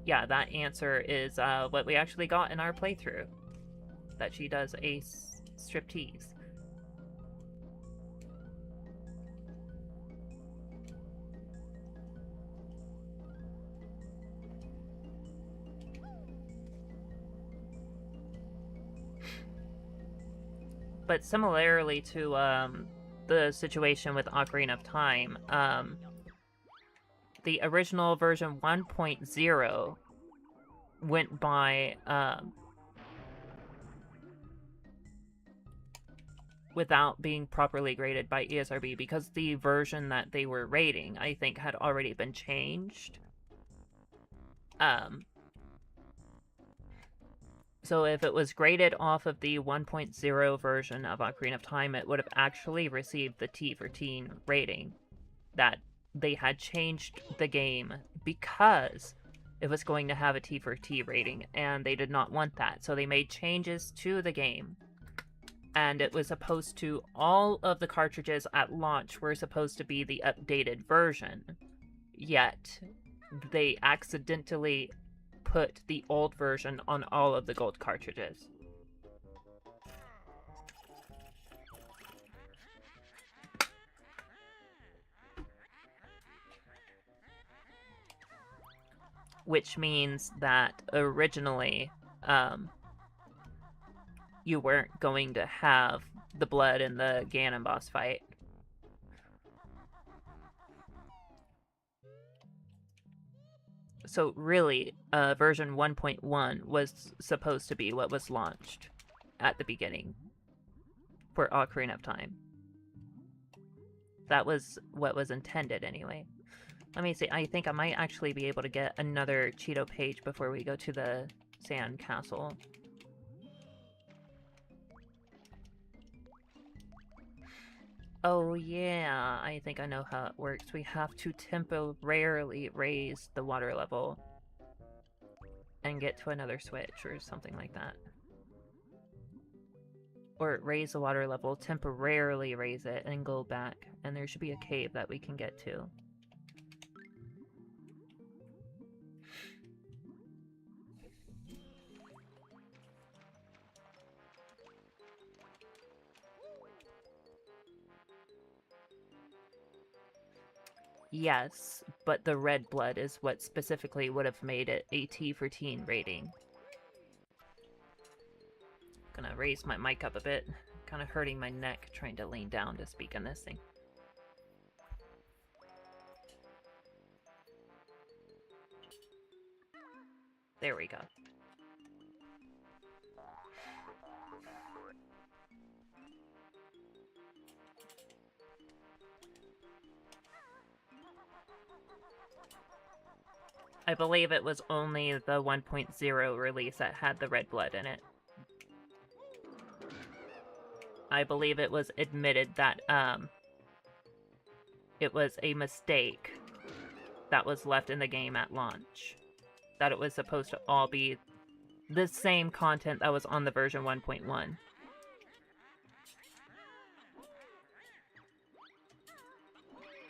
Yeah, that answer is what we actually got in our playthrough. That she does a striptease. But similarly to the situation with Ocarina of Time, the original version 1.0 went by without being properly graded by ESRB because the version that they were rating, I think, had already been changed. So if it was graded off of the 1.0 version of Ocarina of Time, it would have actually received the T for teen rating. That they had changed the game because it was going to have a T for T rating, and they did not want that. So they made changes to the game. And it was supposed to, all of the cartridges at launch were supposed to be the updated version. Yet, they accidentally put the old version on all of the gold cartridges. Which means that originally, you weren't going to have the blood in the Ganon boss fight. So really, version 1.1 was supposed to be what was launched at the beginning for Ocarina of Time. That was what was intended anyway. Let me see, I think I might actually be able to get another Cheeto page before we go to the Sand Castle. Oh yeah, I think I know how it works. We have to temporarily raise the water level and get to another switch or something like that. Or raise the water level, temporarily raise it, and go back. And there should be a cave that we can get to. Yes, but the red blood is what specifically would have made it a T for teen rating. Gonna raise my mic up a bit. Kind of hurting my neck trying to lean down to speak on this thing. There we go. I believe it was only the 1.0 release that had the red blood in it. I believe it was admitted that it was a mistake that was left in the game at launch. That it was supposed to all be the same content that was on the version 1.1.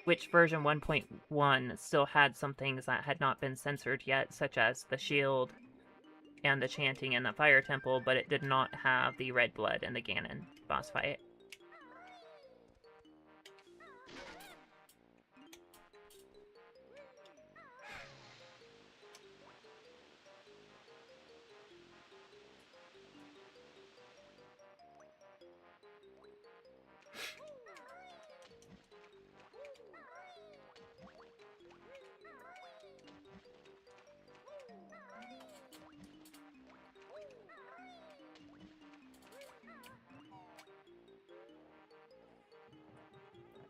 Which version 1.1 still had some things that had not been censored yet, such as the shield and the chanting in the fire temple, but it did not have the red blood in the Ganon boss fight.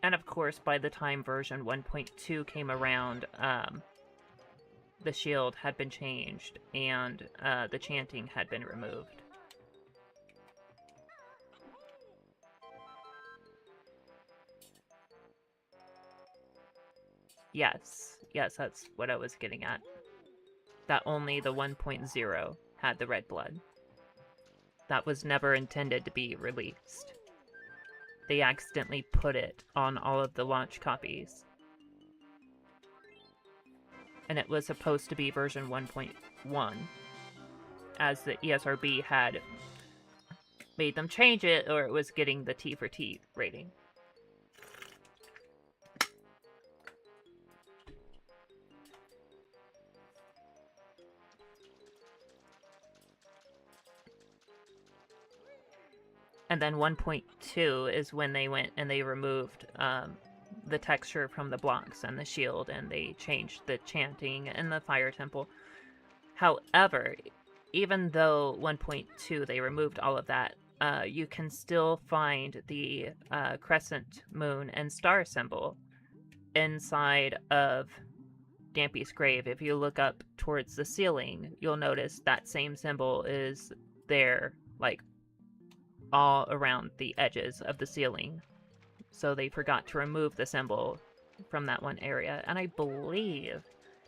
And of course, by the time version 1.2 came around, the shield had been changed and the chanting had been removed. Yes, that's what I was getting at. That only the 1.0 had the red blood. That was never intended to be released. They accidentally put it on all of the launch copies. And it was supposed to be version 1.1, as the ESRB had made them change it, or it was getting the T for T rating. And then 1.2 is when they went and they removed the texture from the blocks and the shield, and they changed the chanting and the fire temple. However, even though 1.2 they removed all of that, you can still find the crescent, moon, and star symbol inside of Dampy's grave. If you look up towards the ceiling, you'll notice that same symbol is there, like, all around the edges of the ceiling. So they forgot to remove the symbol from that one area. And I believe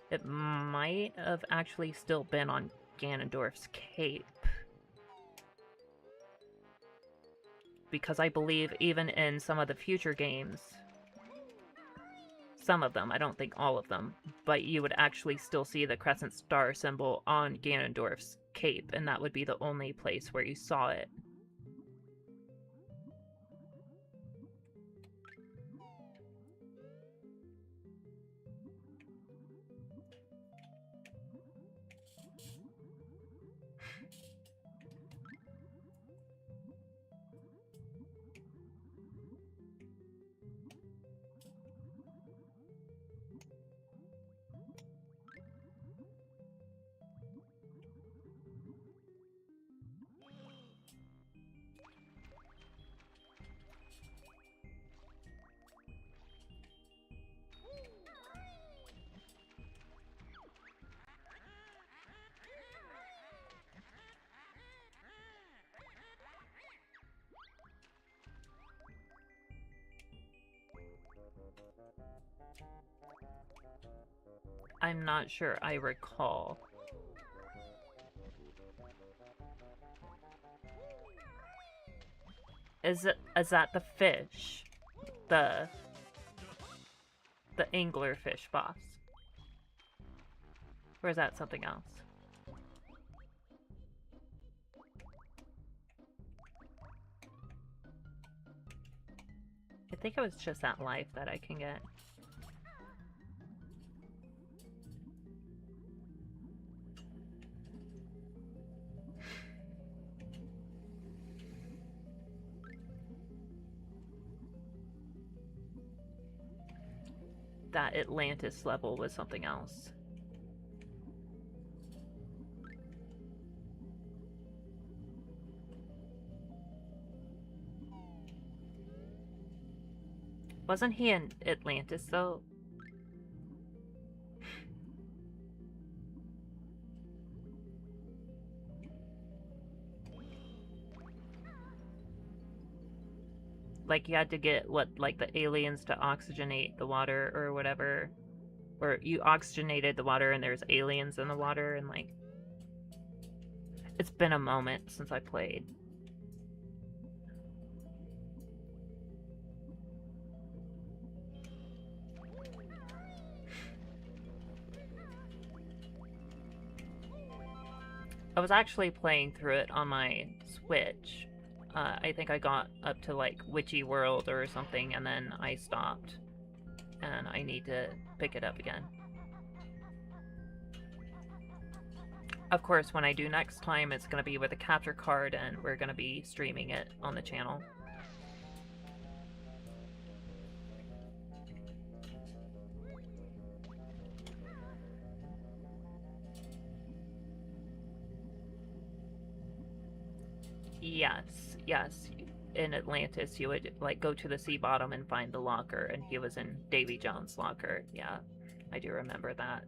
it might have actually still been on Ganondorf's cape. Because I believe even in some of the future games, some of them, I don't think all of them, but you would actually still see the crescent star symbol on Ganondorf's cape, and that would be the only place where you saw it. I'm not sure I recall. Is that the fish? The anglerfish boss? Or is that something else? I think it was just that life that I can get. That Atlantis level was something else. Wasn't he in Atlantis, though? Like, you had to get, what, like, the aliens to oxygenate the water or whatever. Or you oxygenated the water and there's aliens in the water, and, like... It's been a moment since I played. I was actually playing through it on my Switch. I think I got up to, like, Witchy World or something, and then I stopped. And I need to pick it up again. Of course, when I do next time, it's going to be with a capture card, and we're going to be streaming it on the channel. Yes. In Atlantis, you would, like, go to the sea bottom and find the locker, and he was in Davy Jones' locker. Yeah, I do remember that.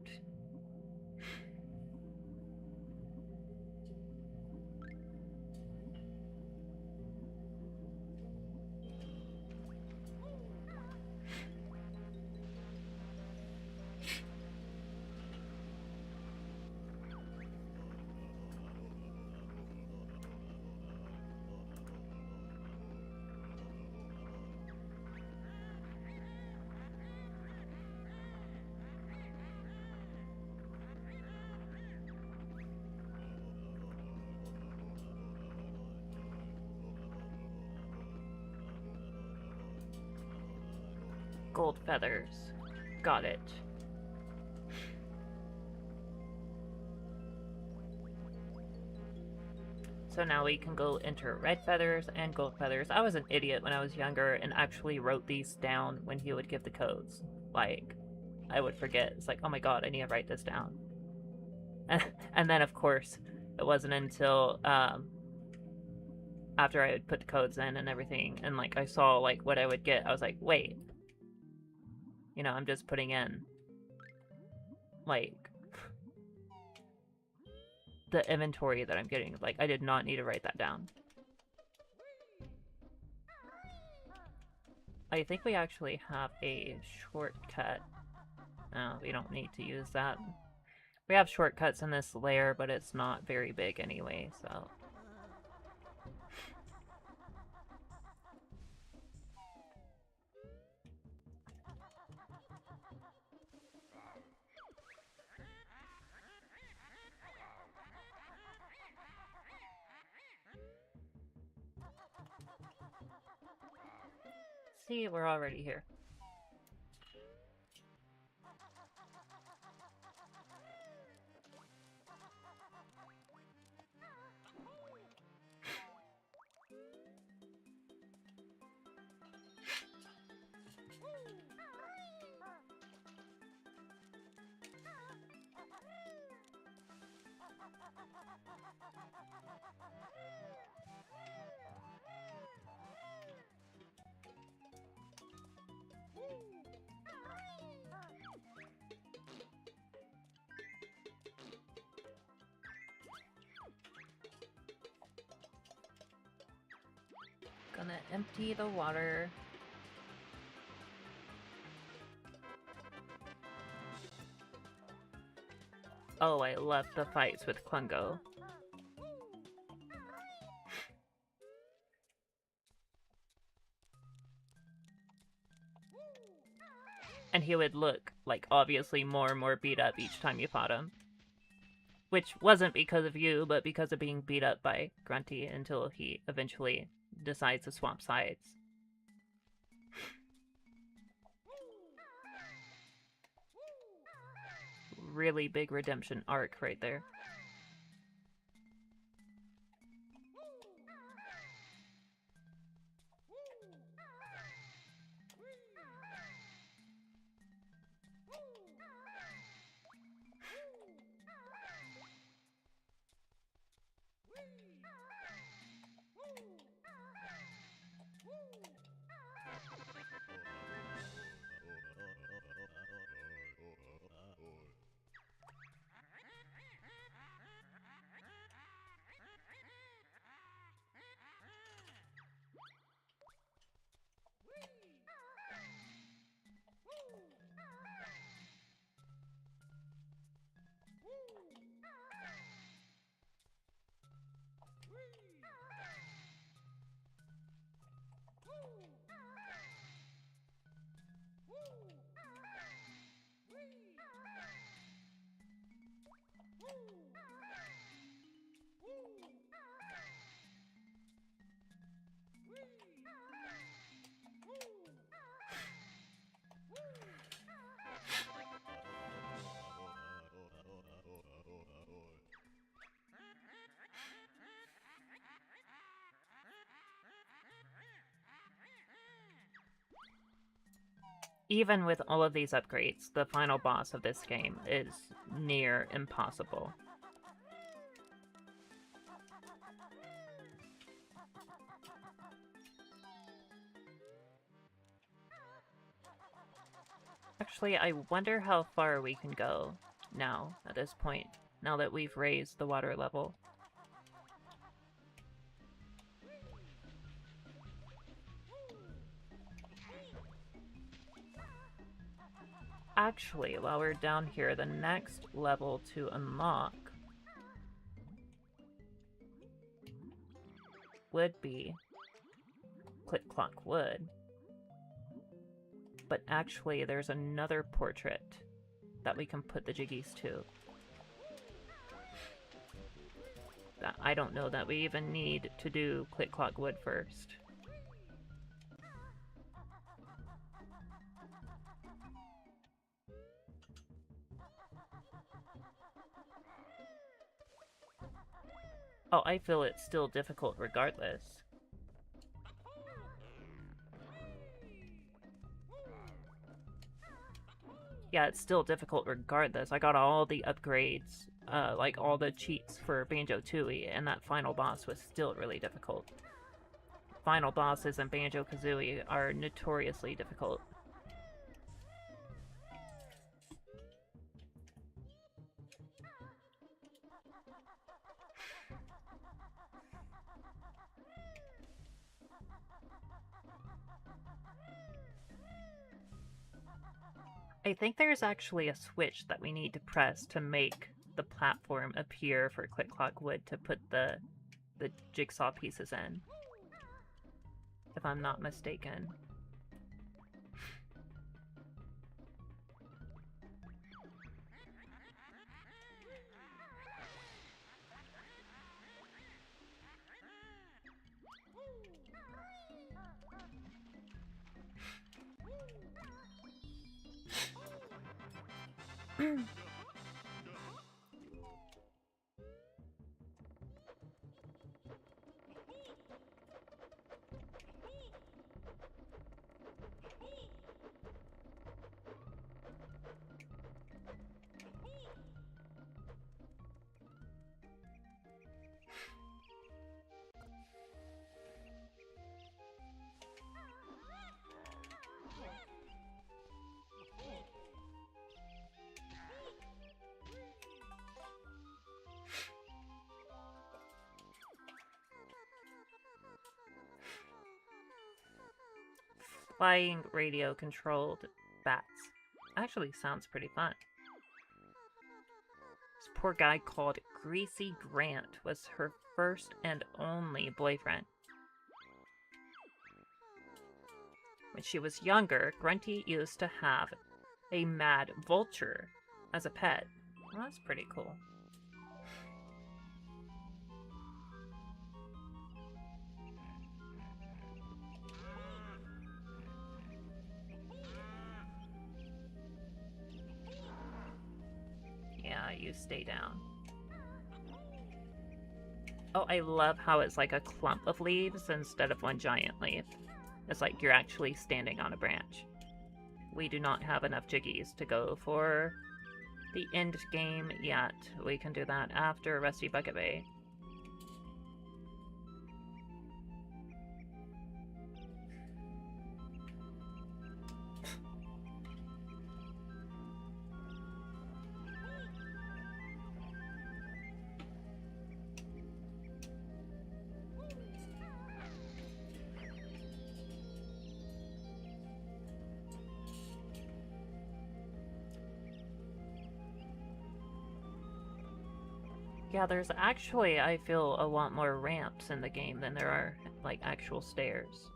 Gold feathers. Got it. So now we can go enter red feathers and gold feathers. I was an idiot when I was younger and actually wrote these down when he would give the codes. Like, I would forget. It's like, oh my god, I need to write this down. And then, of course, it wasn't until after I had put the codes in and everything, and, like, I saw, like, what I would get, I was like, wait. You know, I'm just putting in, like, the inventory that I'm getting. Like, I did not need to write that down. I think we actually have a shortcut. No, we don't need to use that. We have shortcuts in this layer, but it's not very big anyway, so... See, we're already here. Gonna empty the water. Oh, I love the fights with Klungo. And he would look, like, obviously more and more beat up each time you fought him. Which wasn't because of you, but because of being beat up by Grunty until he eventually decides to swap sides. Really big redemption arc right there. even with all of these upgrades, the final boss of this game is near impossible. Actually, I wonder how far we can go now, at this point, now that we've raised the water level. Actually, while we're down here, the next level to unlock would be Click Clock Wood. But actually, there's another portrait that we can put the jiggies to. That I don't know that we even need to do Click Clock Wood first. Oh, I feel it's still difficult regardless. Yeah, it's still difficult regardless. I got all the upgrades, like all the cheats for Banjo-Tooie, and that final boss was still really difficult. Final bosses in Banjo-Kazooie are notoriously difficult. I think there's actually a switch that we need to press to make the platform appear for Click Clock Wood to put the jigsaw pieces in, if I'm not mistaken. Flying radio-controlled bats. Actually sounds pretty fun. This poor guy called Greasy Grant was her first and only boyfriend. When she was younger, Grunty used to have a mad vulture as a pet. Well, that's pretty cool. Yeah, you stay down. Oh, I love how it's like a clump of leaves instead of one giant leaf. It's like you're actually standing on a branch. We do not have enough jiggies to go for the end game yet. We can do that after Rusty Bucket Bay. Yeah, there's actually, I feel, a lot more ramps in the game than there are, like, actual stairs.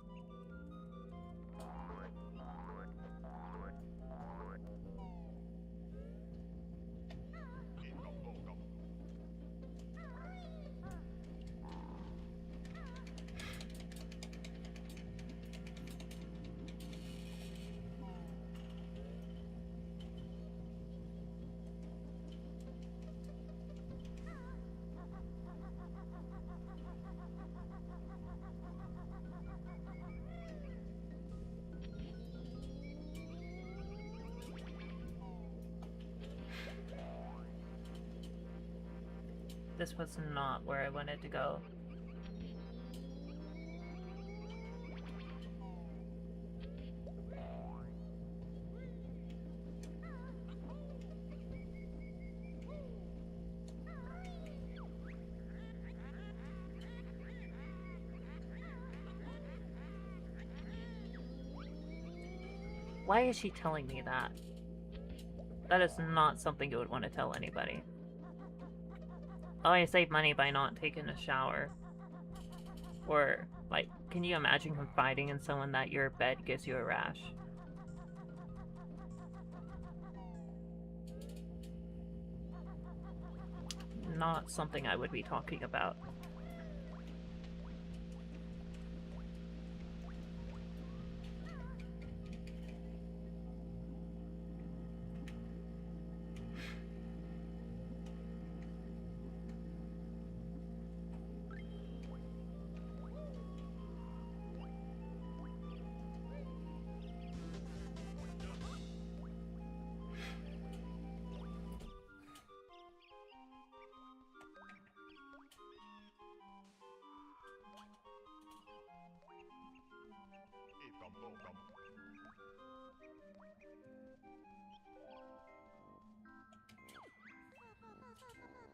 This was not where I wanted to go. Why is she telling me that? That is not something you would want to tell anybody. Oh, I save money by not taking a shower. Or, like, can you imagine confiding in someone that your bed gives you a rash? Not something I would be talking about.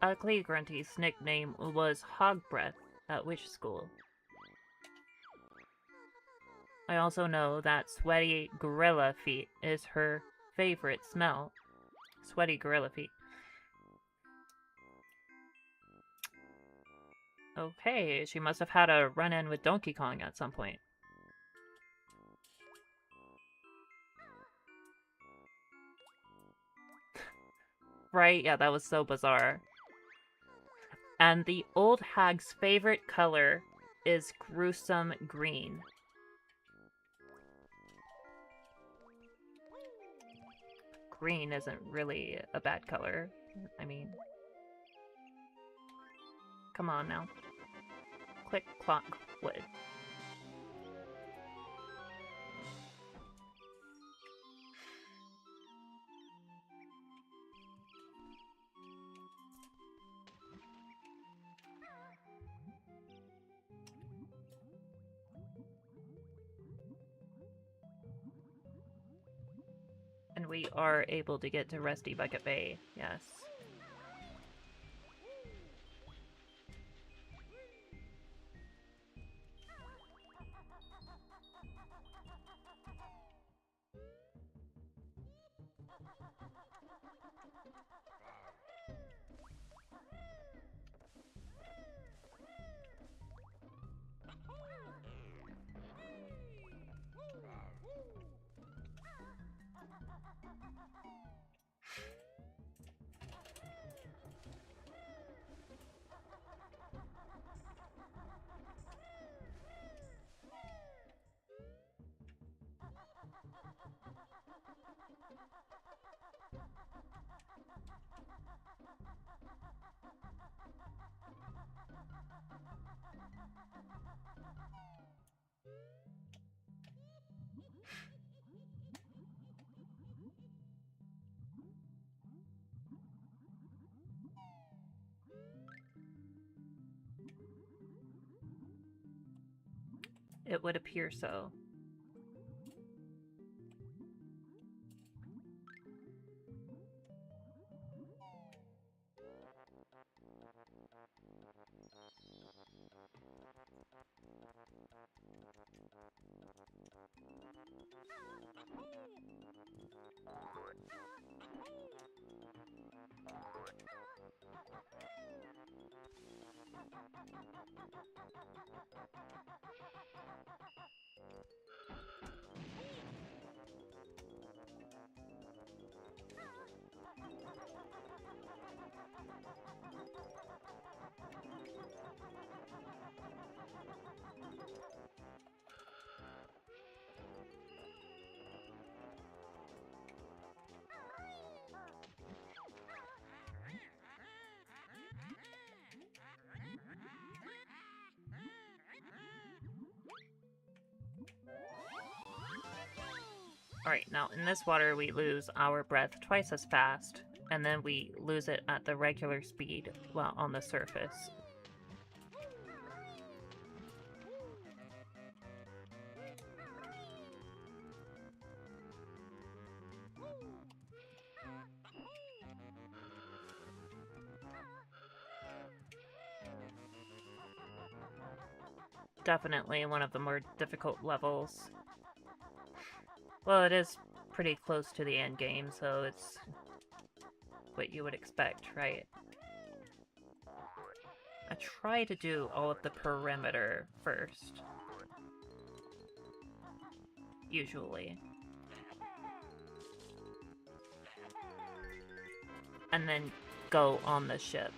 Ugly Grunty's nickname was Hog Breath at which school? I also know that sweaty gorilla feet is her favorite smell. Sweaty gorilla feet. Okay, she must have had a run-in with Donkey Kong at some point. Right? Yeah, that was so bizarre. And the old hag's favorite color is gruesome green. Green isn't really a bad color. I mean... Come on now. Click, clock, wood. And we are able to get to Rusty Bucket Bay, yes. It would appear so. Alright, now in this water we lose our breath twice as fast, and then we lose it at the regular speed while on the surface. Definitely one of the more difficult levels. Well, it is pretty close to the end game, so it's what you would expect, right? I try to do all of the perimeter first. Usually. And then go on the ship.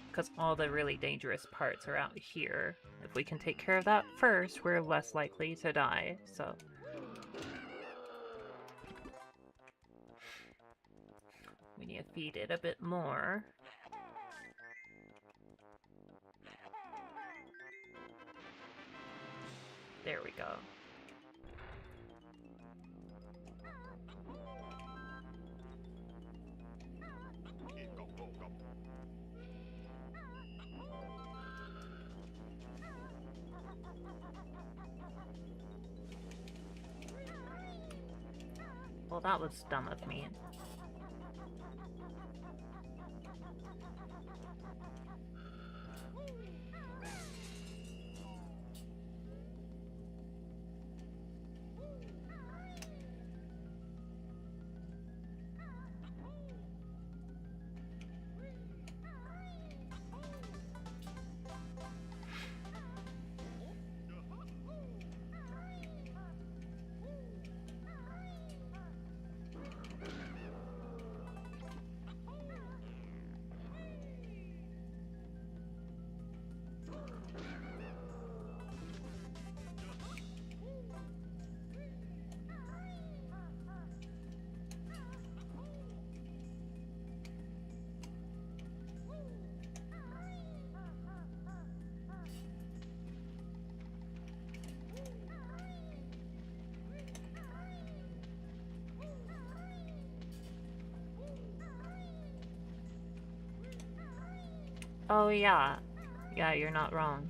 Because all the really dangerous parts are out here. If we can take care of that first, we're less likely to die, so... We need to feed it a bit more. There we go. Well, that was dumb of me. Oh yeah. Yeah, you're not wrong.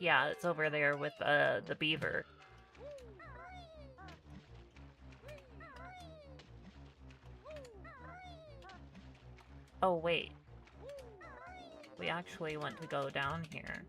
Yeah, it's over there with the beaver. Oh, wait. We actually want to go down here.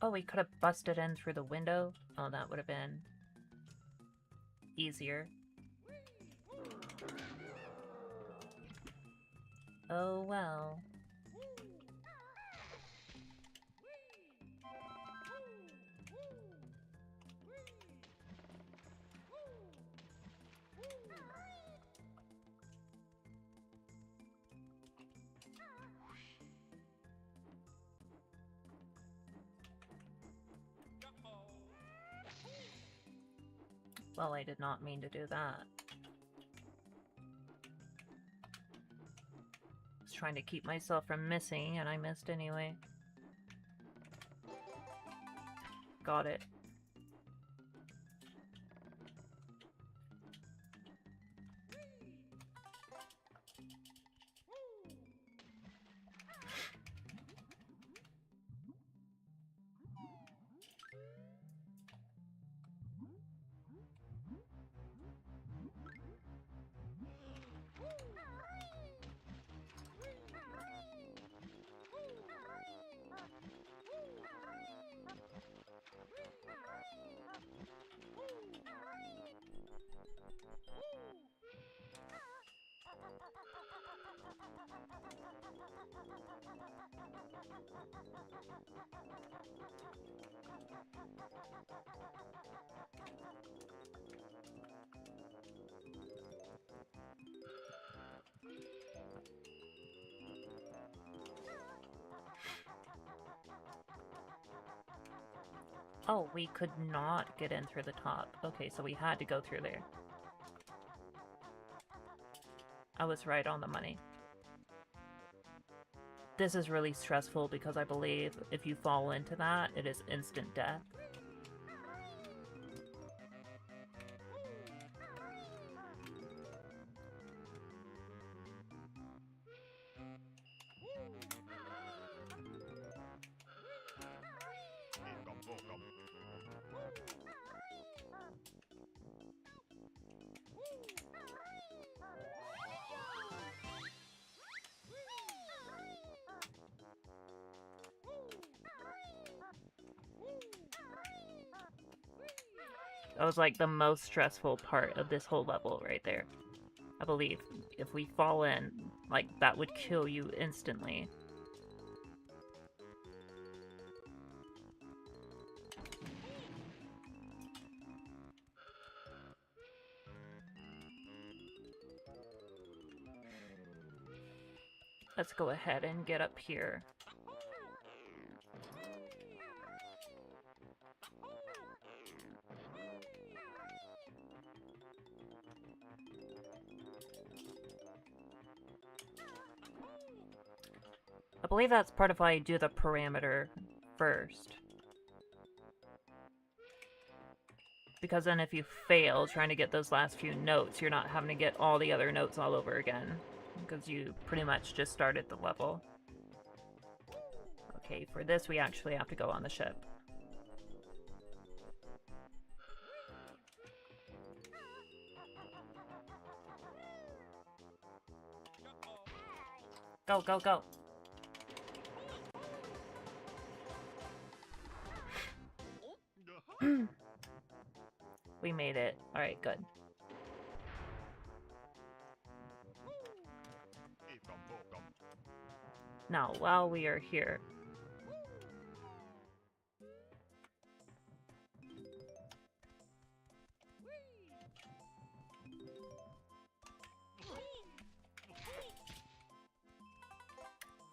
Oh, we could have busted in through the window. Oh, that would have been easier. Oh, well. Well, I did not mean to do that. I was trying to keep myself from missing, and I missed anyway. Got it. Oh, we could not get in through the top. Okay, so we had to go through there. I was right on the money. This is really stressful because I believe if you fall into that, it is instant death. That was like the most stressful part of this whole level right there. I believe if we fall in, like, that would kill you instantly. Let's go ahead and get up here. I believe that's part of why I do the parameter first. Because then if you fail trying to get those last few notes, you're not having to get all the other notes all over again. Because you pretty much just started the level. Okay, for this we actually have to go on the ship. Go, go, go! We made it. Alright, good. Now, while we are here...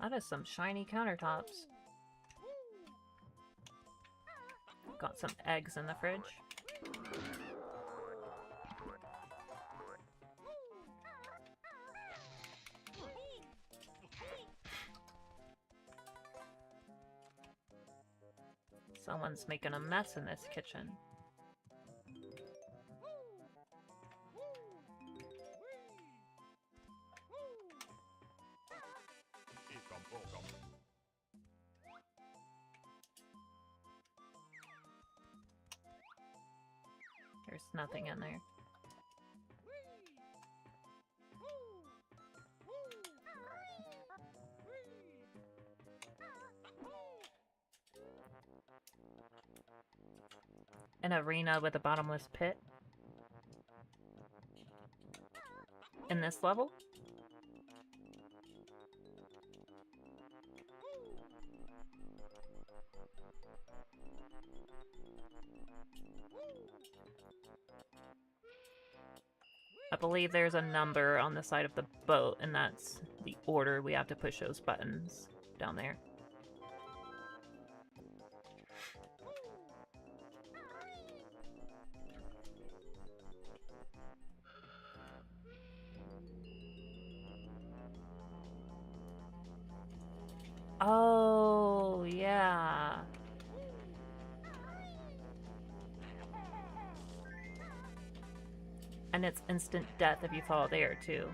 That is some shiny countertops. Got some eggs in the fridge. Someone's making a mess in this kitchen. There's nothing in there. An arena with a bottomless pit? In this level? I believe there's a number on the side of the boat, and that's the order we have to push those buttons down there. Oh, yeah. And it's instant death if you fall there, too.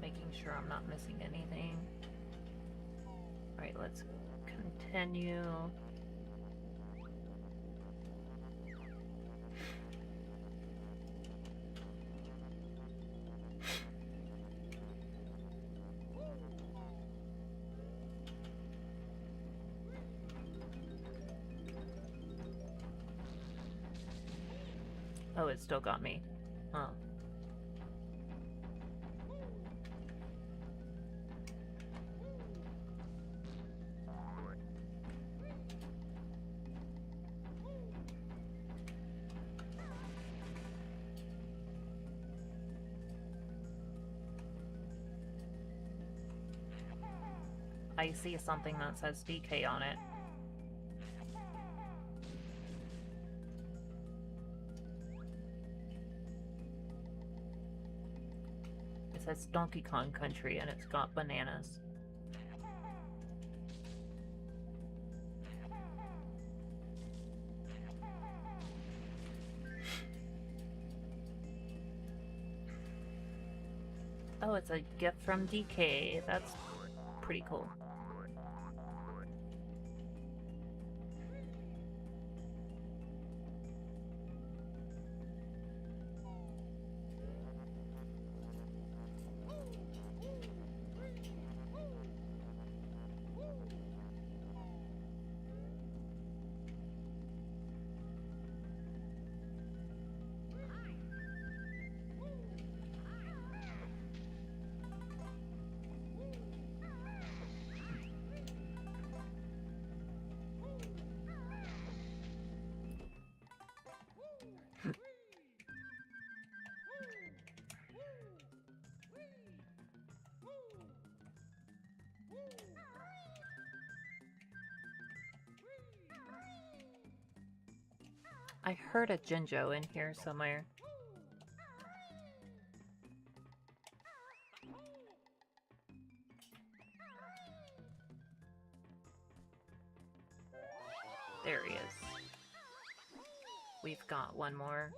Making sure I'm not missing anything. Alright, let's continue. Oh, it still got me. Oh. I see something that says DK on it. It says Donkey Kong Country and it's got bananas. Oh, it's a gift from DK. That's pretty cool. I heard a Jinjo in here somewhere. There he is. We've got one more.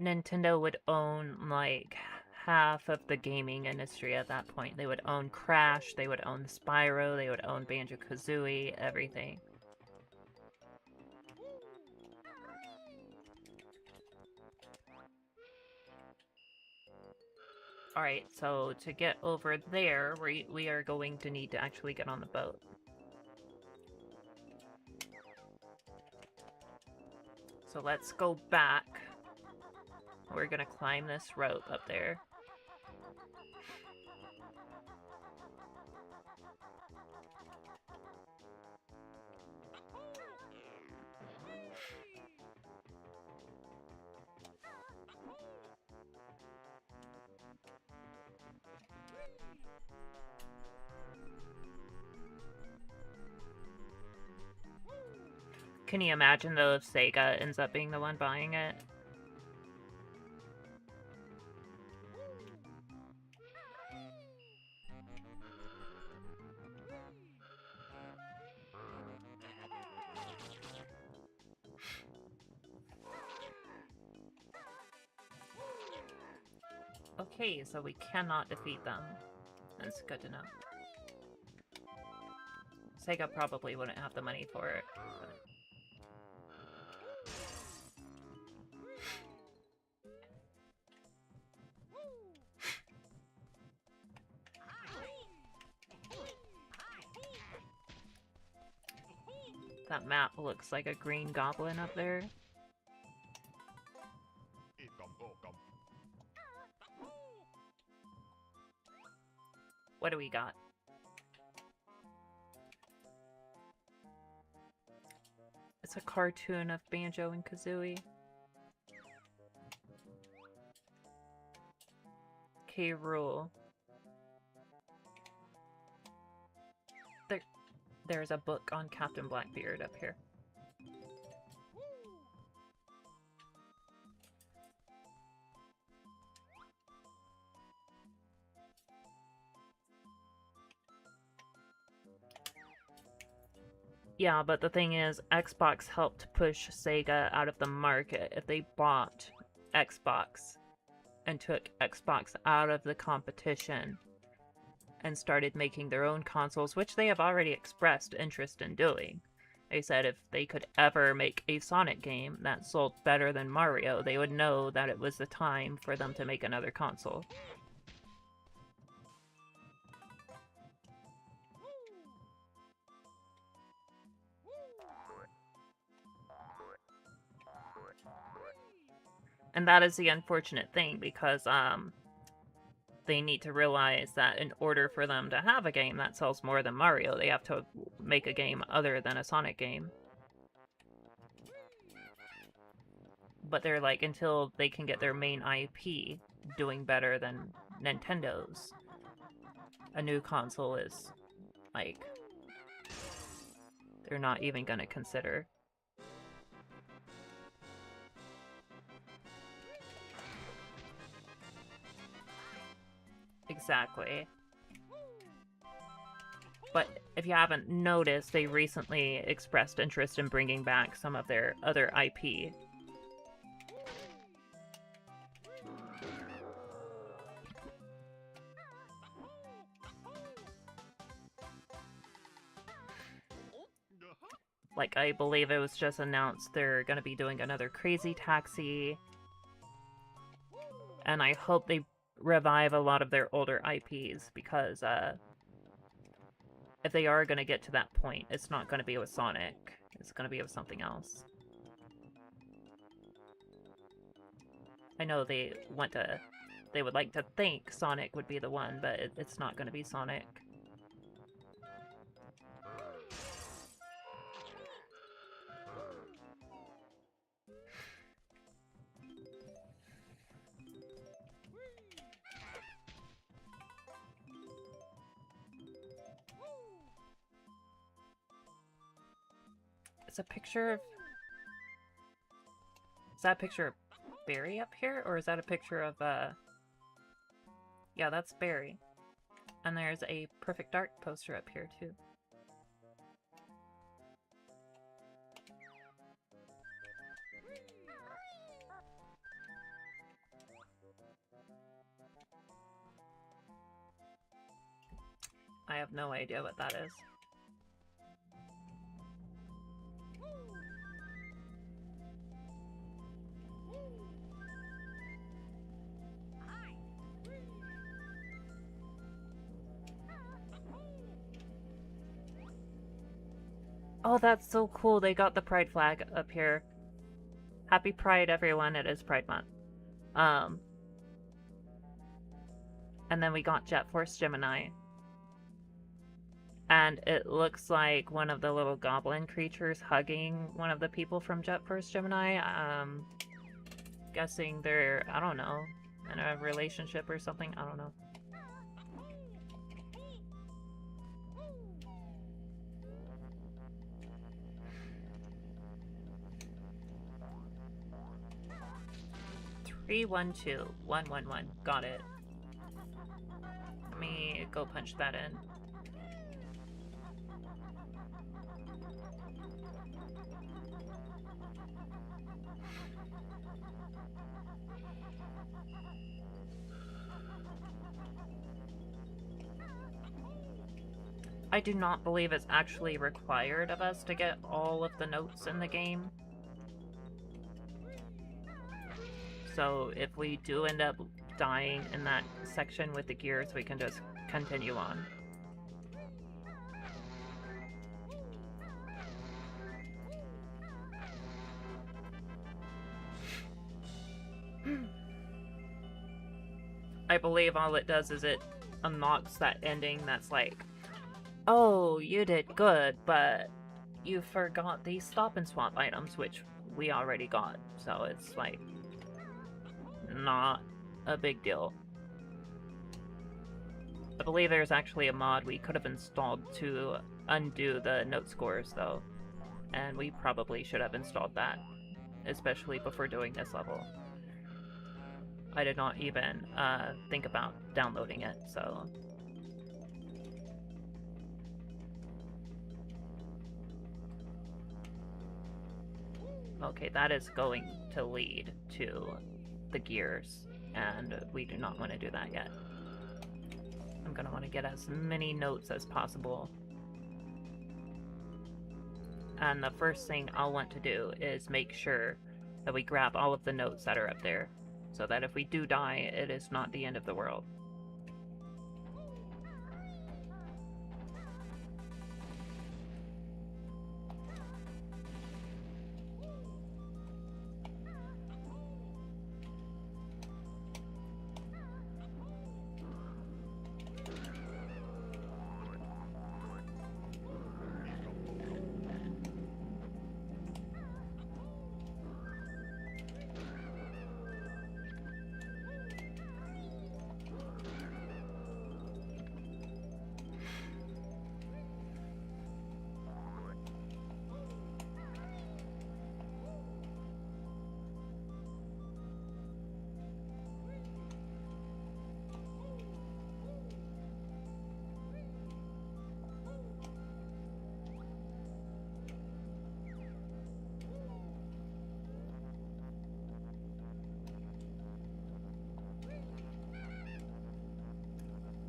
Nintendo would own like half of the gaming industry at that point. They would own Crash, they would own Spyro, they would own Banjo-Kazooie, everything. Alright, so to get over there, we are going to need to actually get on the boat. So let's go back. We're gonna climb this rope up there. Can you imagine though if Sega ends up being the one buying it? Okay, so we cannot defeat them. That's good to know. Sega probably wouldn't have the money for it. But... That map looks like a green goblin up there. What do we got? It's a cartoon of Banjo and Kazooie. K. Rool. There's a book on Captain Blackbeard up here. Yeah, but the thing is, Xbox helped push Sega out of the market. If they bought Xbox and took Xbox out of the competition and started making their own consoles, which they have already expressed interest in doing. They said if they could ever make a Sonic game that sold better than Mario, they would know that it was the time for them to make another console. And that is the unfortunate thing, because they need to realize that in order for them to have a game that sells more than Mario, they have to make a game other than a Sonic game. But they're like, until they can get their main IP doing better than Nintendo's, a new console is, like, they're not even gonna consider. Exactly. But if you haven't noticed, they recently expressed interest in bringing back some of their other IP. Like, I believe it was just announced they're gonna be doing another Crazy Taxi. And I hope they revive a lot of their older IPs, because if they are going to get to that point, it's not going to be with Sonic. It's going to be with something else. I know they would like to think Sonic would be the one, but it's not going to be Sonic. It's a picture of... Is that a picture of Barry up here? Or is that a picture of, Yeah, that's Barry. And there's a Perfect Dark poster up here, too. I have no idea what that is. Oh, that's so cool. They got the Pride flag up here. Happy Pride, everyone. It is Pride Month. And then we got Jet Force Gemini. And it looks like one of the little goblin creatures hugging one of the people from Jet Force Gemini. Guessing they're, I don't know, in a relationship or something. I don't know. Three, 1, 2, 1, 1, 1. Got it. Let me go punch that in. I do not believe it's actually required of us to get all of the notes in the game. So if we do end up dying in that section with the gears, we can just continue on. I believe all it does is it unlocks that ending that's like, oh, you did good, but you forgot these stop and swap items, which we already got. So it's like, not a big deal. I believe there's actually a mod we could have installed to undo the note scores, though. And we probably should have installed that, especially before doing this level. I did not even think about downloading it, so... Okay, that is going to lead to the gears, and we do not want to do that yet. I'm going to want to get as many notes as possible. And the first thing I'll want to do is make sure that we grab all of the notes that are up there, so that if we do die, it is not the end of the world.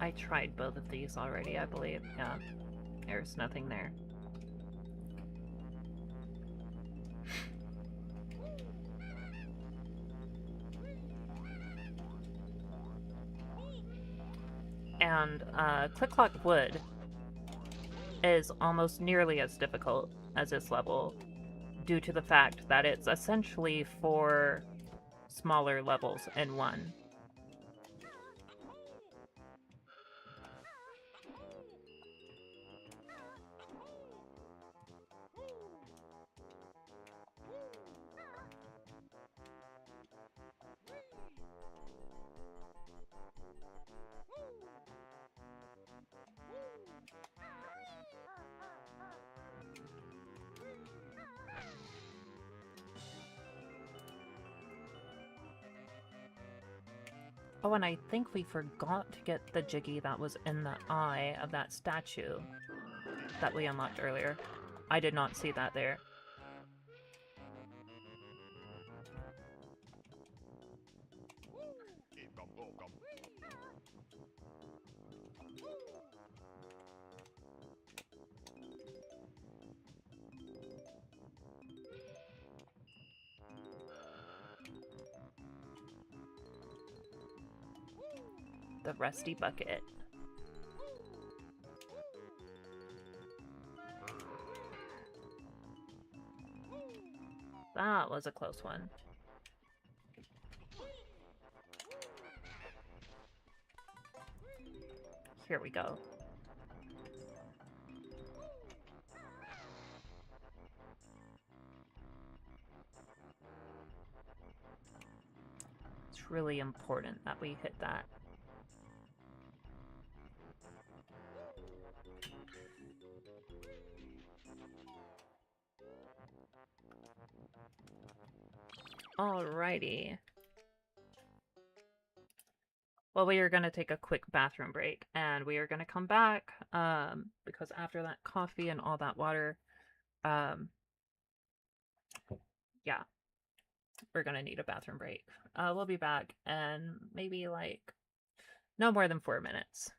I tried both of these already, I believe. Yeah, there's nothing there. And Click Clock Wood is almost nearly as difficult as this level, due to the fact that it's essentially 4 smaller levels in one. Oh, and I think we forgot to get the Jiggy that was in the eye of that statue that we unlocked earlier. I did not see that there. The Rusty Bucket. That was a close one. Here we go. It's really important that we hit that. Alrighty. Well, we are going to take a quick bathroom break, and we are going to come back, because after that coffee and all that water, yeah, we're going to need a bathroom break. We'll be back in maybe like no more than 4 minutes.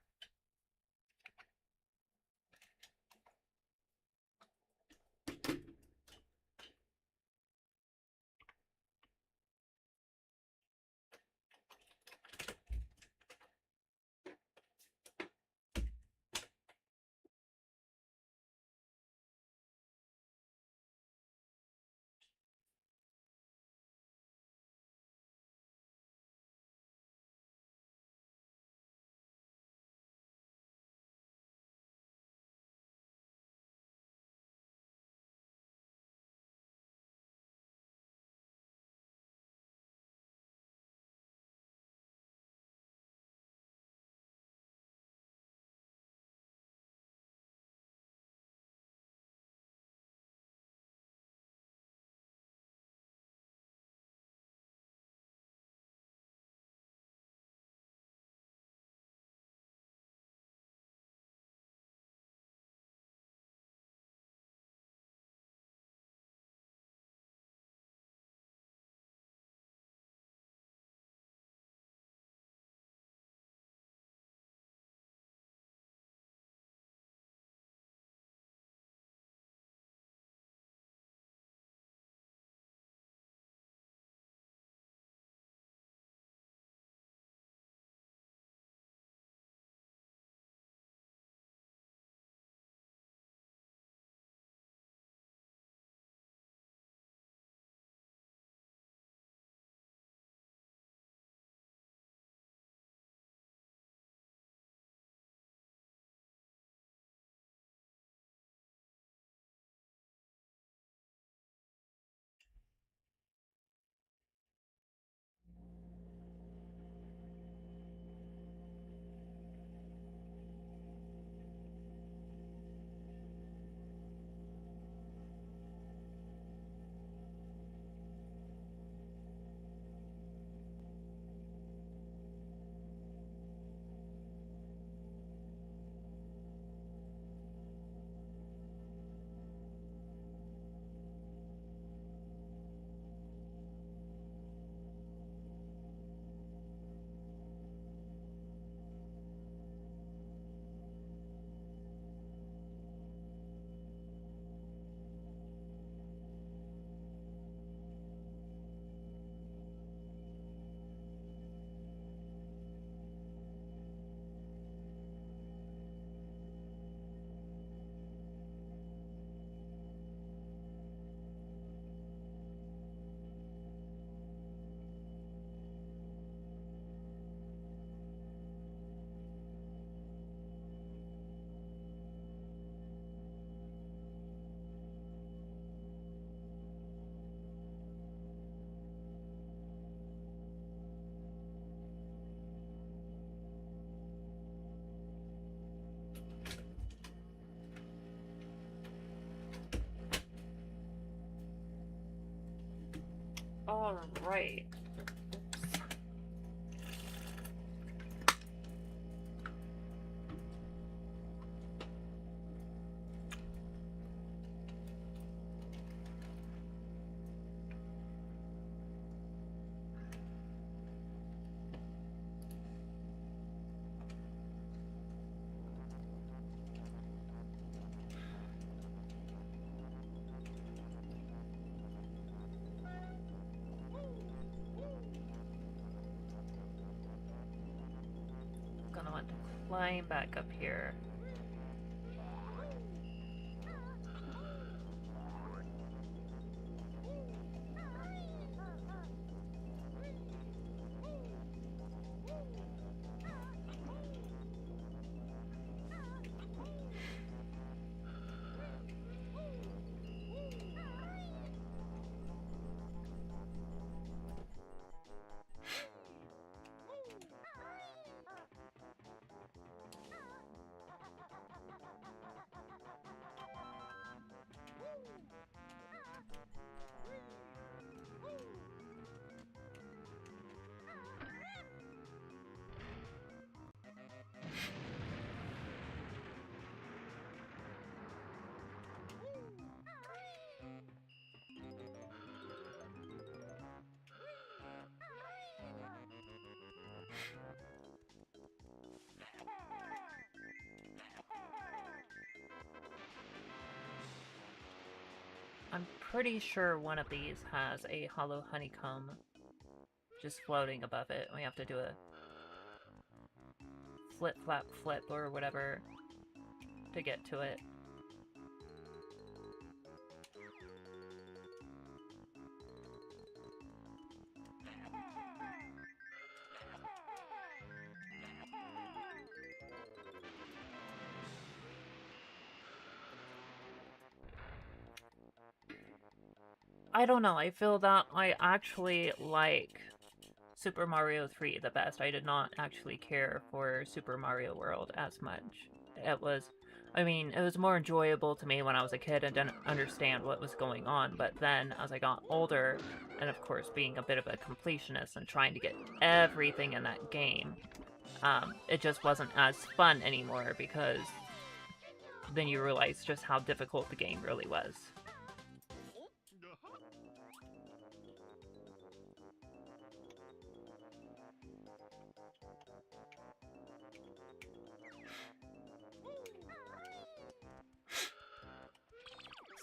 Alright. Gonna want to climb back up here. I'm pretty sure one of these has a hollow honeycomb just floating above it. We have to do a flip, flap, flip, or whatever to get to it. I don't know, I feel that I actually like Super Mario 3 the best. I did not actually care for Super Mario World as much. It was, I mean, it was more enjoyable to me when I was a kid and didn't understand what was going on, but then as I got older, and of course being a bit of a completionist and trying to get everything in that game, it just wasn't as fun anymore because then you realize just how difficult the game really was.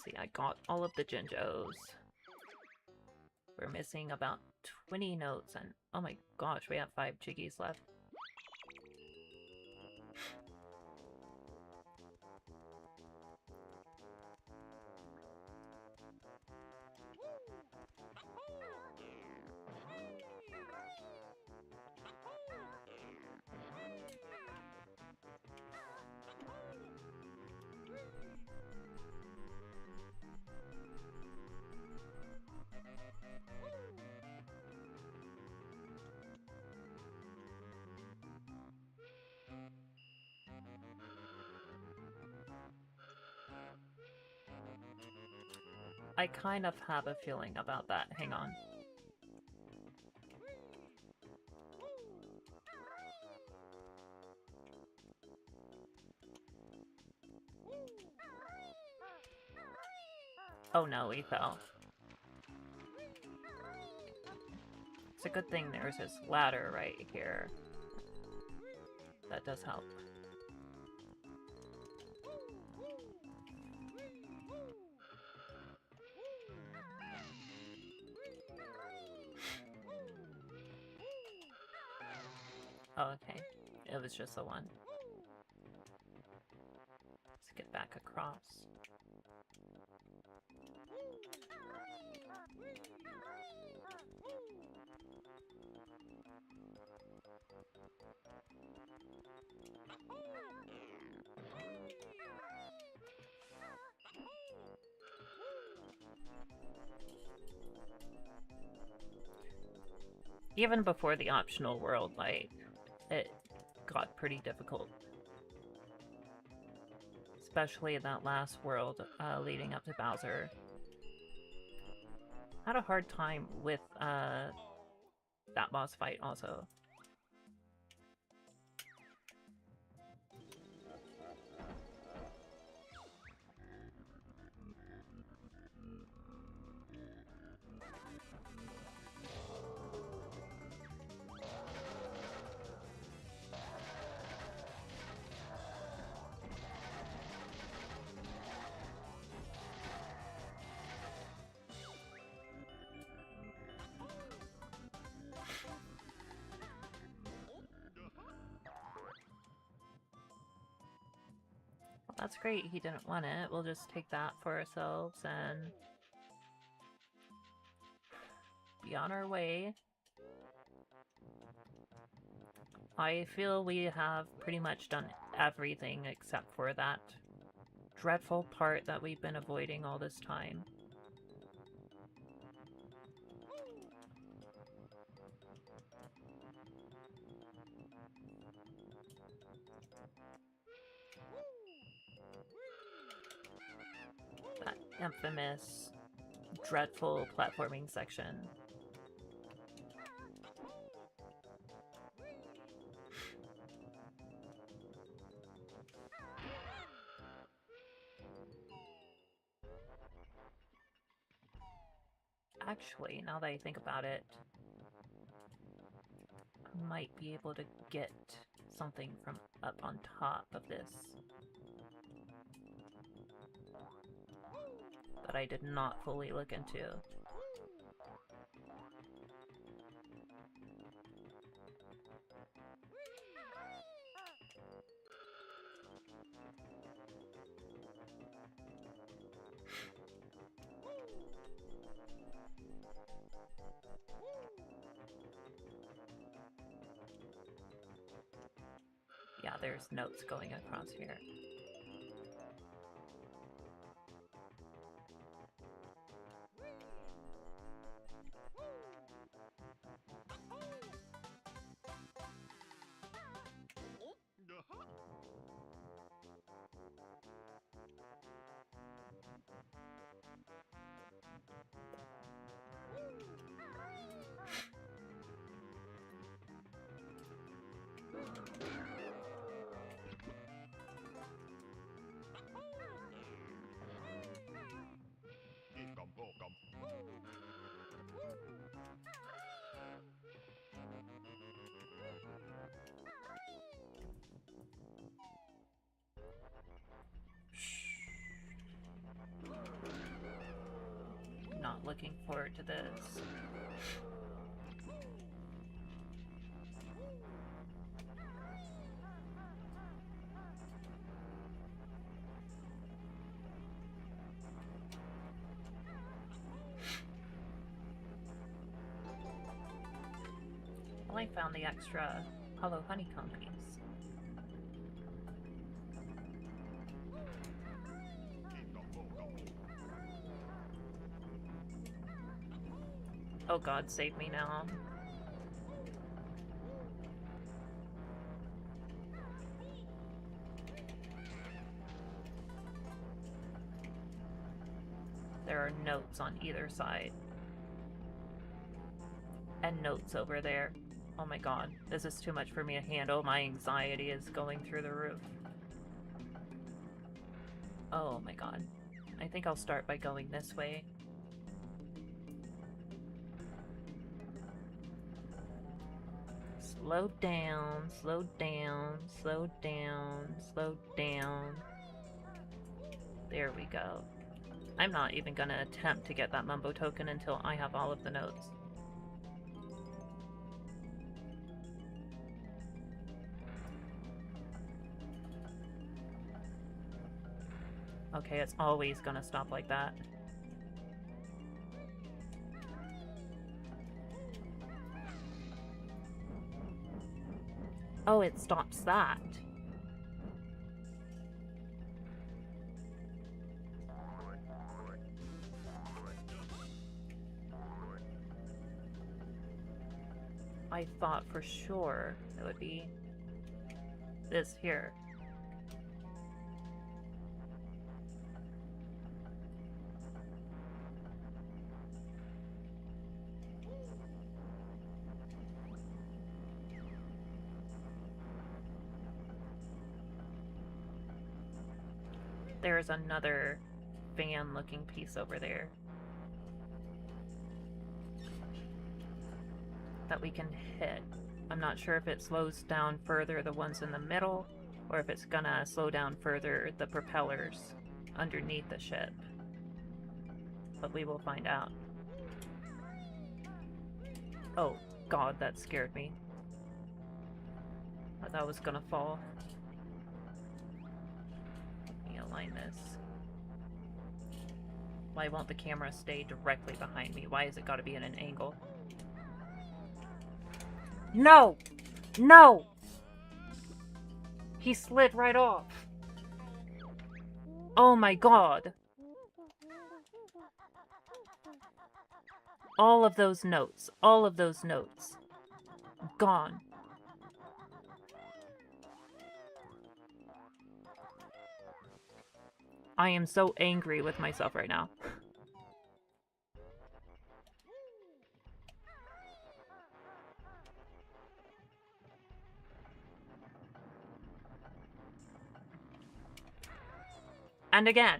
See, I got all of the Jinjos. We're missing about 20 notes, and oh my gosh, we have 5 Jiggies left. I kind of have a feeling about that. Hang on. Oh no, we fell. It's a good thing there's this ladder right here. That does help. Oh, okay. It was just the one. Let's get back across. Even before the optional world, like, it got pretty difficult. Especially in that last world leading up to Bowser. Had a hard time with that boss fight also. Well, that's great, he didn't want it. We'll just take that for ourselves and be on our way. I feel we have pretty much done everything except for that dreadful part that we've been avoiding all this time. That infamous, dreadful platforming section. Actually, now that I think about it, I might be able to get something from up on top of this that I did not fully look into. Yeah, there's notes going across here. Not looking forward to this. Well, I found the extra hollow honeycomb piece. Oh god, save me now. There are notes on either side. And notes over there. Oh my god, this is too much for me to handle. My anxiety is going through the roof. Oh my god. I think I'll start by going this way. Slow down, slow down, slow down, slow down. There we go. I'm not even gonna attempt to get that Mumbo token until I have all of the notes. Okay, it's always gonna stop like that. Oh, it stops that. I thought for sure it would be this here. There's another fan-looking piece over there that we can hit. I'm not sure if it slows down further the ones in the middle, or if it's gonna slow down further the propellers underneath the ship. But we will find out. Oh god, that scared me. I thought I was gonna fall. Let me align this. Why won't the camera stay directly behind me? Why has it gotta be at an angle? No! No! He slid right off. Oh my god. All of those notes. All of those notes. Gone. I am so angry with myself right now. And again.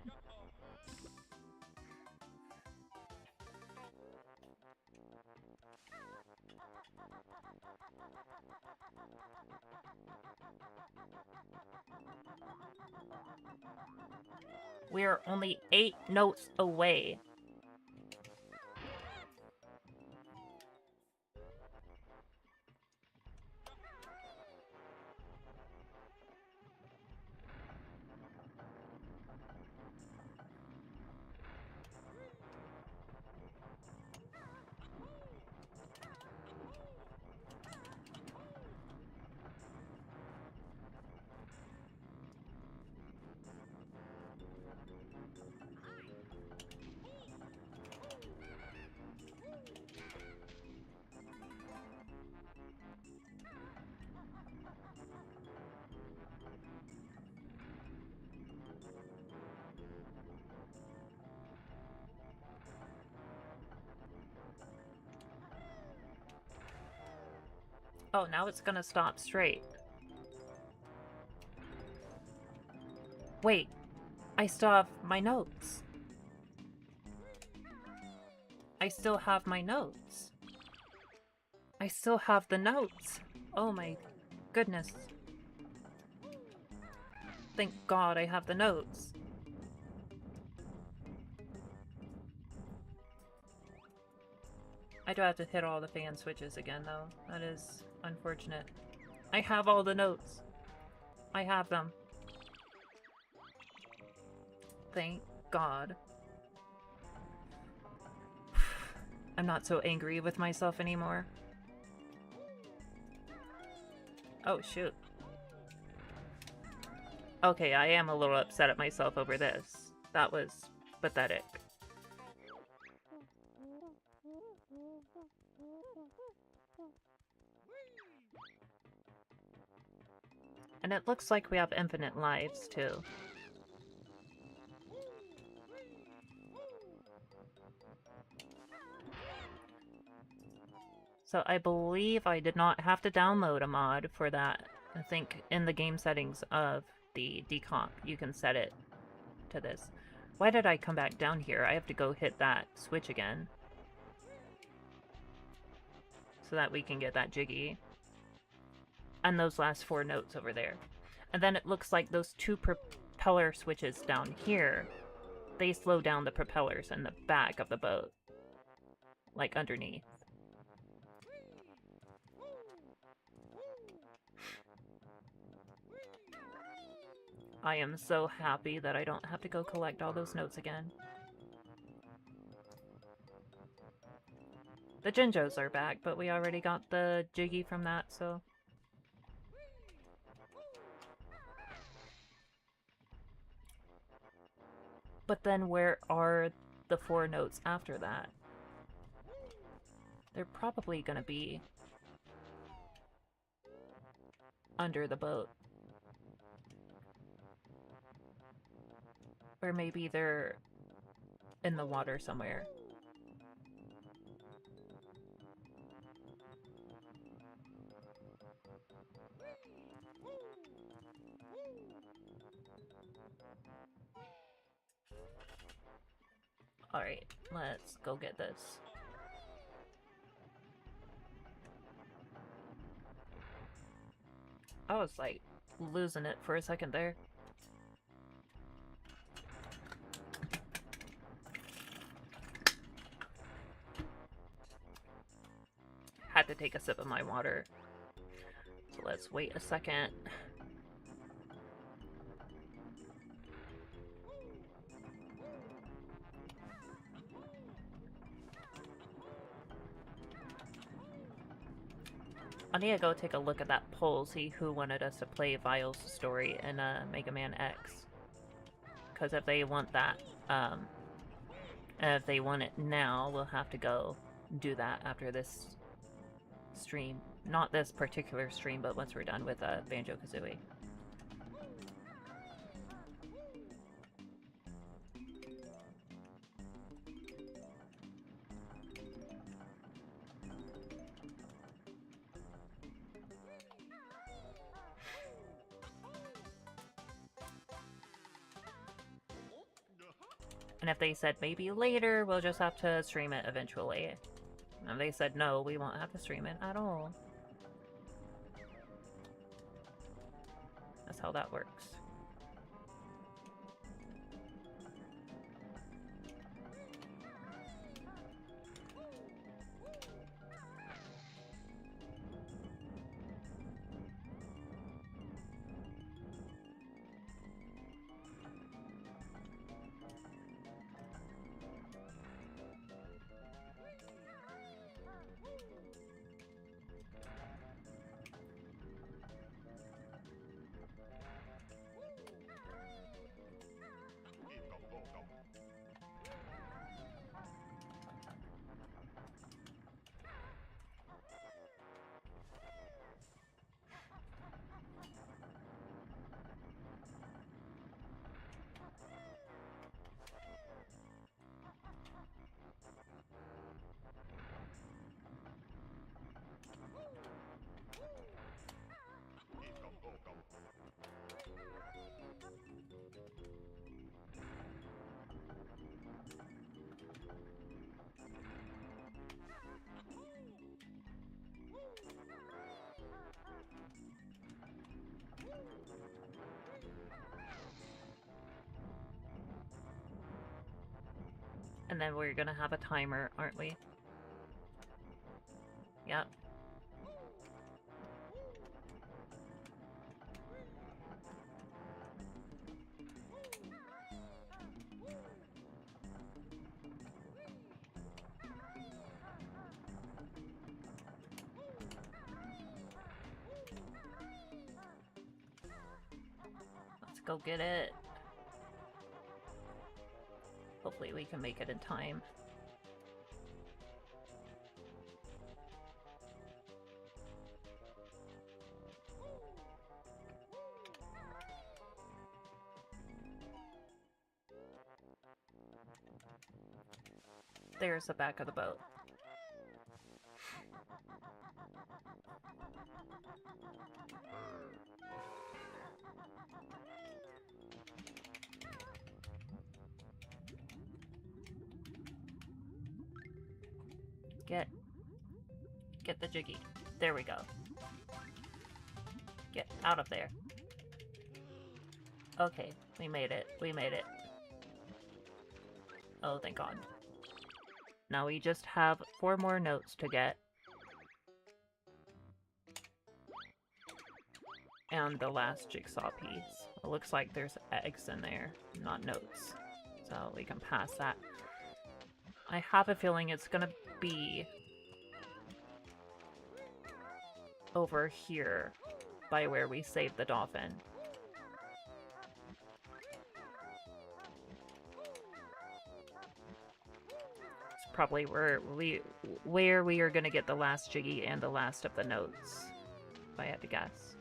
We're only 8 notes away. Oh, now it's gonna stop straight. Wait, I still have my notes. I still have my notes. I still have the notes. Oh my goodness. Thank God I have the notes. I do have to hit all the fan switches again, though. That is unfortunate. I have all the notes. I have them. Thank God. I'm not so angry with myself anymore. Oh, shoot. Okay, I am a little upset at myself over this. That was pathetic. And it looks like we have infinite lives, too. So I believe I did not have to download a mod for that. I think in the game settings of the decomp, you can set it to this. Why did I come back down here? I have to go hit that switch again. So that we can get that jiggy. And those last 4 notes over there. And then it looks like those 2 propeller switches down here, they slow down the propellers in the back of the boat. Like underneath. I am so happy that I don't have to go collect all those notes again. The Jinjos are back, but we already got the Jiggy from that, so... But then where are the 4 notes after that? They're probably gonna be under the boat. Or maybe they're in the water somewhere. Alright, let's go get this. I was like losing it for a second there. Had to take a sip of my water. So let's wait a second. I need to go take a look at that poll, see who wanted us to play Vile's story in Mega Man X. Because if they want that, and if they want it now, we'll have to go do that after this stream. Not this particular stream, but once we're done with Banjo-Kazooie. And if they said maybe later, we'll just have to stream it eventually. And they said no, we won't have to stream it at all. That's how that works. And then we're gonna have a timer, aren't we? Yep. Let's go get it. Hopefully we can make it in time. There's the back of the boat. Get the jiggy. There we go. Get out of there. Okay, we made it. We made it. Oh, thank God. Now we just have 4 more notes to get. And the last jigsaw piece. It looks like there's eggs in there, not notes. So we can pass that. I have a feeling it's gonna be over here by where we saved the dolphin. It's probably where we are gonna get the last jiggy and the last of the notes, if I had to guess.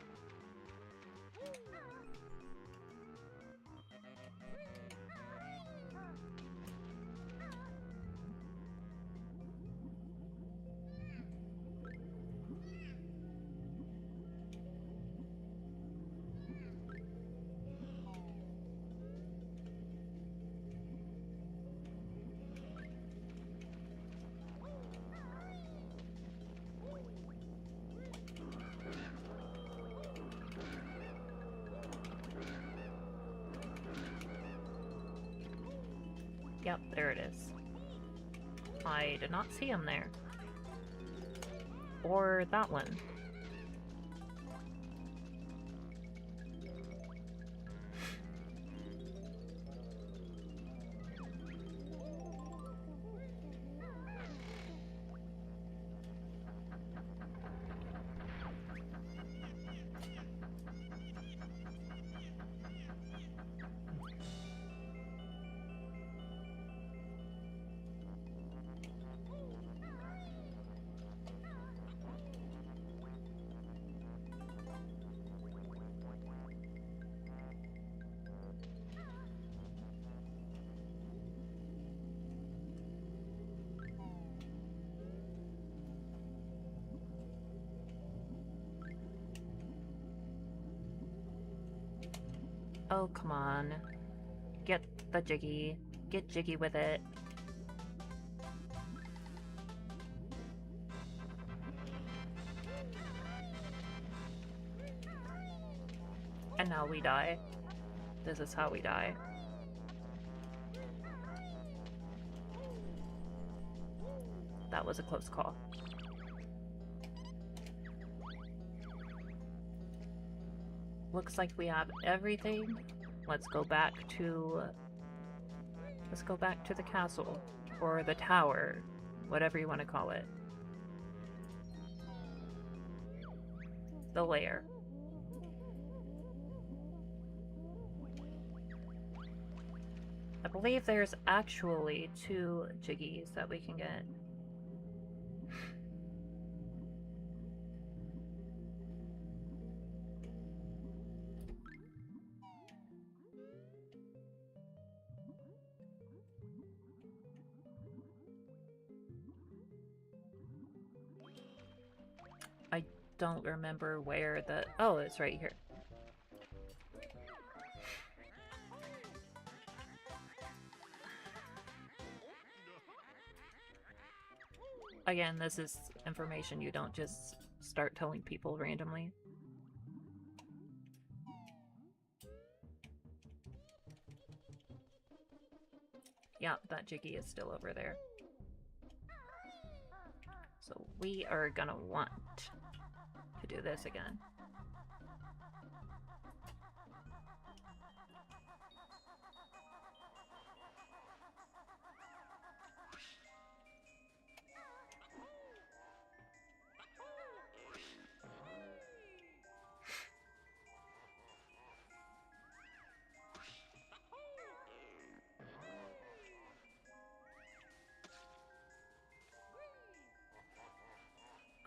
Yep, there it is. I did not see him there. Or that one. Oh, come on. Get the jiggy. Get jiggy with it. And now we die. This is how we die. That was a close call. Looks like we have everything. Let's go back to the castle. Or the tower. Whatever you want to call it. The lair. I believe there's actually 2 jiggies that we can get. I don't remember where the... Oh, it's right here. Again, this is information you don't just start telling people randomly. Yeah, that jiggy is still over there. So we are gonna want to do this again.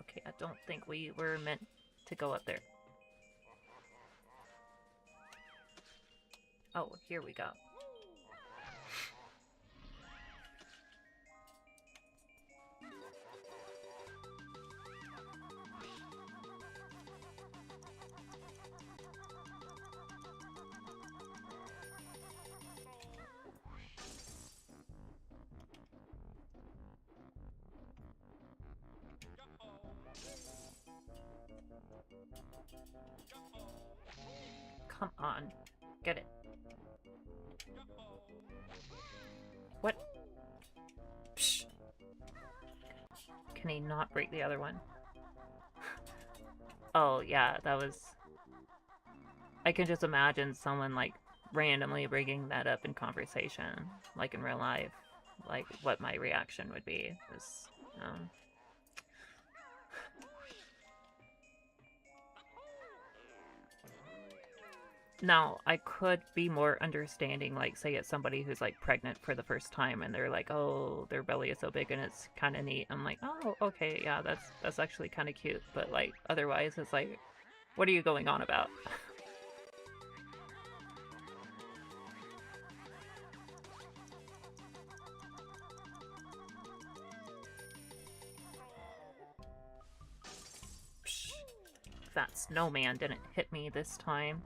Okay, I don't think we were meant to go up there. Oh, here we go. Come on. Get it. What? Psh. Can he not break the other one? Oh, yeah, that was... I can just imagine someone, like, randomly bringing that up in conversation, like in real life. Like, what my reaction would be. Is, Now, I could be more understanding, like, say it's somebody who's, like, pregnant for the first time, and they're like, oh, their belly is so big and it's kind of neat. I'm like, oh, okay, yeah, that's actually kind of cute. But, like, otherwise, it's like, what are you going on about? Psh, that snowman didn't hit me this time.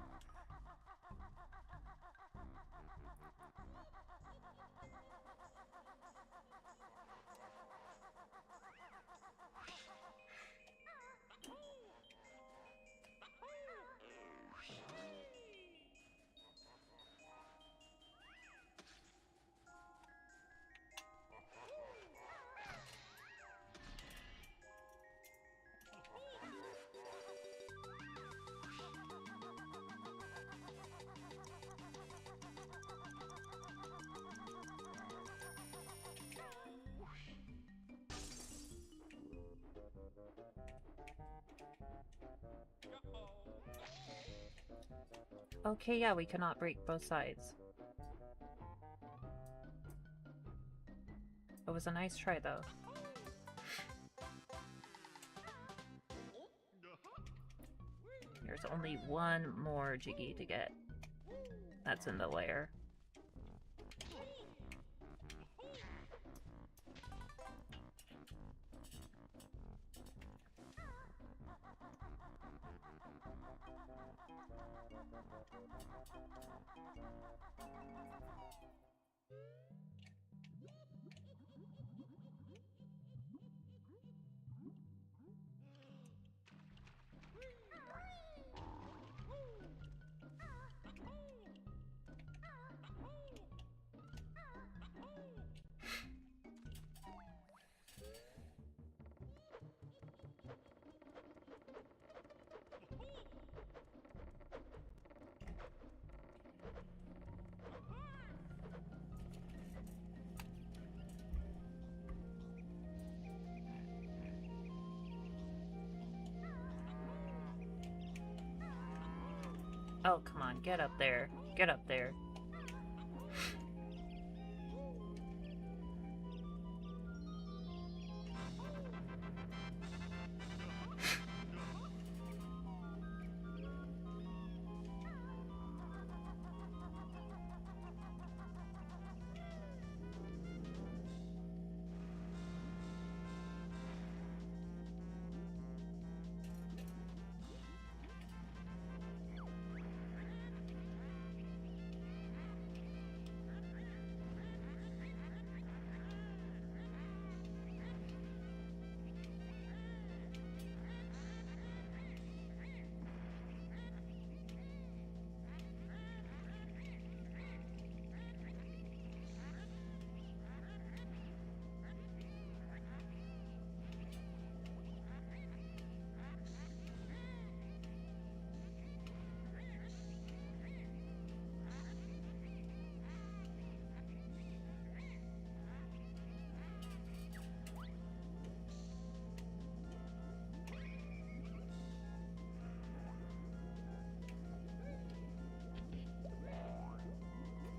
Okay, yeah, we cannot break both sides. It was a nice try, though. There's only one more Jiggy to get. That's in the lair. Oh, come on, get up there. Get up there.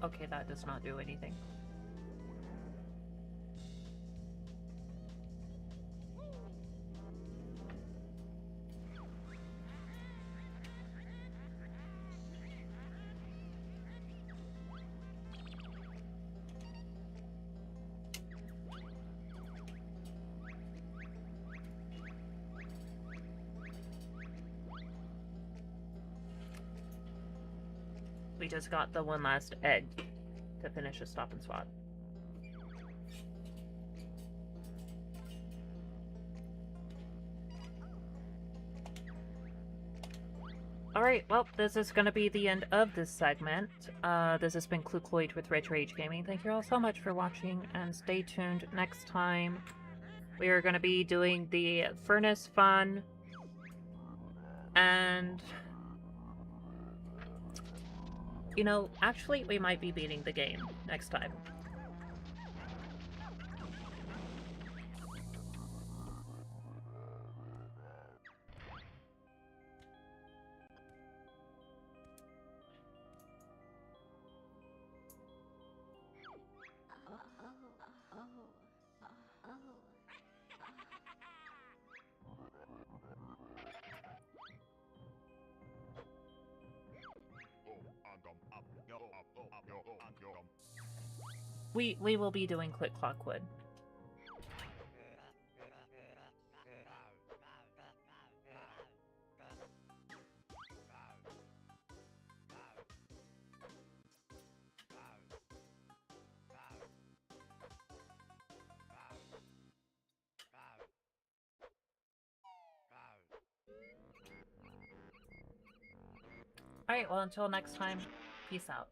Okay, that does not do anything. We just got the one last egg to finish a stop and swap. Alright, well, this is going to be the end of this segment. This has been Clucloid with Retro Age Gaming. Thank you all so much for watching, and stay tuned. Next time, we are going to be doing the Furnace Fun, and... you know, actually, we might be beating the game next time. We will be doing Click Clockwood. Alright, well, until next time, peace out.